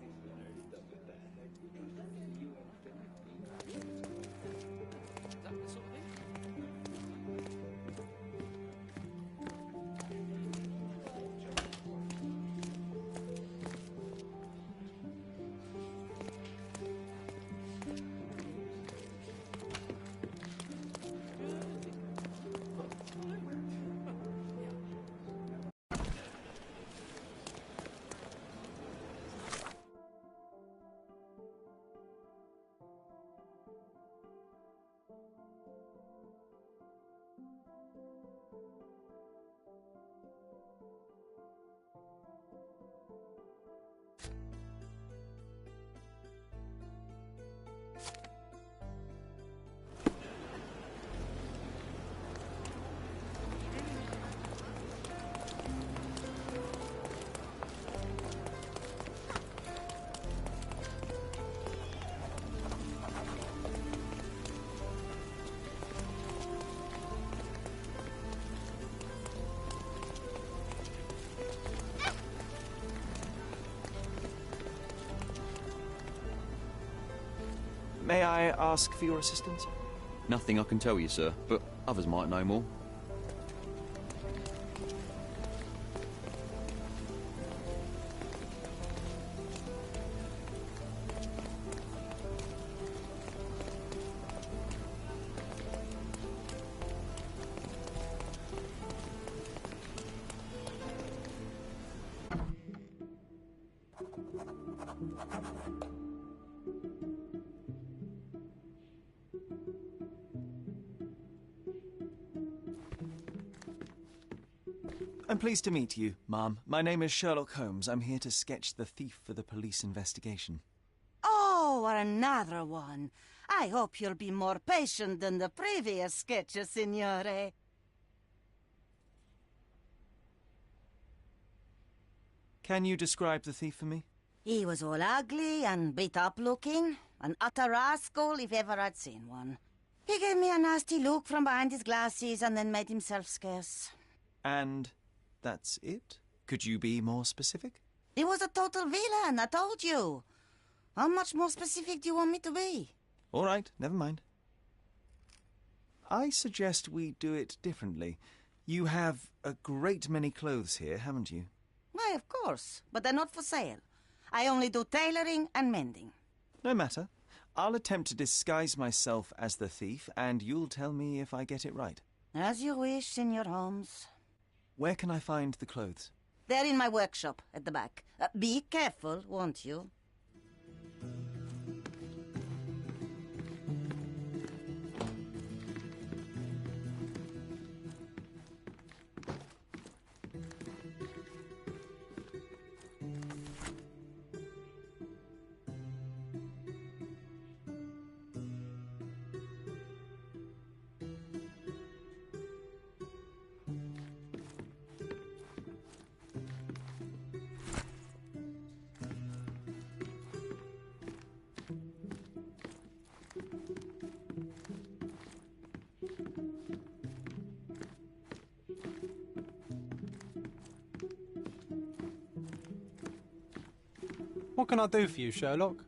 May I ask for your assistance? Nothing I can tell you, sir, but others might know more. I'm pleased to meet you, ma'am. My name is Sherlock Holmes. I'm here to sketch the thief for the police investigation. Oh, another one. I hope you'll be more patient than the previous sketches, signore. Can you describe the thief for me? He was all ugly and beat-up looking. An utter rascal if ever I'd seen one. He gave me a nasty look from behind his glasses and then made himself scarce. And that's it? Could you be more specific? He was a total villain, I told you. How much more specific do you want me to be? All right, never mind. I suggest we do it differently. You have a great many clothes here, haven't you? Why, of course, but they're not for sale. I only do tailoring and mending. No matter. I'll attempt to disguise myself as the thief, and you'll tell me if I get it right. As you wish, Senor Holmes. Where can I find the clothes? They're in my workshop at the back. Be careful, won't you? What can I do for you, Sherlock?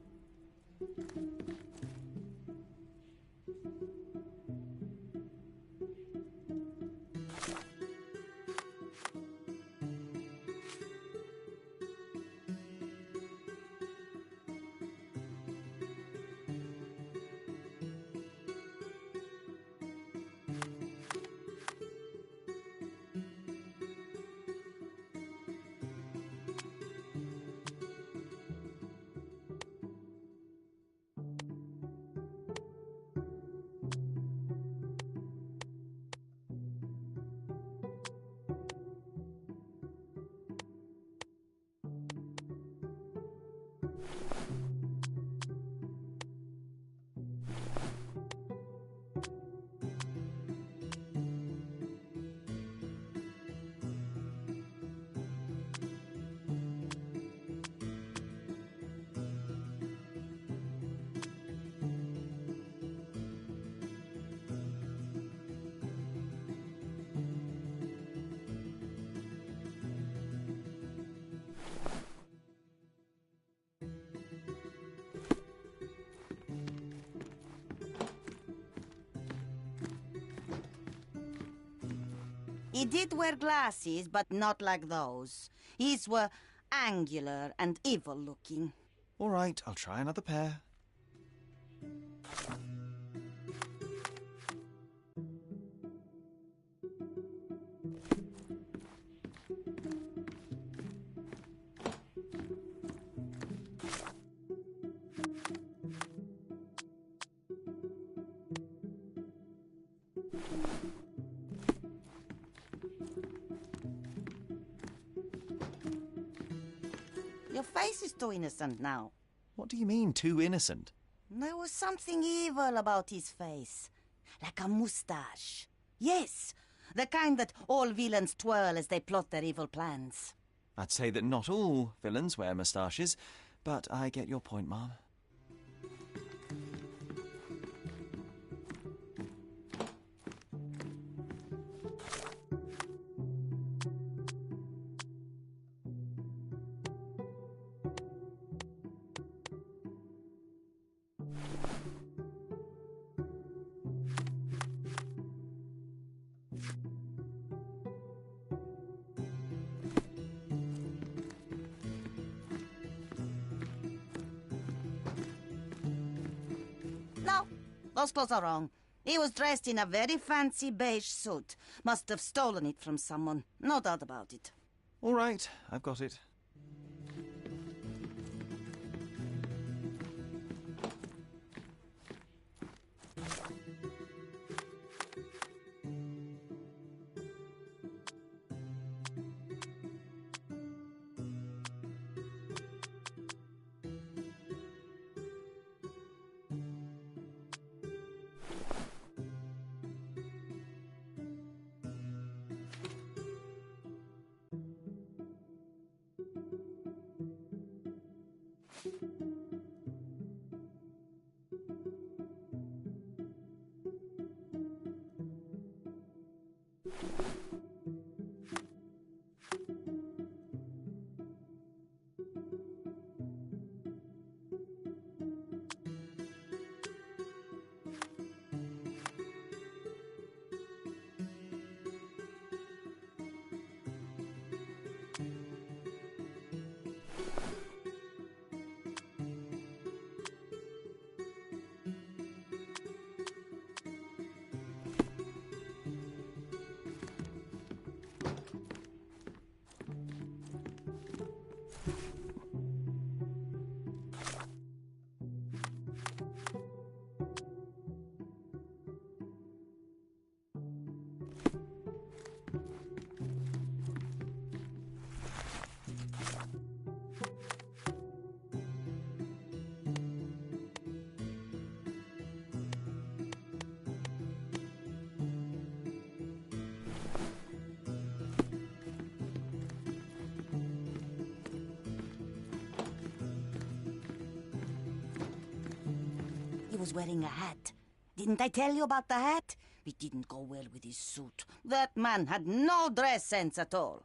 He did wear glasses, but not like those. His were angular and evil-looking. All right, I'll try another pair. Your face is too innocent now. What do you mean, too innocent? There was something evil about his face. Like a moustache. Yes, the kind that all villains twirl as they plot their evil plans. I'd say that not all villains wear moustaches, but I get your point, Mom. No, those clothes are wrong. He was dressed in a very fancy beige suit. Must have stolen it from someone. No doubt about it. All right, I've got it. He was wearing a hat. Didn't I tell you about the hat? It didn't go well with his suit. That man had no dress sense at all.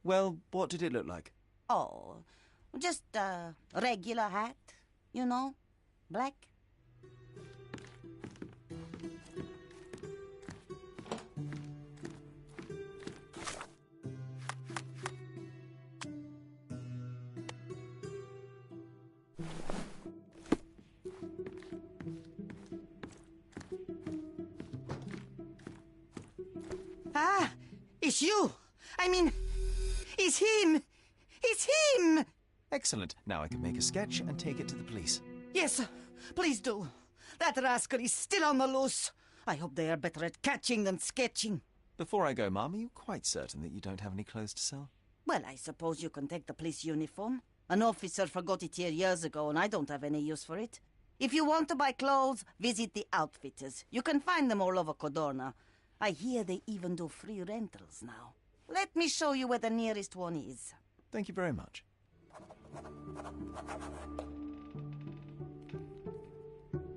Well, what did it look like? Oh, just a regular hat, you know, black. Ah, it's you. I mean, it's him. It's him. Excellent. Now I can make a sketch and take it to the police. Yes, please do. That rascal is still on the loose. I hope they are better at catching than sketching. Before I go, Mum, are you quite certain that you don't have any clothes to sell? Well, I suppose you can take the police uniform. An officer forgot it here years ago, and I don't have any use for it. If you want to buy clothes, visit the outfitters. You can find them all over Codorna. I hear they even do free rentals now. Let me show you where the nearest one is. Thank you very much.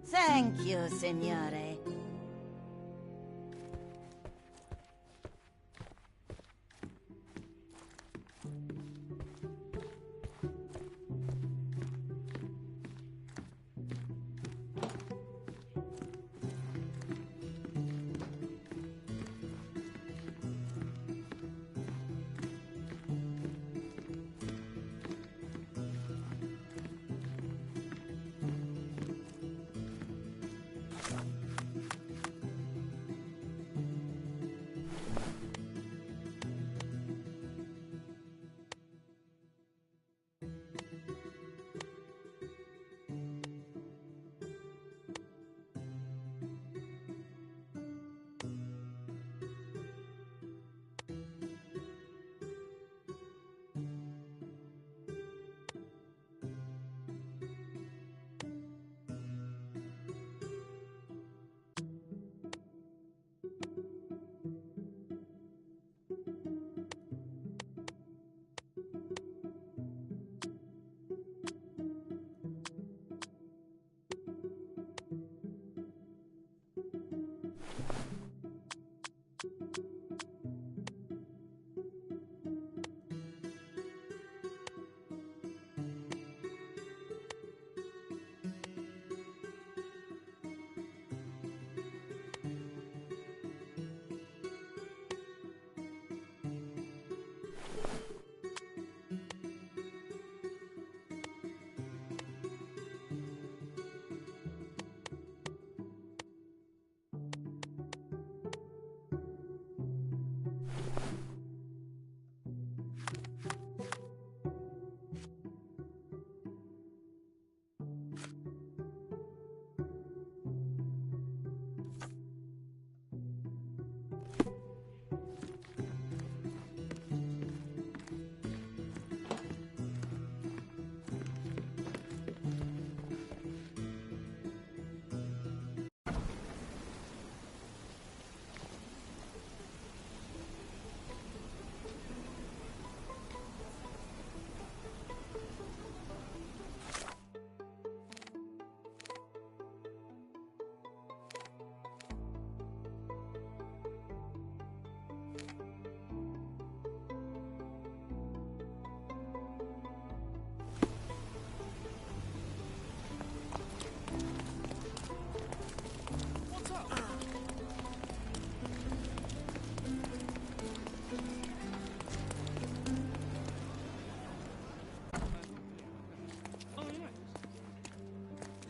Thank you, signore.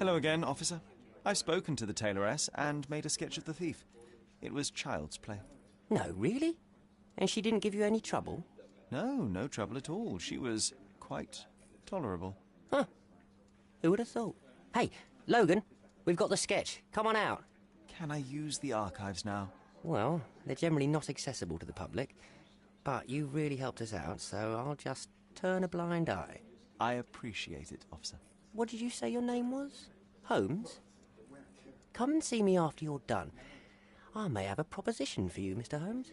Hello again, officer. I've spoken to the tailoress and made a sketch of the thief. It was child's play. No, really? And she didn't give you any trouble? No, no trouble at all. She was quite tolerable. Huh. Who would have thought? Hey, Logan, we've got the sketch. Come on out. Can I use the archives now? Well, they're generally not accessible to the public, but you really helped us out, so I'll just turn a blind eye. I appreciate it, officer. What did you say your name was? Holmes? Come and see me after you're done. I may have a proposition for you, Mr. Holmes.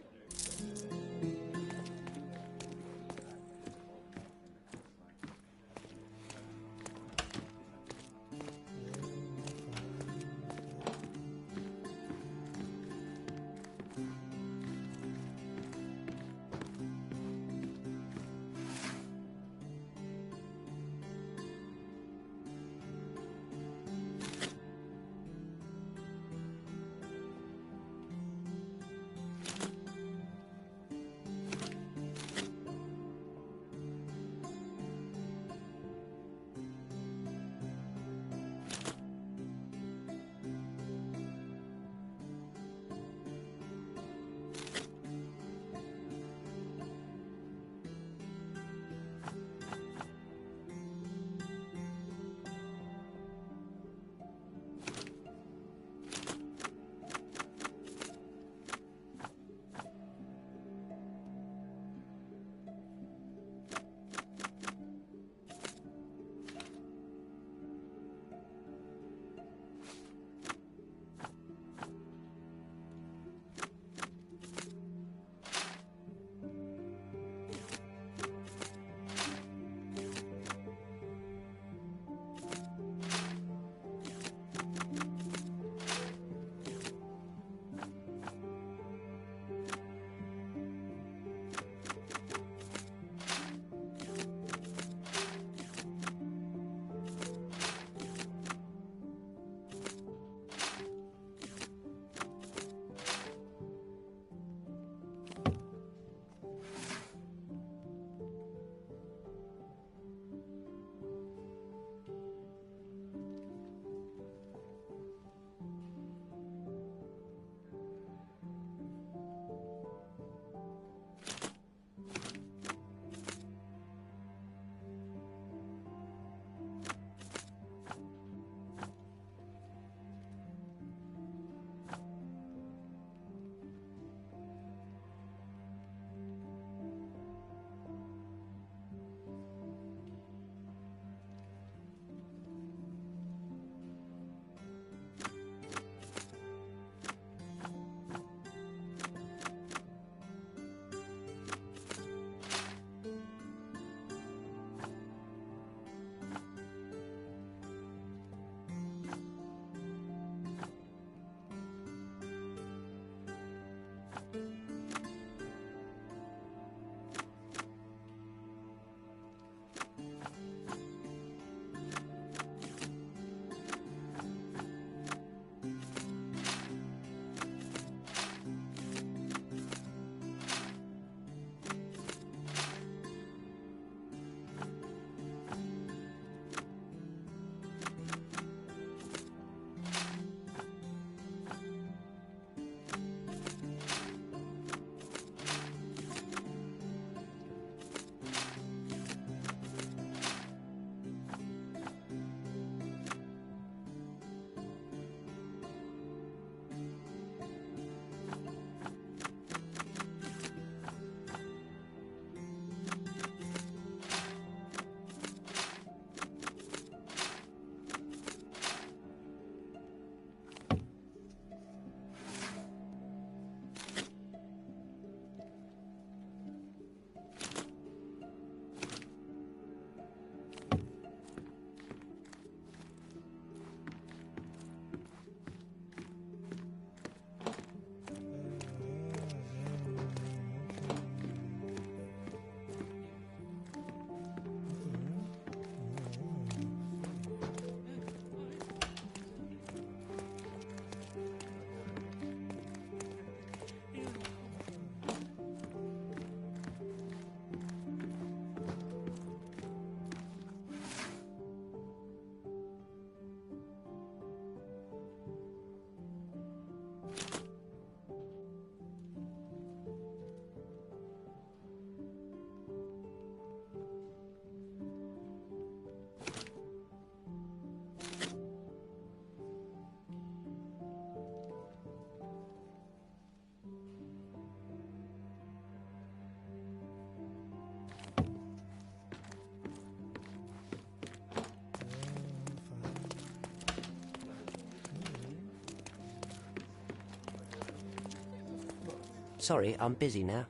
Sorry, I'm busy now.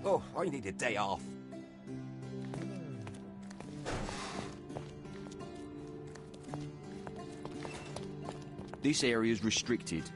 Oh, I need a day off. This area's restricted.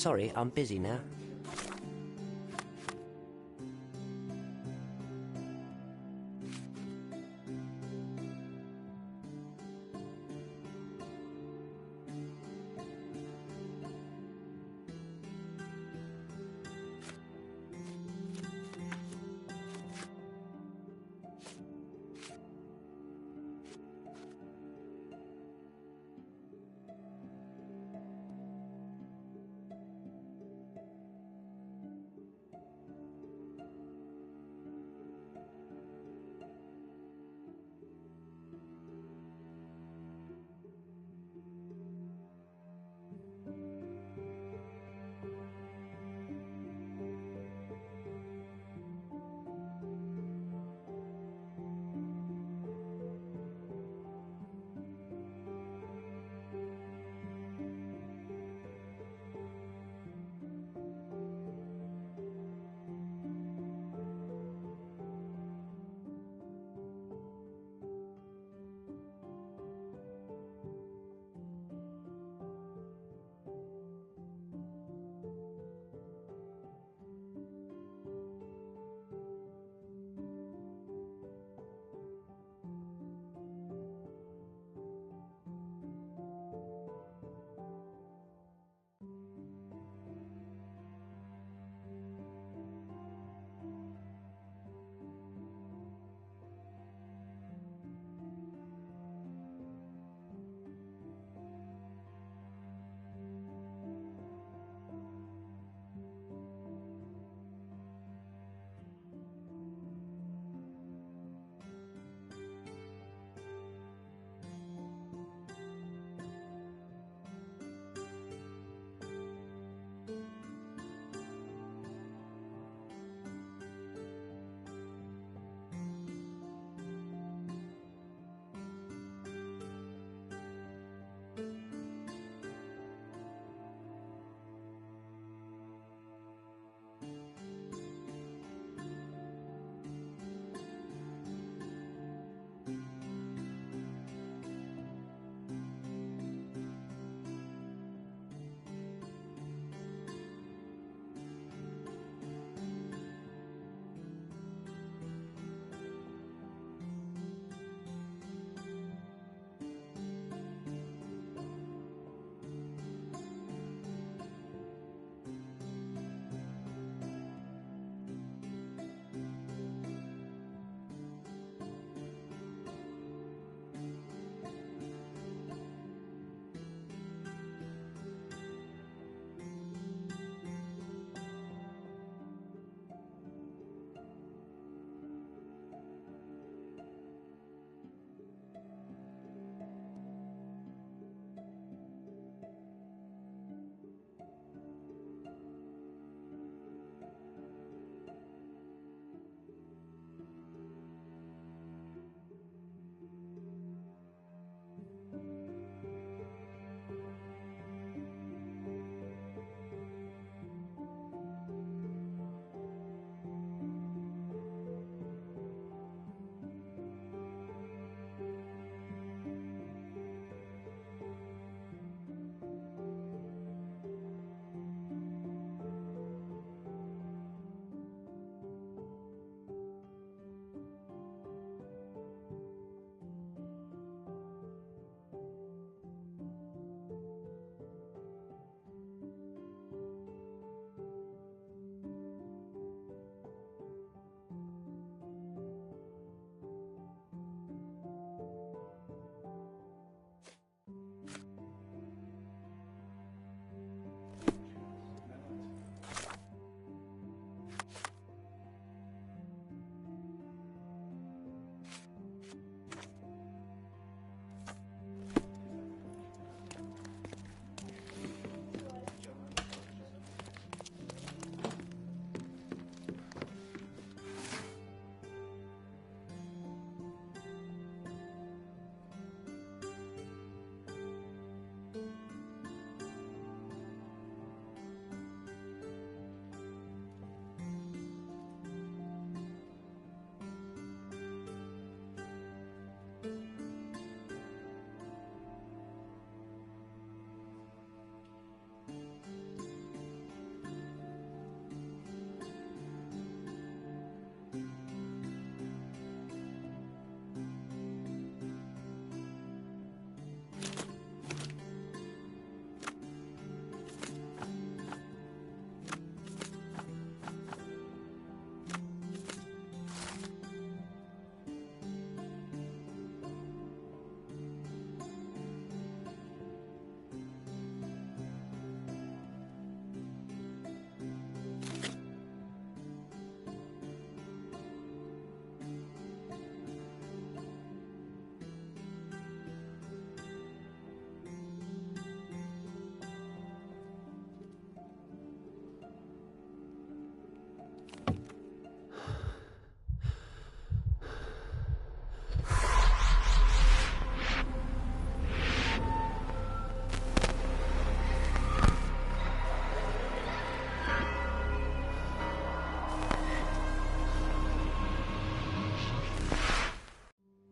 Sorry, I'm busy now.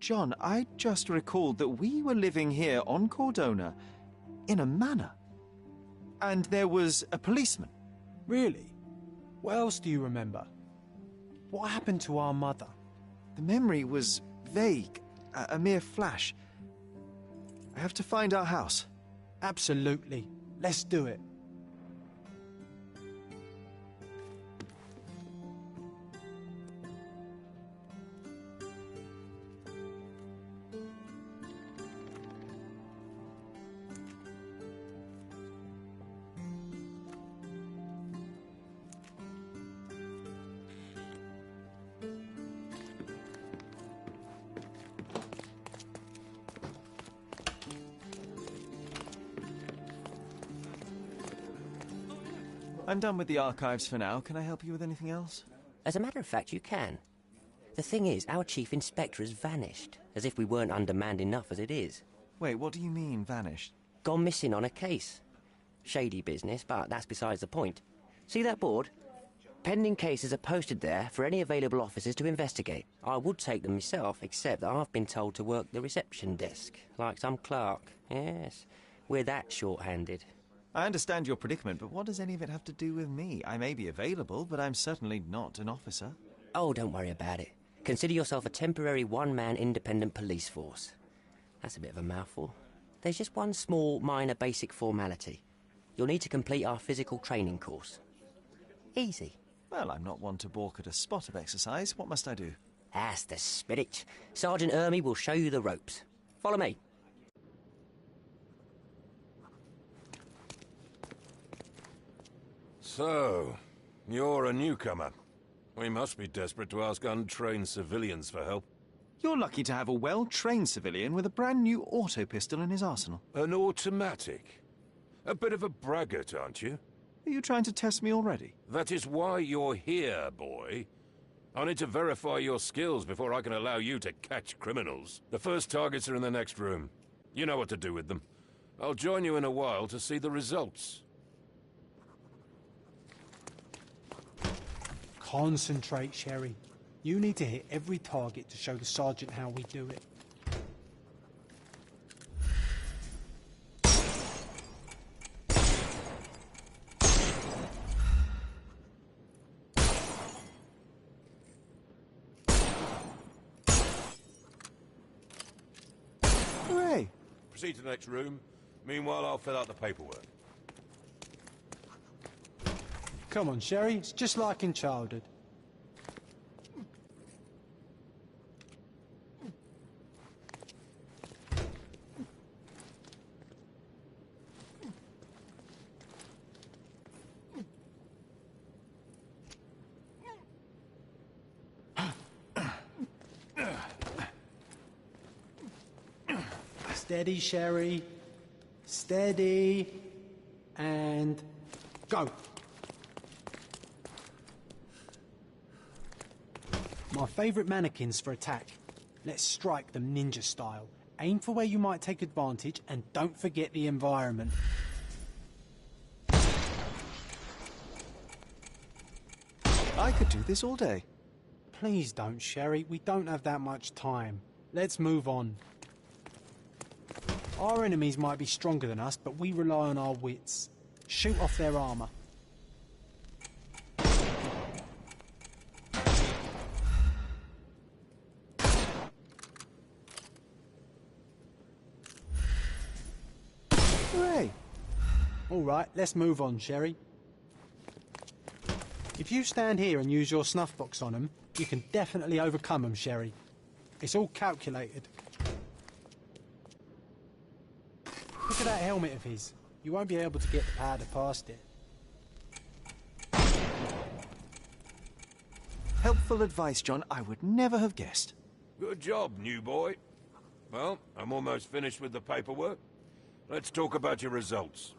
John, I just recalled that we were living here on Cordona in a manor. And there was a policeman. Really? What else do you remember? What happened to our mother? The memory was vague, a mere flash. I have to find our house. Absolutely. Let's do it. I'm done with the archives for now. Can I help you with anything else? As a matter of fact, you can. The thing is, our chief inspector has vanished, as if we weren't undermanned enough as it is. Wait, what do you mean, vanished? Gone missing on a case. Shady business, but that's besides the point. See that board? Pending cases are posted there for any available officers to investigate. I would take them myself, except that I've been told to work the reception desk, like some clerk. Yes, we're that short-handed. I understand your predicament, but what does any of it have to do with me? I may be available, but I'm certainly not an officer. Oh, don't worry about it. Consider yourself a temporary one-man independent police force. That's a bit of a mouthful. There's just one small, minor basic formality. You'll need to complete our physical training course. Easy. Well, I'm not one to balk at a spot of exercise. What must I do? That's the spirit. Sergeant Ermy will show you the ropes. Follow me. So, you're a newcomer. We must be desperate to ask untrained civilians for help. You're lucky to have a well-trained civilian with a brand new auto pistol in his arsenal. An automatic? A bit of a braggart, aren't you? Are you trying to test me already? That is why you're here, boy. I need to verify your skills before I can allow you to catch criminals. The first targets are in the next room. You know what to do with them. I'll join you in a while to see the results. Concentrate, Sherry. You need to hit every target to show the sergeant how we do it. Hooray! Proceed to the next room. Meanwhile, I'll fill out the paperwork. Come on, Sherry. It's just like in childhood. Steady, Sherry. Steady. And go. My favourite mannequins for attack. Let's strike them ninja style. Aim for where you might take advantage and don't forget the environment. I could do this all day. Please don't, Sherry. We don't have that much time. Let's move on. Our enemies might be stronger than us, but we rely on our wits. Shoot off their armour. Hooray! All right, let's move on, Sherry. If you stand here and use your snuff box on them, you can definitely overcome them, Sherry. It's all calculated. Look at that helmet of his. You won't be able to get the powder past it. Helpful advice, John. I would never have guessed. Good job, new boy. Well, I'm almost finished with the paperwork. Let's talk about your results.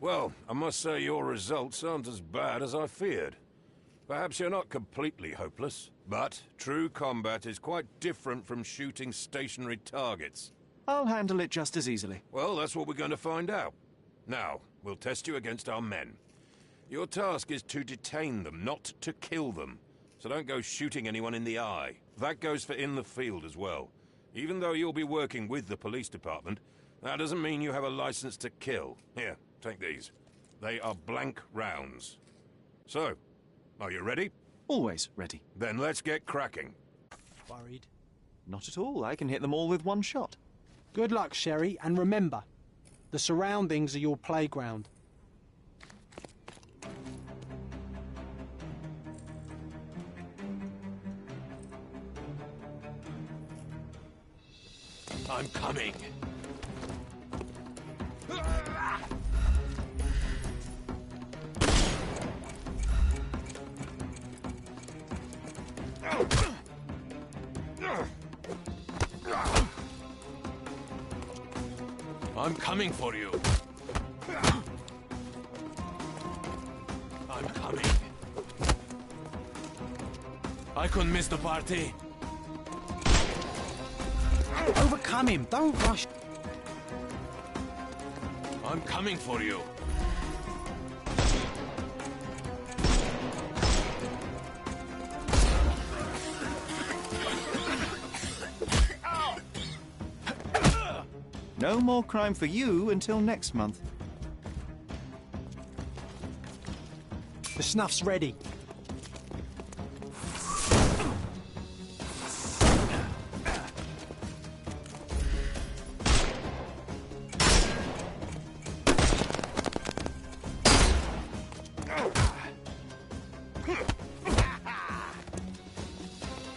Well, I must say your results aren't as bad as I feared. Perhaps you're not completely hopeless, but true combat is quite different from shooting stationary targets. I'll handle it just as easily. Well, that's what we're going to find out. Now, We'll test you against our men. Your task is to detain them, not to kill them. So don't go shooting anyone in the eye. That goes for in the field as well. Even though you'll be working with the police department, that doesn't mean you have a license to kill. Here, take these. They are blank rounds. So, are you ready? Always ready. Then let's get cracking. Worried? Not at all. I can hit them all with one shot. Good luck, Sherry, and remember, the surroundings are your playground. I'm coming. I'm coming for you. I'm coming. I couldn't miss the party. Overcome him, don't rush. I'm coming for you. No more crime for you until next month. The snuff's ready.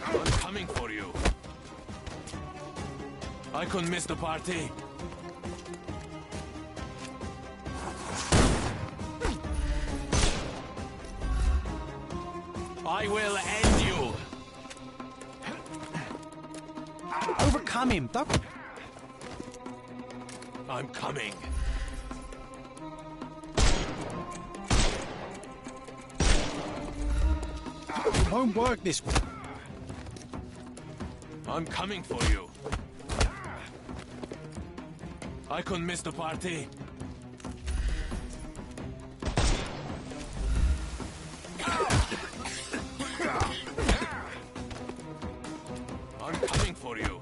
I'm coming for you. I couldn't miss the party. I will end you. Overcome him, don't... I'm coming. It won't work this way. I'm coming for you. I couldn't miss the party. I'm coming for you.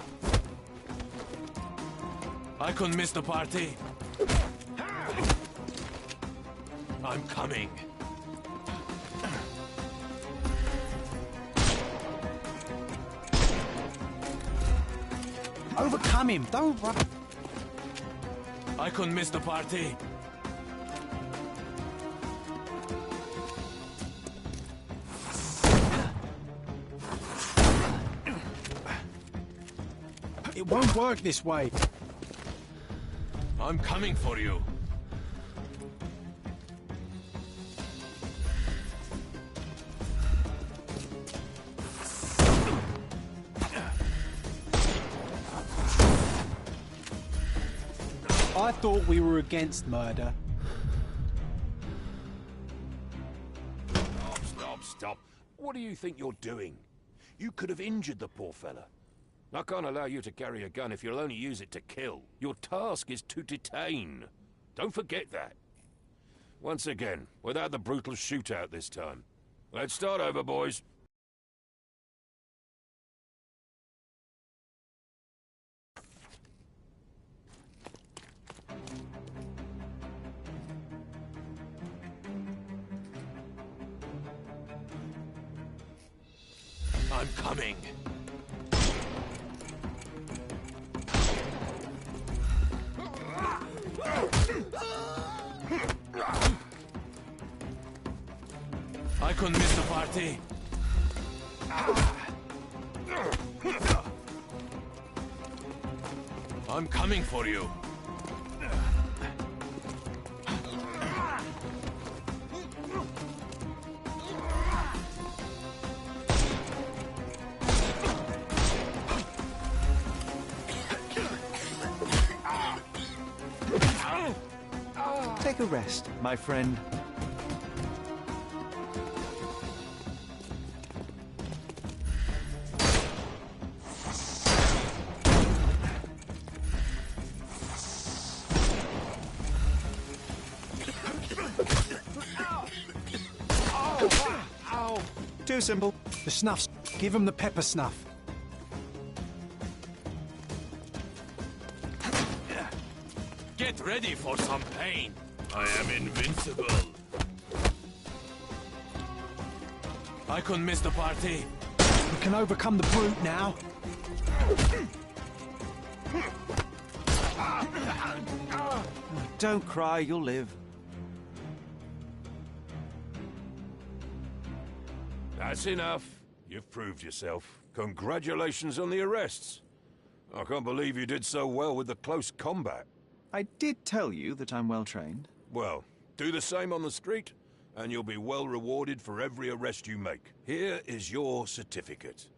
I couldn't miss the party. I'm coming. Overcome him, don't run. I couldn't miss the party. It won't work this way. I'm coming for you. I thought we were against murder. Stop. What do you think you're doing? You could have injured the poor fella. I can't allow you to carry a gun if you'll only use it to kill. Your task is to detain. Don't forget that. Once again, without the brutal shootout this time. Let's start over, boys. I'm coming. I couldn't miss the party. I'm coming for you. Take a rest, my friend. Too simple. The snuffs. Give him the pepper snuff. Get ready for some pain. I am invincible. I couldn't miss the party. We can overcome the brute now. Don't cry, you'll live. That's enough. You've proved yourself. Congratulations on the arrests. I can't believe you did so well with the close combat. I did tell you that I'm well trained. Well, do the same on the street, and you'll be well rewarded for every arrest you make. Here is your certificate.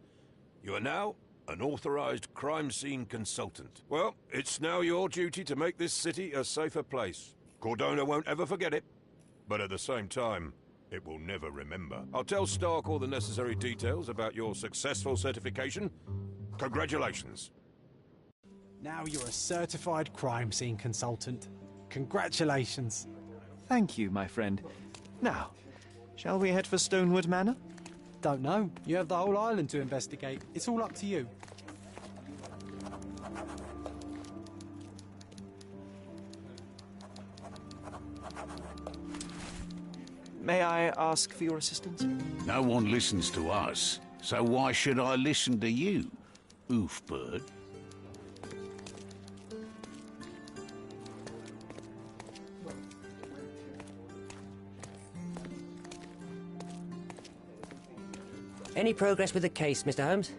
You are now an authorized crime scene consultant. Well, it's now your duty to make this city a safer place. Cordona won't ever forget it, but at the same time, it will never remember. I'll tell Stark all the necessary details about your successful certification. Congratulations. Now you're a certified crime scene consultant. Congratulations. Thank you, my friend. Now, shall we head for Stonewood Manor? Don't know. You have the whole island to investigate. It's all up to you. May I ask for your assistance? No one listens to us, so why should I listen to you, oofbird? Any progress with the case, Mr. Holmes?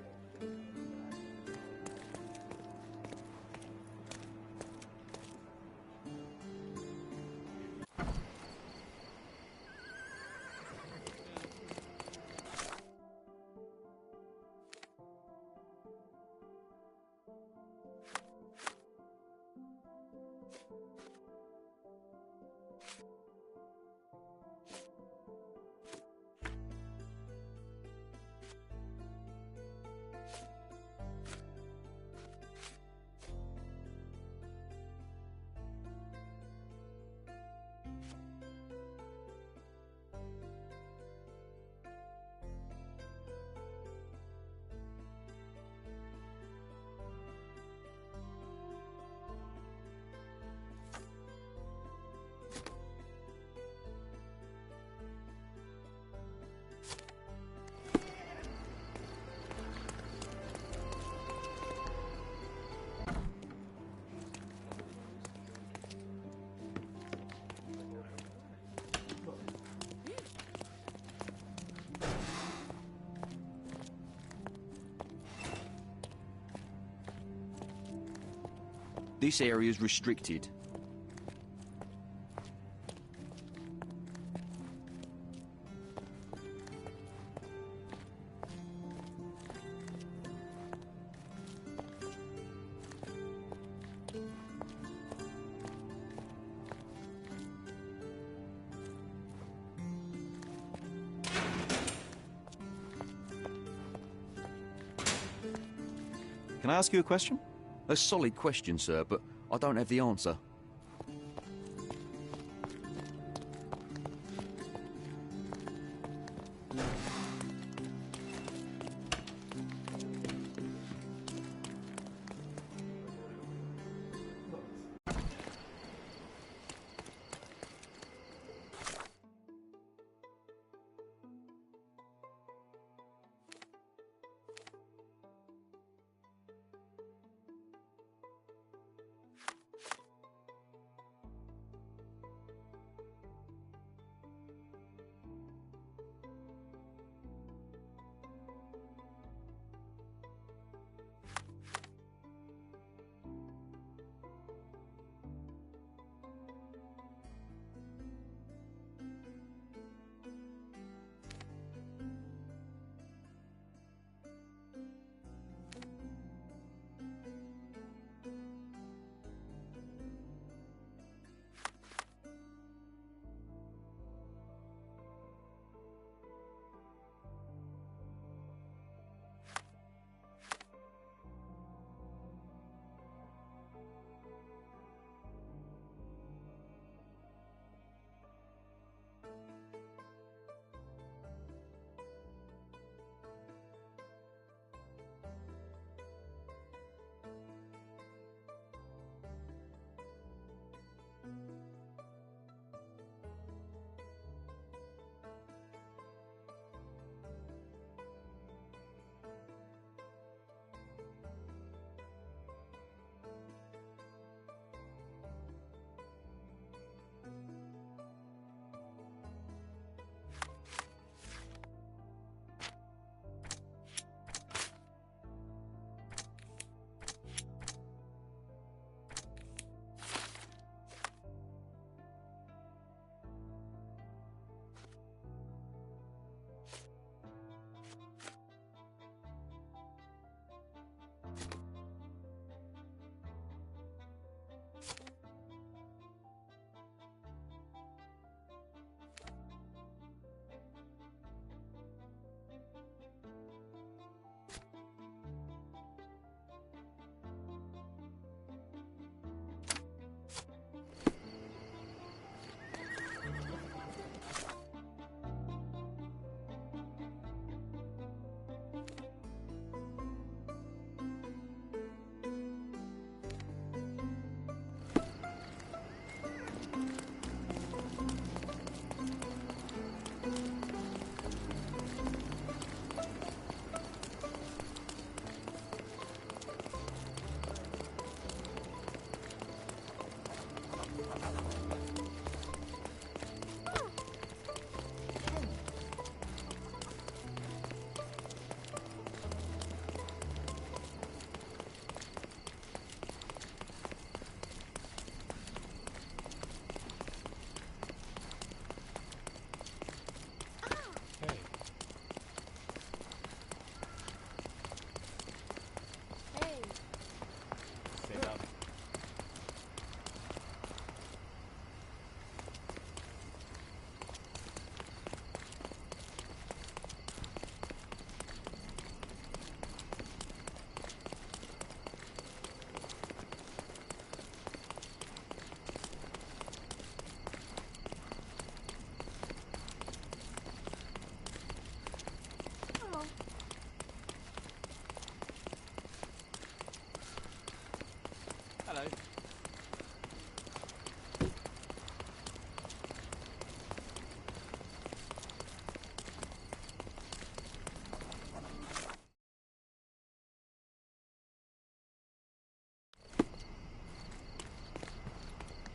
This area is restricted. Can I ask you a question? A solid question, sir, but I don't have the answer.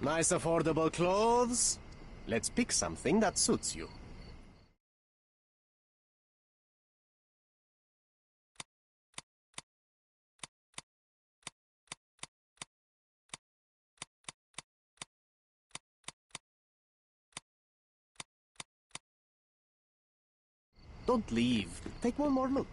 Nice affordable clothes. Let's pick something that suits you. Don't leave. Take one more look.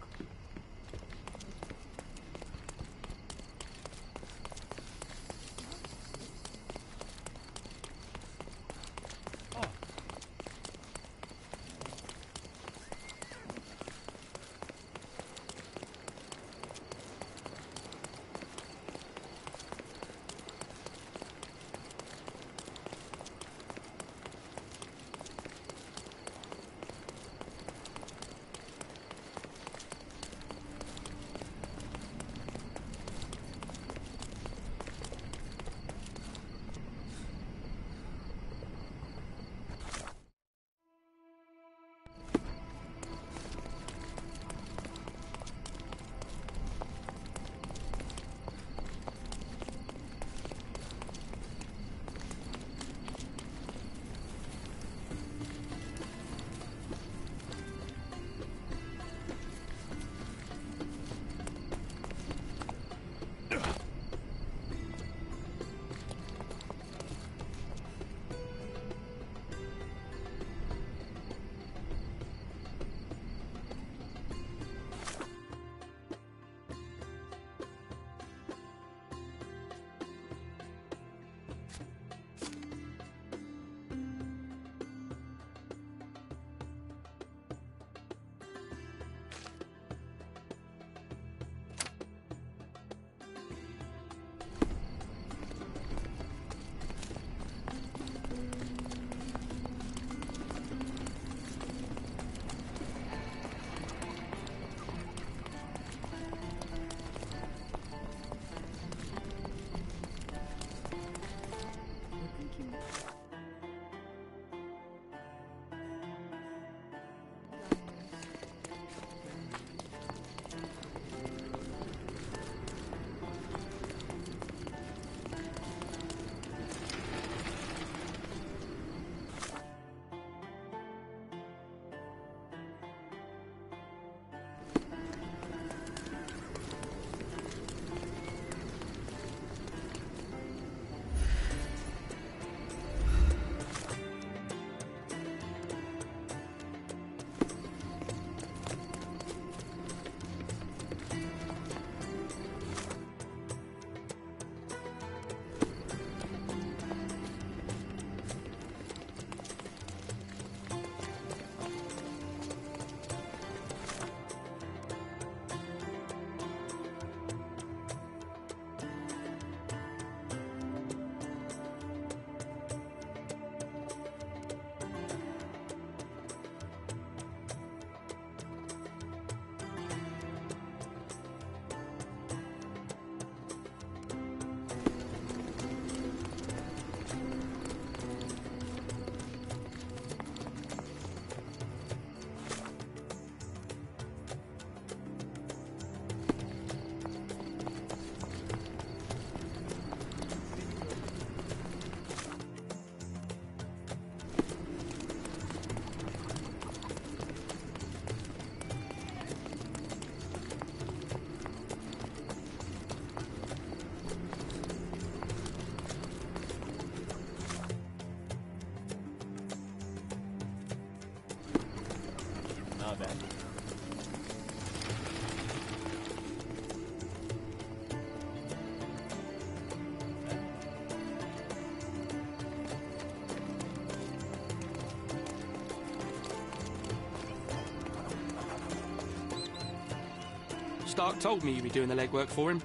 Stark told me you'd be doing the legwork for him.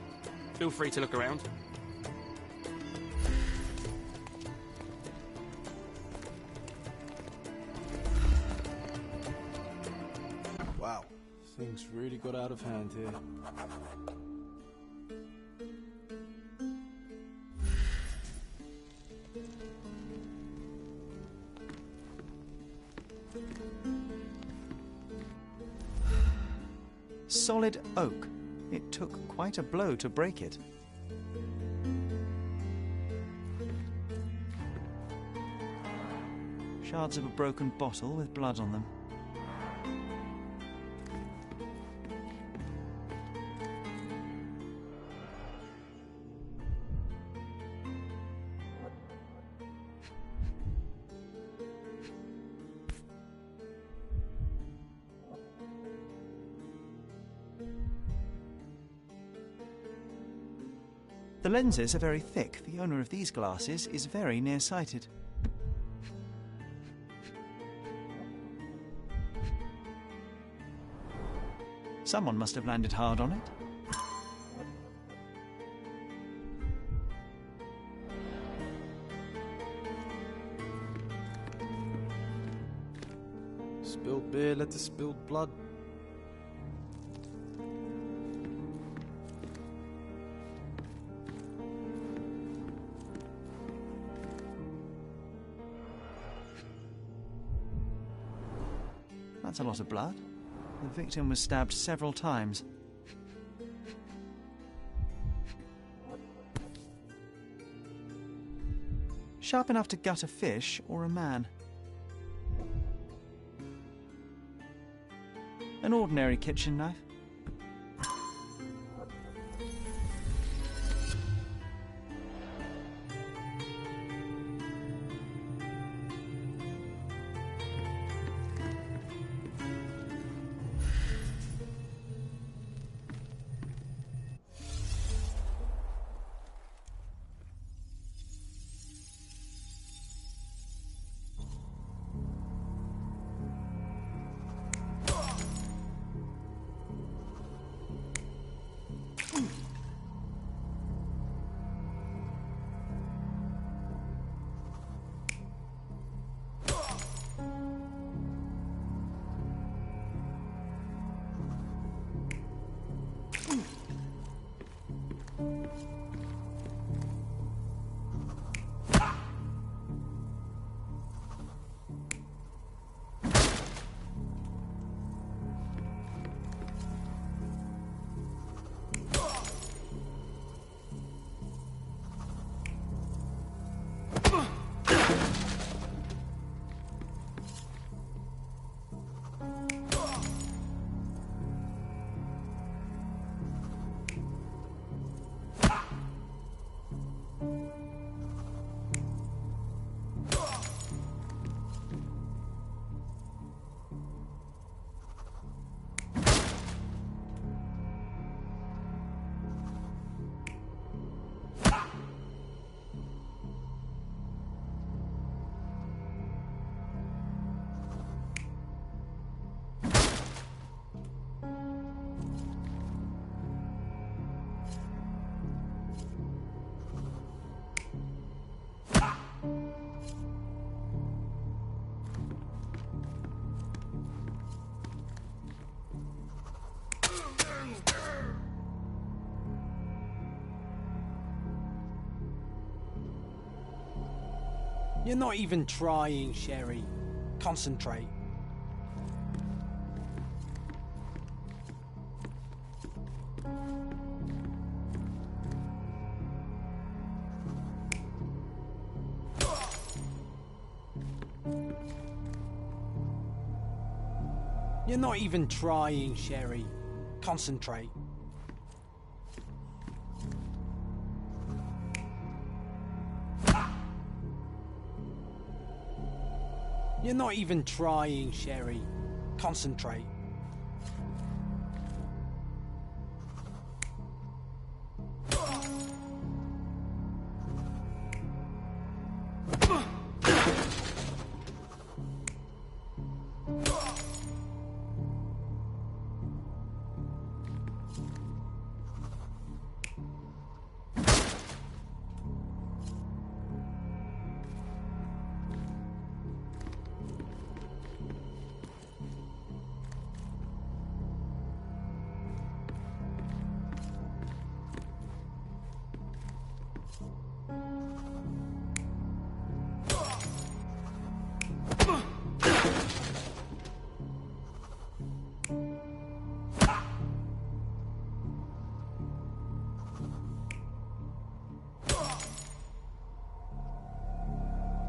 Feel free to look around. Wow, things really got out of hand here. Solid oak. It took quite a blow to break it. Shards of a broken bottle with blood on them. The lenses are very thick. The owner of these glasses is very nearsighted. Someone must have landed hard on it. Spilled beer led to spilled blood. That's a lot of blood. The victim was stabbed several times. Sharp enough to gut a fish or a man. An ordinary kitchen knife. You're not even trying, Sherry. Concentrate. You're not even trying, Sherry. Concentrate. You're not even trying, Sherry. Concentrate.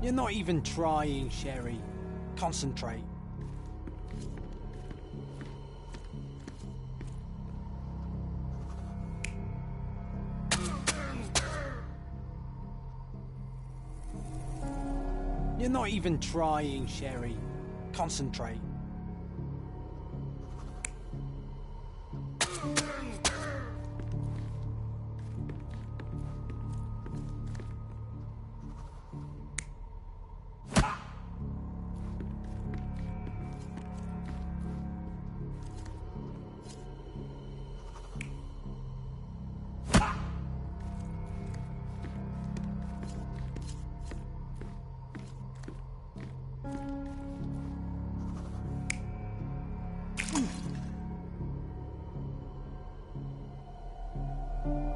You're not even trying, Sherry. Concentrate. You're not even trying, Sherry. Concentrate.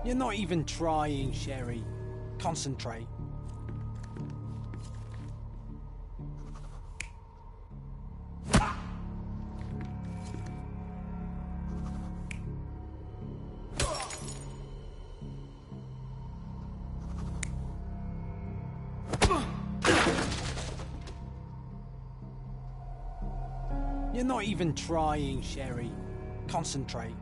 You're not even trying, Sherry. Concentrate. You're not even trying, Sherry. Concentrate.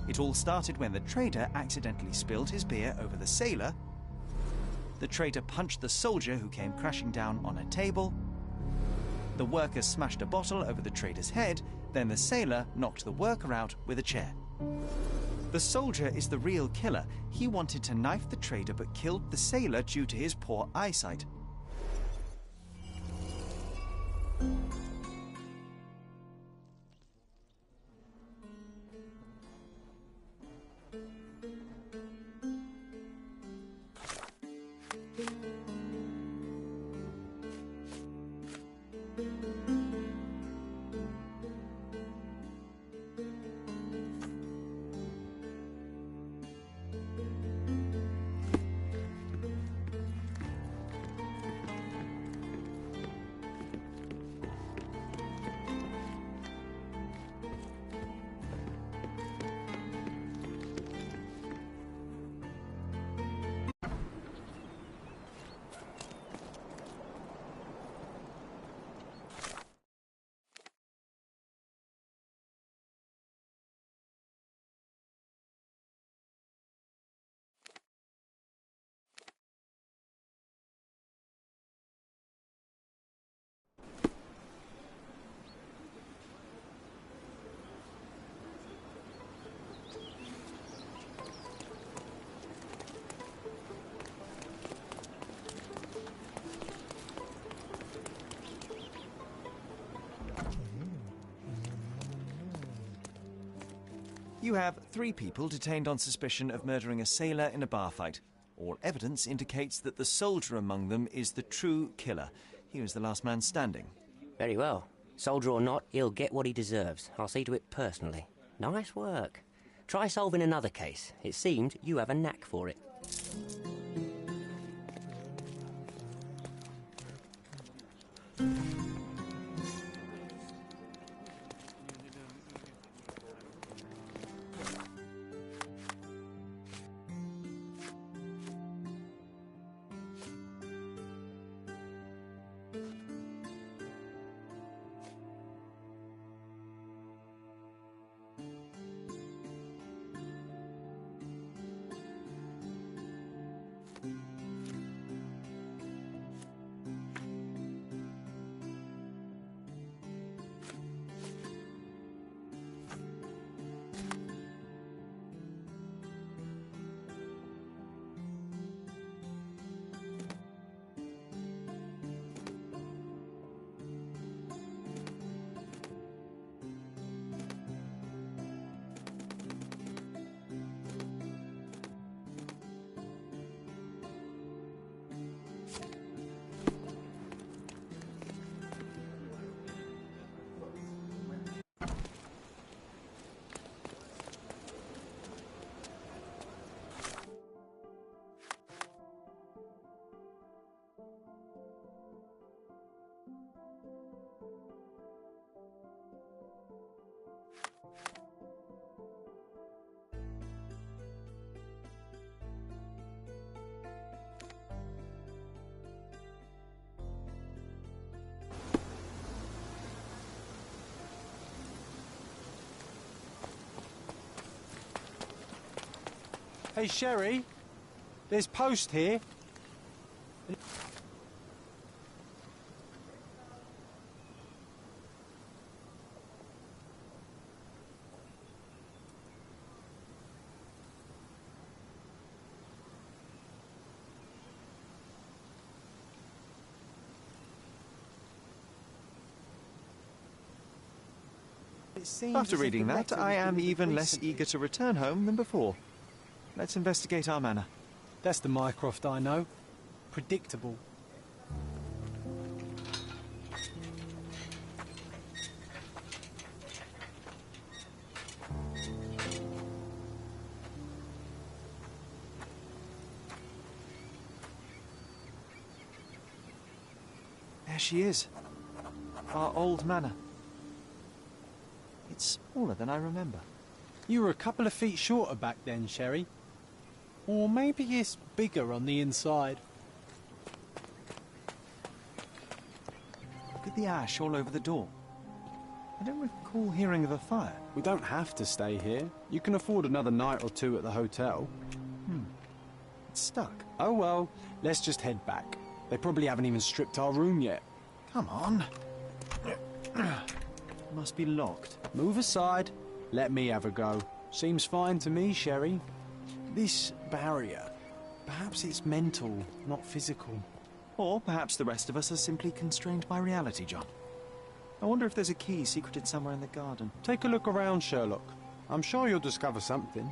It all started when the trader accidentally spilled his beer over the sailor. The trader punched the soldier who came crashing down on a table. The worker smashed a bottle over the trader's head, then the sailor knocked the worker out with a chair. The soldier is the real killer. He wanted to knife the trader but killed the sailor due to his poor eyesight. You have 3 people detained on suspicion of murdering a sailor in a bar fight. All evidence indicates that the soldier among them is the true killer. He was the last man standing. Very well. Soldier or not, he'll get what he deserves. I'll see to it personally. Nice work. Try solving another case. It seems you have a knack for it. Hey, Sherry. There's post here. After reading that, I am even less eager to return home than before. Let's investigate our manor. That's the Mycroft I know. Predictable. There she is. Our old manor. It's smaller than I remember. You were a couple of feet shorter back then, Sherry. Or maybe it's bigger on the inside. Look at the ash all over the door. I don't recall hearing of a fire. We don't have to stay here. You can afford another night or two at the hotel. It's stuck. Oh well, let's just head back. They probably haven't even stripped our room yet. Come on. Must be locked. Move aside. Let me have a go. Seems fine to me, Sherry. This barrier, perhaps it's mental, not physical. Or perhaps the rest of us are simply constrained by reality, John. I wonder if there's a key secreted somewhere in the garden. Take a look around, Sherlock. I'm sure you'll discover something.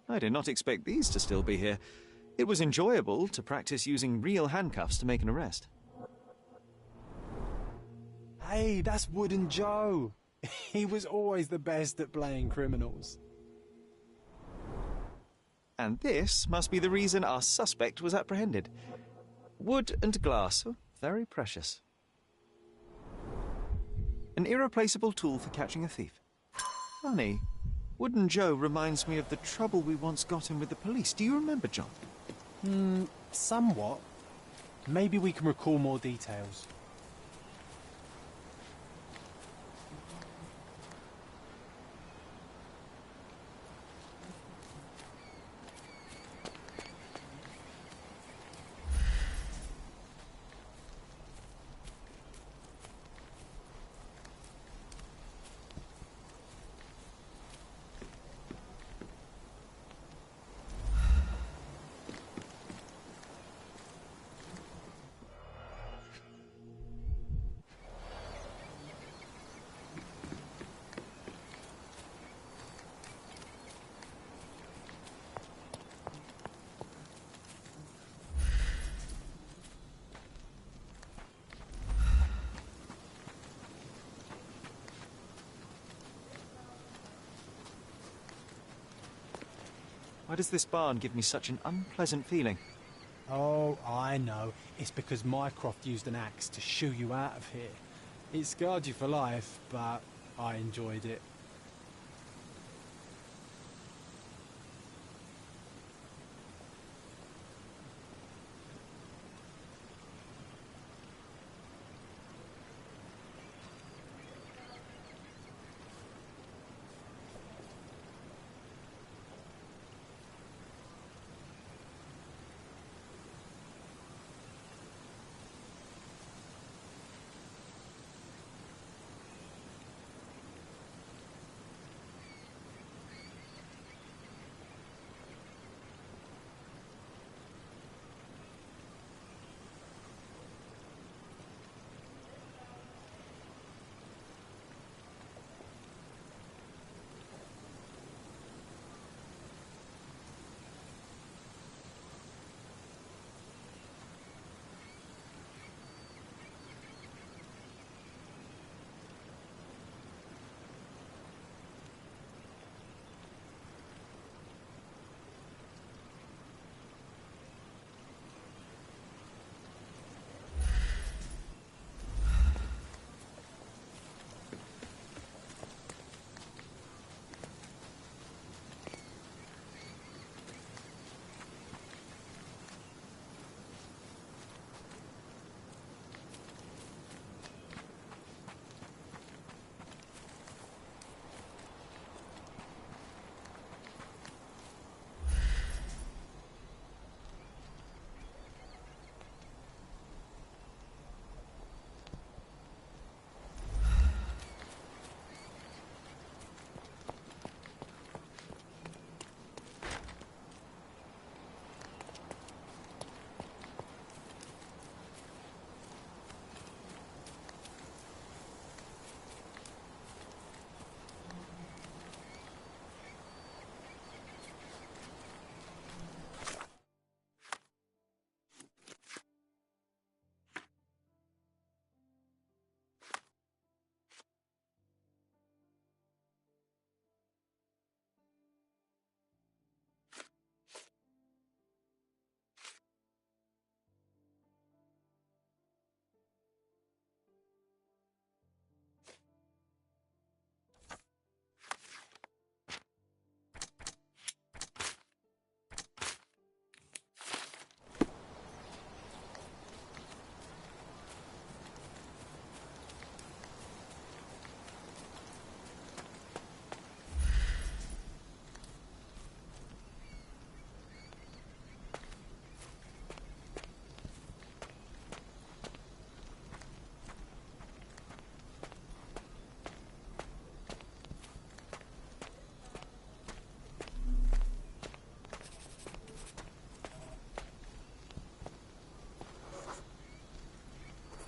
I did not expect these to still be here. It was enjoyable to practice using real handcuffs to make an arrest. Hey, that's Wooden Joe. He was always the best at playing criminals. And this must be the reason our suspect was apprehended. Wood and glass, oh, very precious. An irreplaceable tool for catching a thief. Funny. Wooden Joe reminds me of the trouble we once got in with the police. Do you remember, John? Somewhat. Maybe we can recall more details. Why does this barn give me such an unpleasant feeling? Oh, I know. It's because Mycroft used an axe to shoo you out of here. It scarred you for life, but I enjoyed it.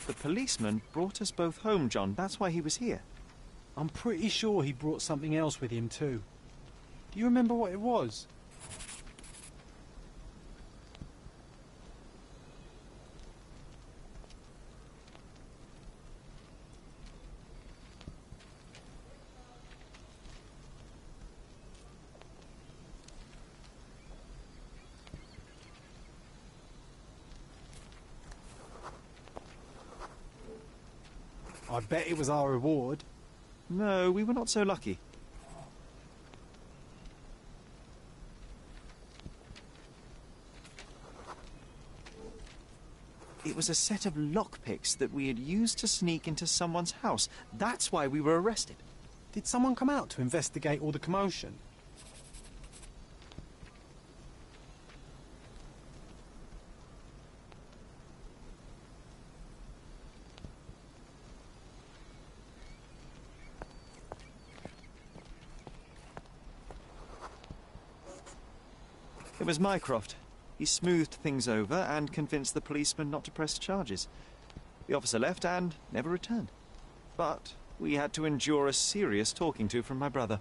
The policeman brought us both home, John. That's why he was here. I'm pretty sure he brought something else with him too. Do you remember what it was? I bet it was our reward. No, we were not so lucky. It was a set of lockpicks that we had used to sneak into someone's house. That's why we were arrested. Did someone come out to investigate all the commotion? It was Mycroft. He smoothed things over and convinced the policeman not to press charges. The officer left and never returned. But we had to endure a serious talking to from my brother.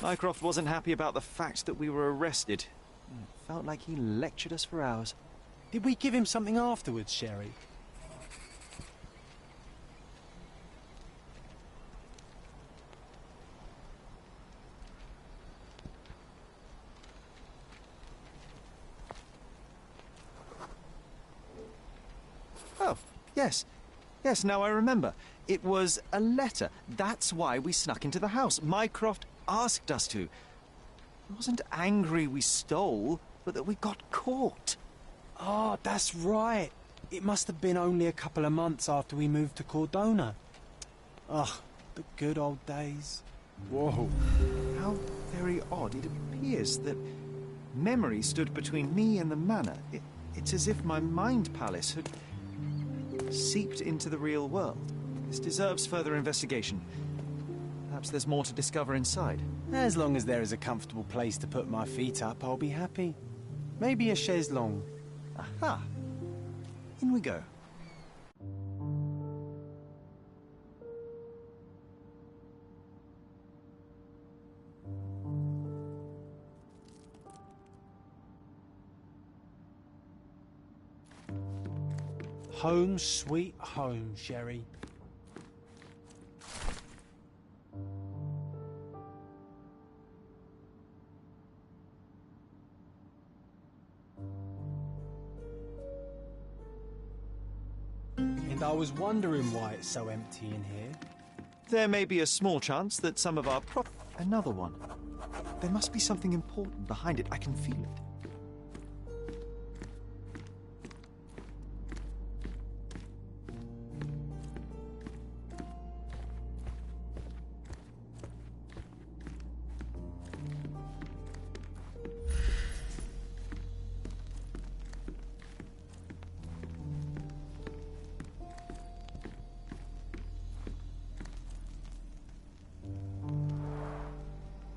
Mycroft wasn't happy about the fact that we were arrested. It felt like he lectured us for hours. Did we give him something afterwards, Sherry? Oh, yes. Yes, now I remember. It was a letter. That's why we snuck into the house. Mycroft asked us to. He wasn't angry we stole, but that we got caught. Oh, that's right. It must have been only a couple of months after we moved to Cordona. Ugh, the good old days. Whoa. How very odd. It appears that memory stood between me and the manor. It's as if my mind palace had seeped into the real world. This deserves further investigation. Perhaps there's more to discover inside. As long as there is a comfortable place to put my feet up, I'll be happy. Maybe a chaise longue. Aha! In we go. Home sweet home, Sherry. And I was wondering why it's so empty in here. There may be a small chance that some of our Another one. There must be something important behind it. I can feel it.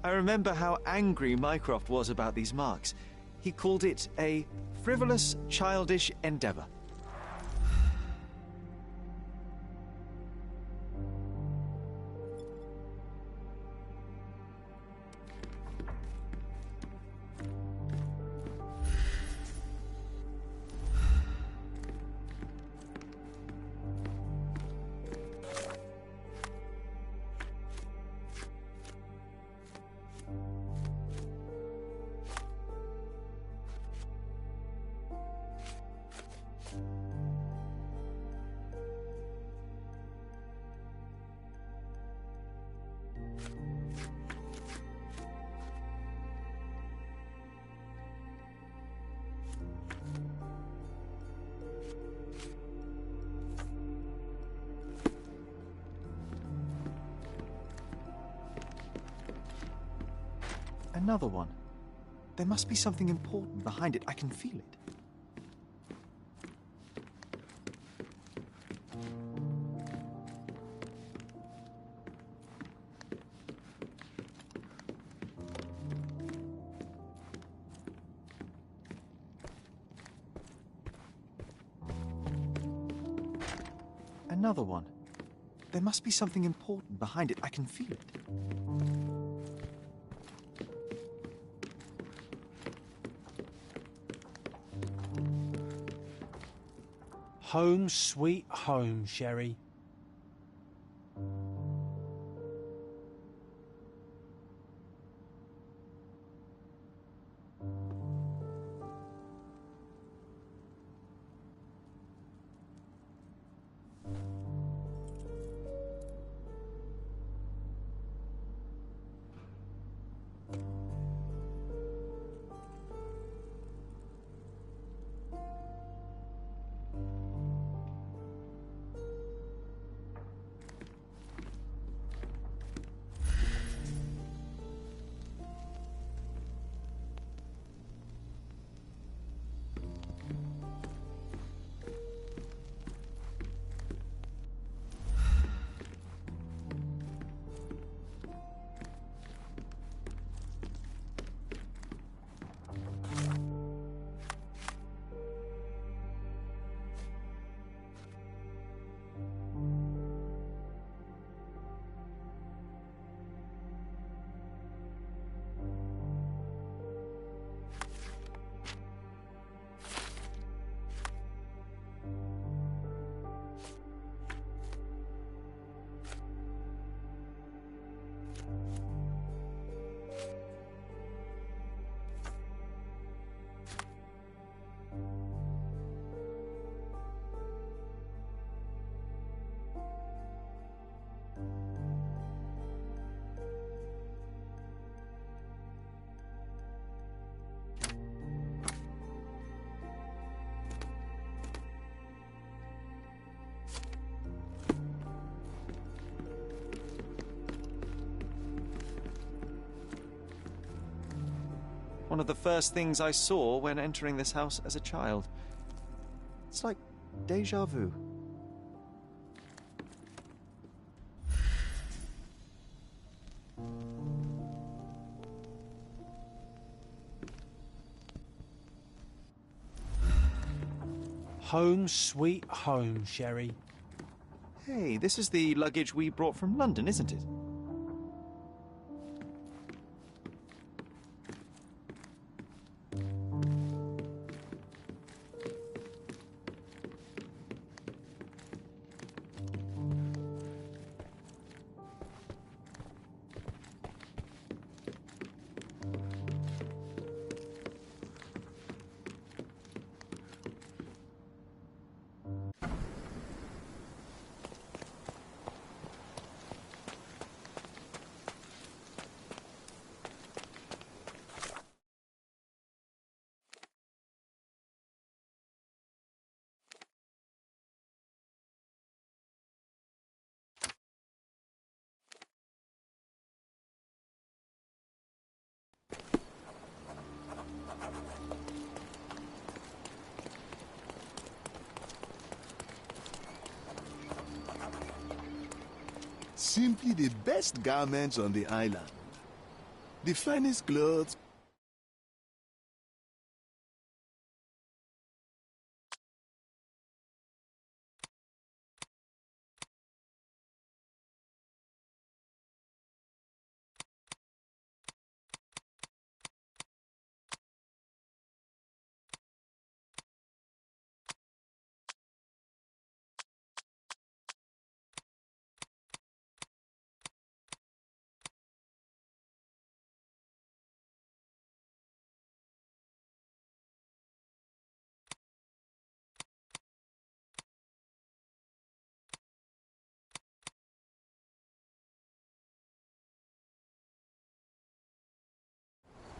I remember how angry Mycroft was about these marks. He called it a frivolous, childish endeavor. Another one. There must be something important behind it. I can feel it. Another one. There must be something important behind it. I can feel it. Home sweet home, Sherry. One of the first things I saw when entering this house as a child. It's like déjà vu. Home sweet home, Sherry. Hey, this is the luggage we brought from London, isn't it? Simply the best garments on the island. The finest clothes.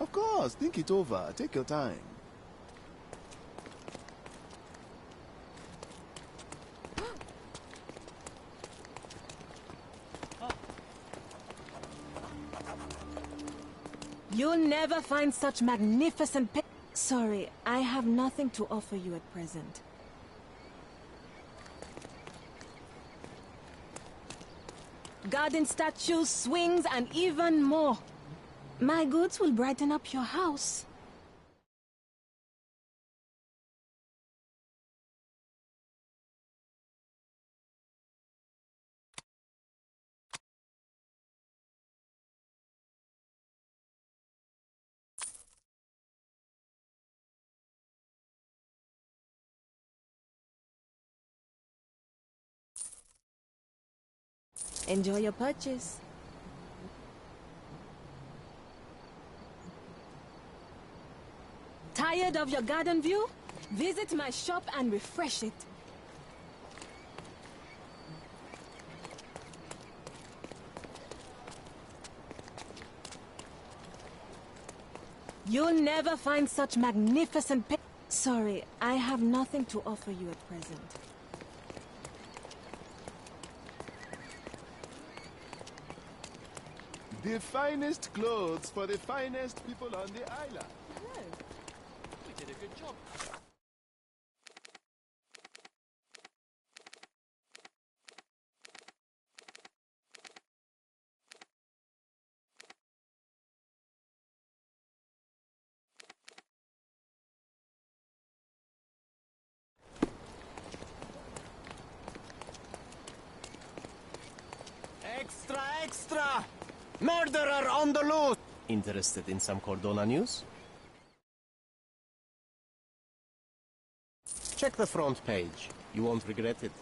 Of course, think it over. Take your time. You'll never find such magnificent Sorry, I have nothing to offer you at present. Garden statues, swings, and even more. My goods will brighten up your house. Enjoy your purchase. Tired of your garden view? Visit my shop and refresh it. You'll never find such magnificent Sorry, I have nothing to offer you at present. The finest clothes for the finest people on the island. We did a good job. Extra, extra! Murderer on the loose! Interested in some Cordona news? Check the front page. You won't regret it.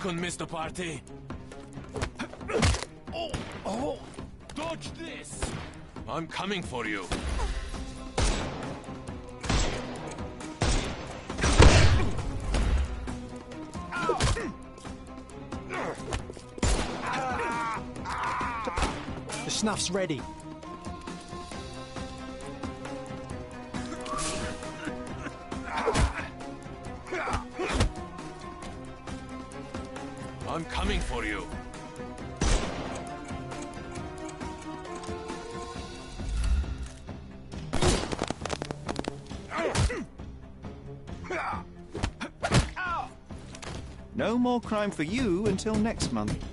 couldn't miss the party. Oh! Dodge this! I'm coming for you. The snuff's ready. I'm coming for you. No more crime for you until next month.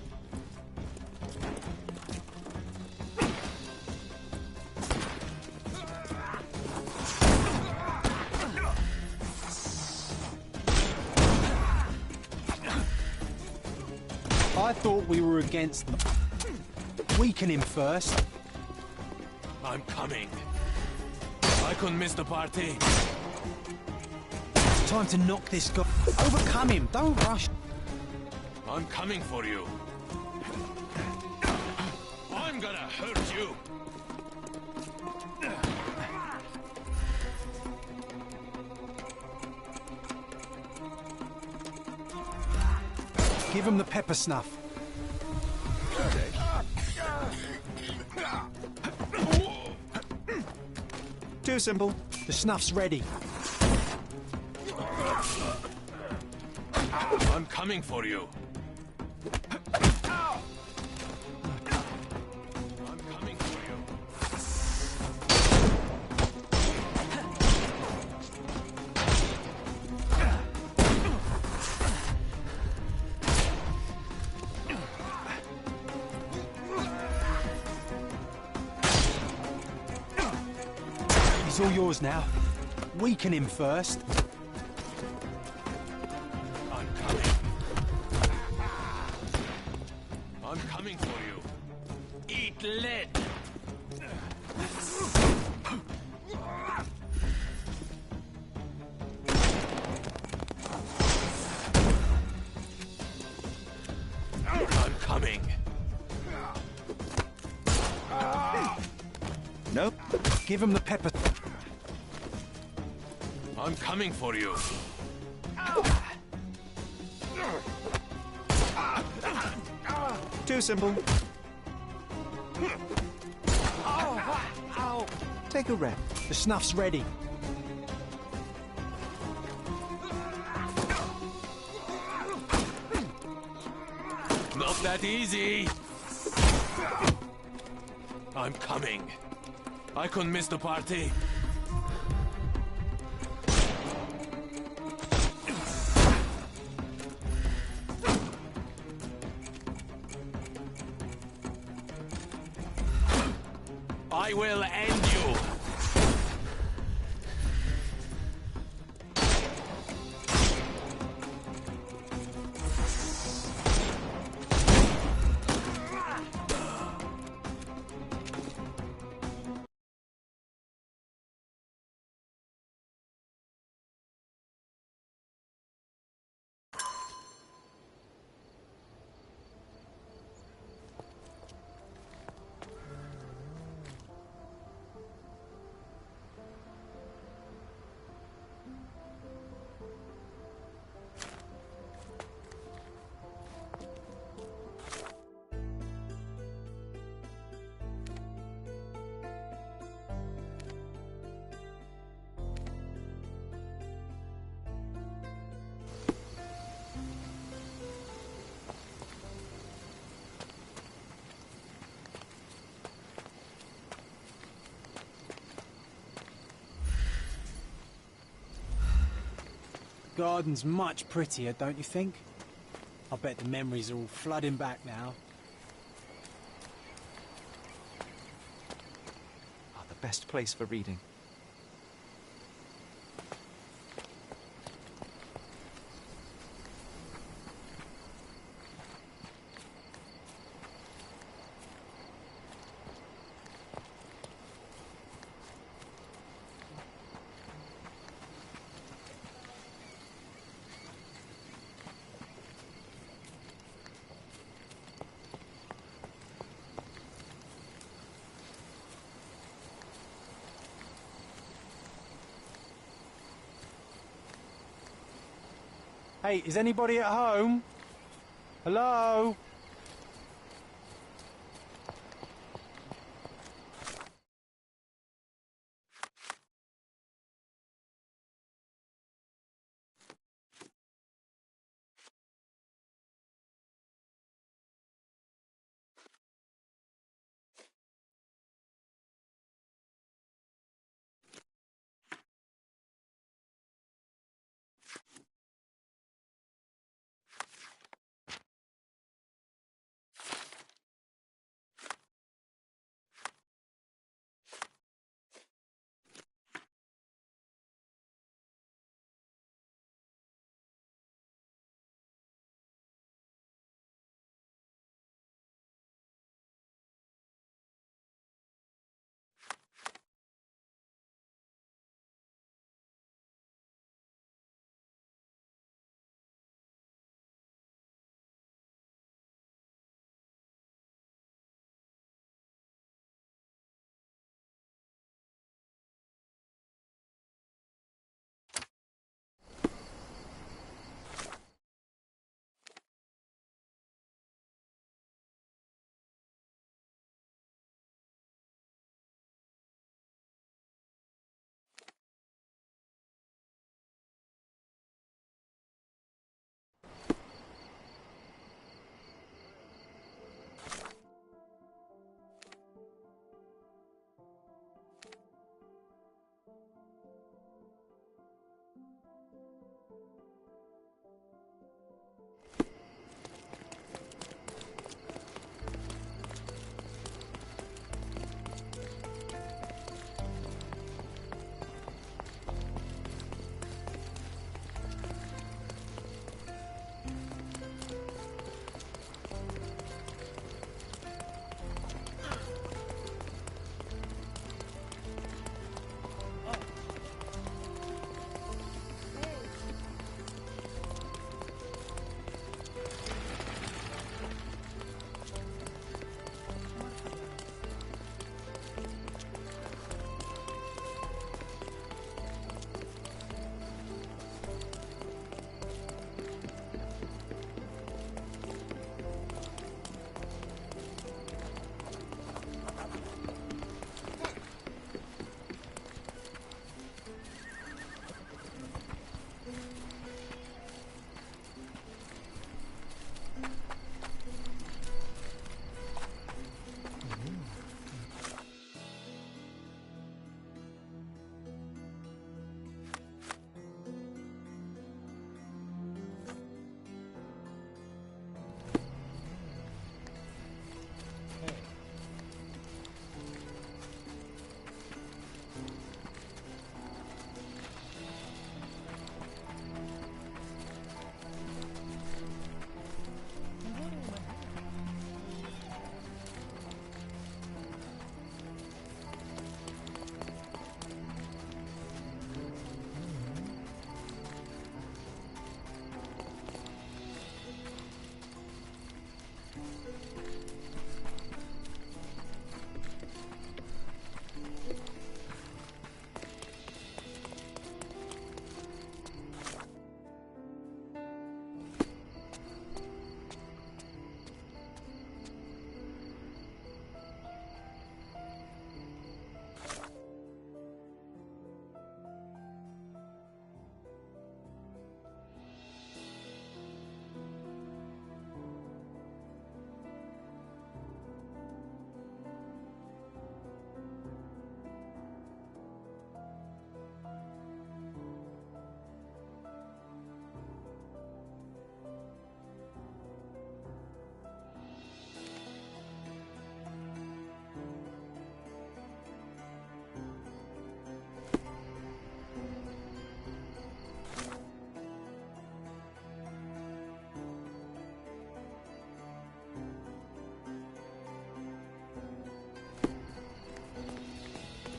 I thought we were against them. Weaken him first. I'm coming. I couldn't miss the party. Time to knock this guy. Overcome him, don't rush. I'm coming for you. I'm gonna hurt you. Give him the pepper snuff. Too simple. The snuff's ready. I'm coming for you. I'm coming for you. He's all yours now. Weaken him first. I'm coming for you. Eat lead! I'm coming. Nope. Give him the pepper. I'm coming for you. Too simple. Take a rep. The snuff's ready. Not that easy. I'm coming. I couldn't miss the party. I will end you. Garden's much prettier, don't you think? I bet the memories are all flooding back now. The best place for reading. Hey, is anybody at home? Hello?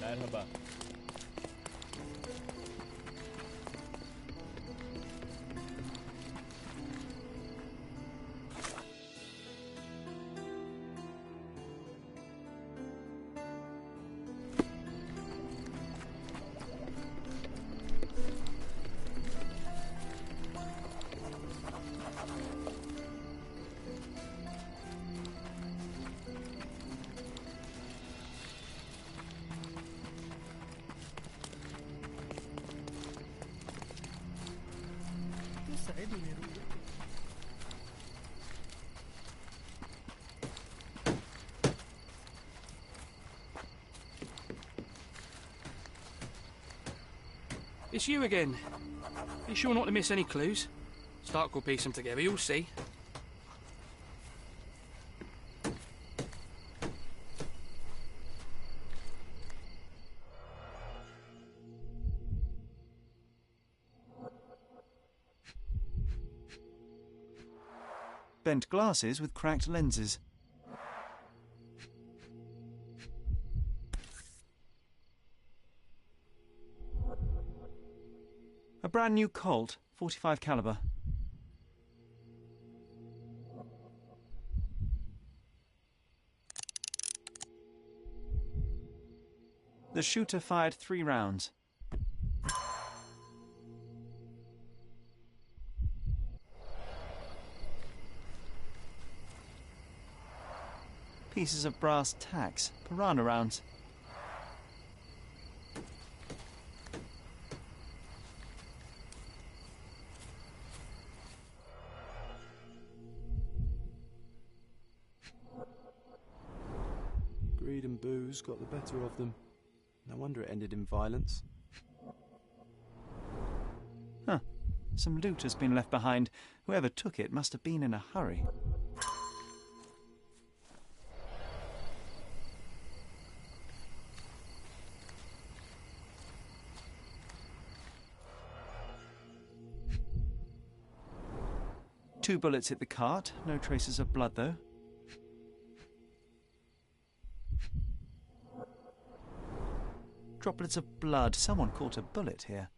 Merhaba. It's you again. You sure not to miss any clues? Stark will piece them together, you'll see. Bent glasses with cracked lenses. A brand new Colt, 45 caliber. The shooter fired 3 rounds. Pieces of brass tacks, piranha rounds. Greed and booze got the better of them. No wonder it ended in violence. Huh. Some loot has been left behind. Whoever took it must have been in a hurry. Two bullets hit the cart. No traces of blood, though. Droplets of blood. Someone caught a bullet here.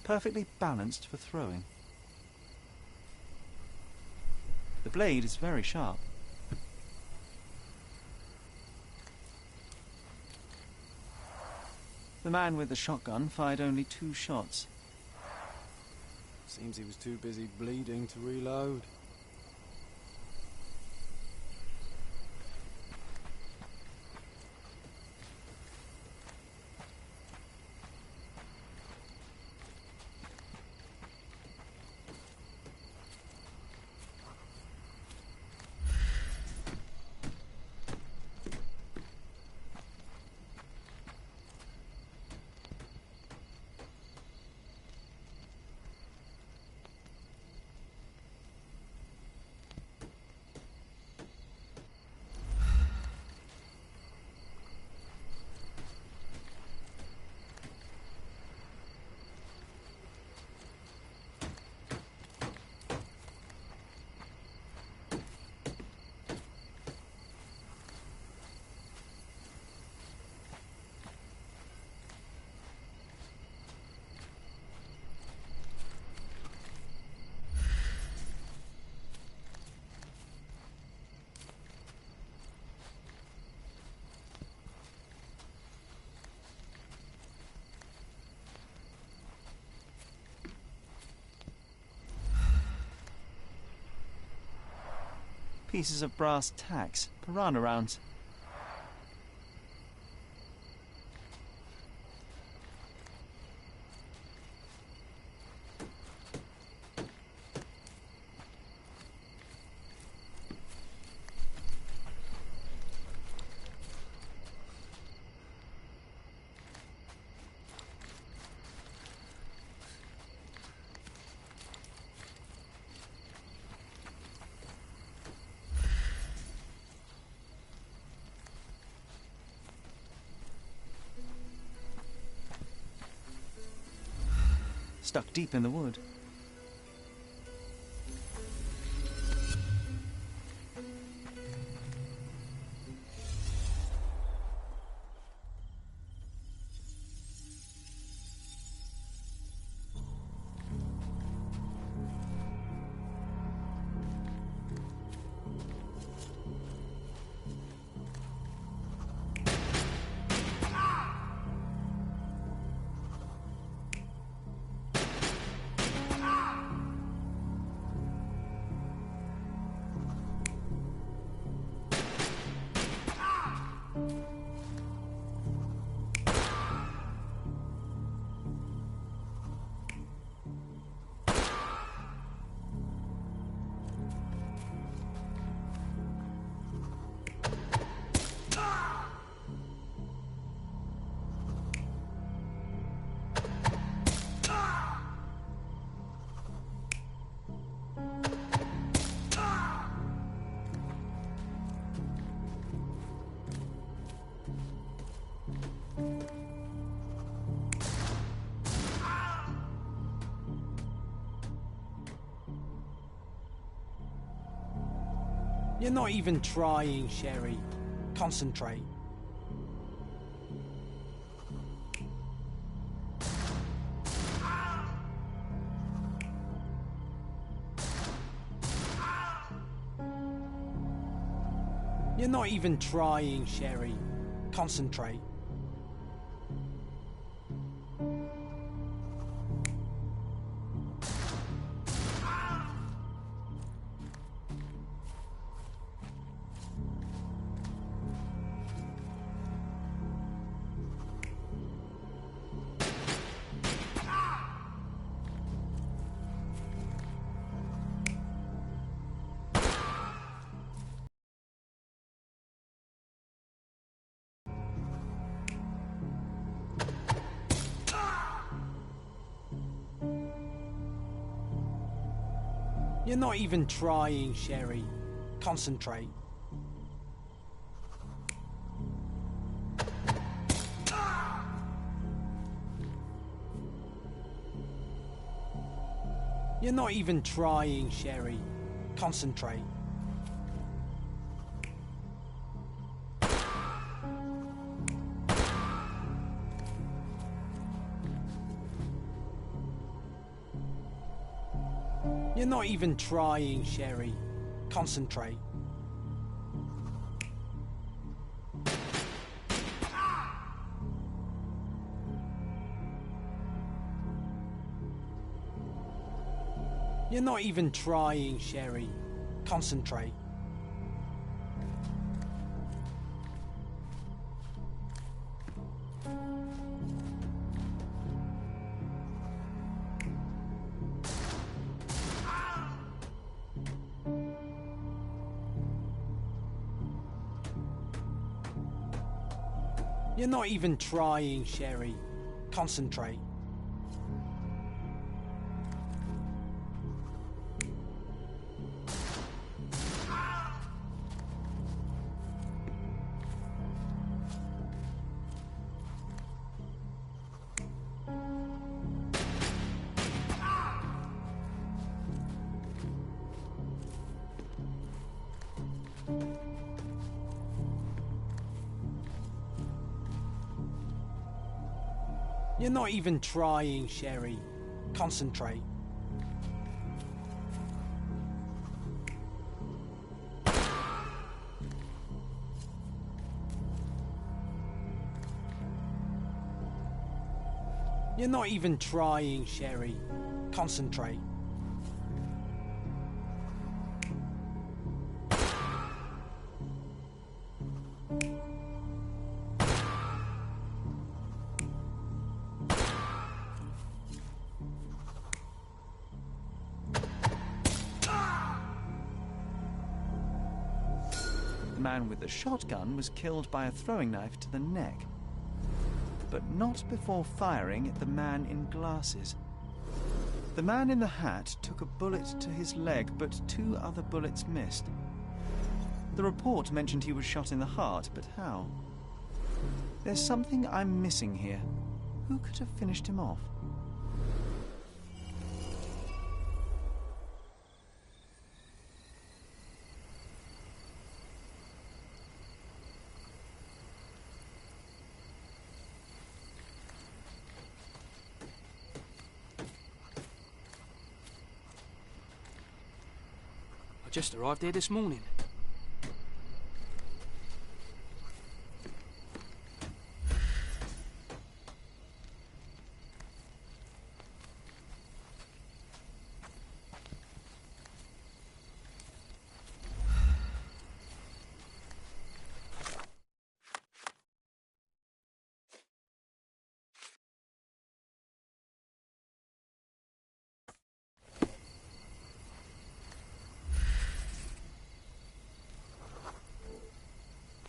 Perfectly balanced for throwing. The blade is very sharp. The man with the shotgun fired only 2 shots. Seems he was too busy bleeding to reload. Pieces of brass tacks, piranha rounds. Stuck deep in the wood. You're not even trying, Sherry. Concentrate. You're not even trying, Sherry. Concentrate. You're not even trying, Sherry. Concentrate. You're not even trying, Sherry. Concentrate. You're not even trying, Sherry. Concentrate. You're not even trying, Sherry. Concentrate. You're not even trying, Sherry. Concentrate. You're not even trying, Sherry. Concentrate. You're not even trying, Sherry. Concentrate. The man with the shotgun was killed by a throwing knife to the neck, but not before firing at the man in glasses. The man in the hat took a bullet to his leg, but 2 other bullets missed. The report mentioned he was shot in the heart, but how? There's something I'm missing here. Who could have finished him off? I just arrived here this morning.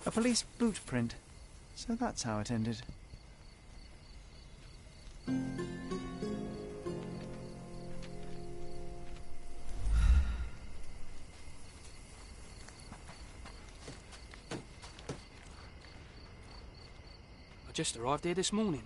A police boot print. So that's how it ended. I just arrived here this morning.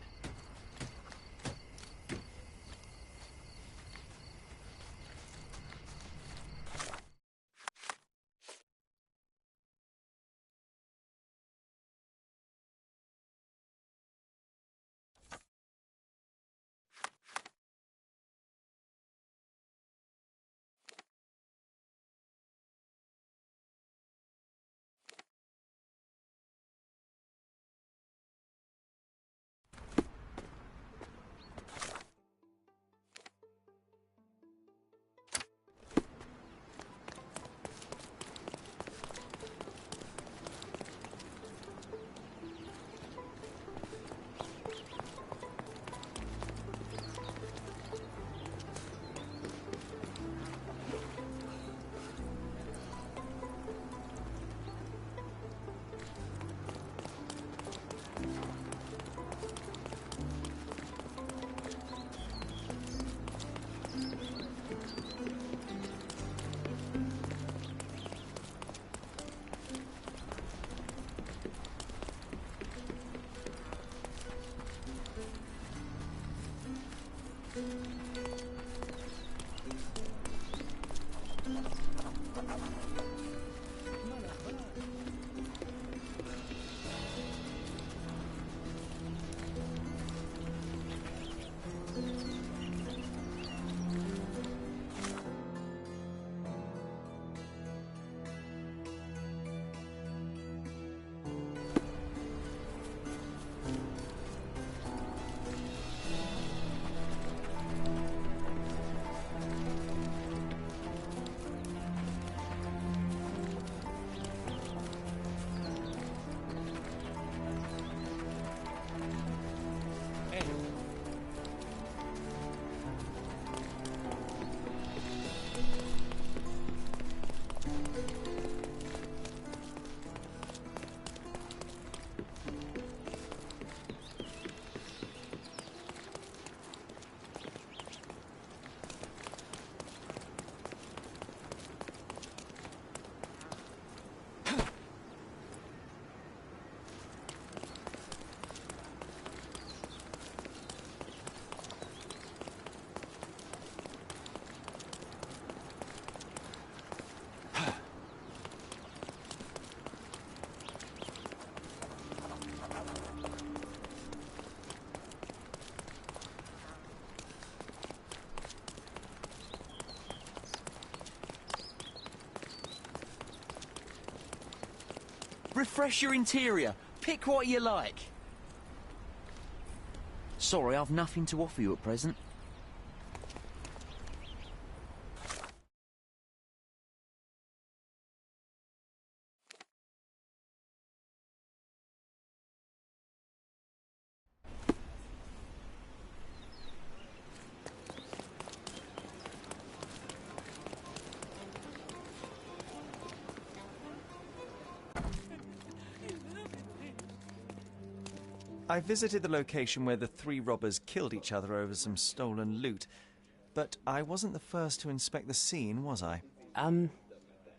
Refresh your interior. Pick what you like. Sorry, I've nothing to offer you at present. I visited the location where the three robbers killed each other over some stolen loot, but I wasn't the first to inspect the scene, was I?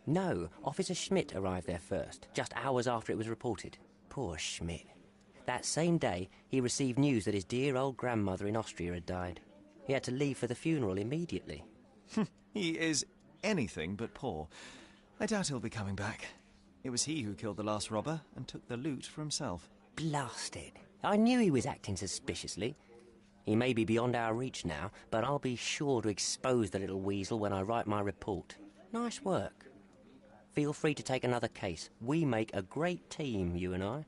No. Officer Schmidt arrived there first, just hours after it was reported. Poor Schmidt. That same day, he received news that his dear old grandmother in Austria had died. He had to leave for the funeral immediately. He is anything but poor. I doubt he'll be coming back. It was he who killed the last robber and took the loot for himself. Blasted. I knew he was acting suspiciously. He may be beyond our reach now, but I'll be sure to expose the little weasel when I write my report. Nice work. Feel free to take another case. We make a great team, you and I.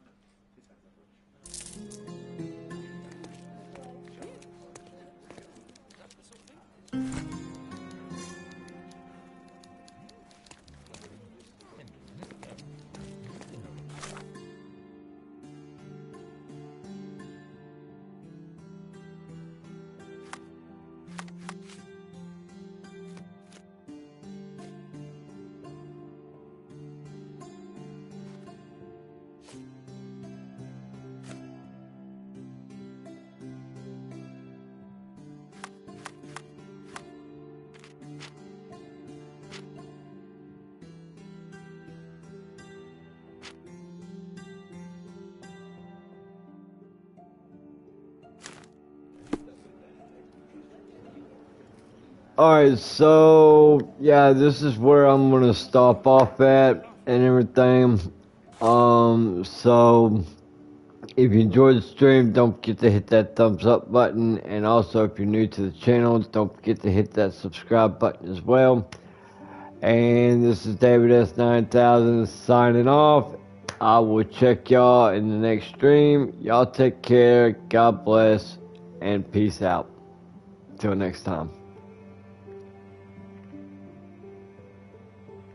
Alright, so yeah, this is where I'm gonna stop off at and everything. So if you enjoyed the stream, don't forget to hit that thumbs up button, and also if you're new to the channel, don't forget to hit that subscribe button as well. And this is David S9000 signing off. I will check y'all in the next stream. Y'all take care, God bless, and peace out. Till next time.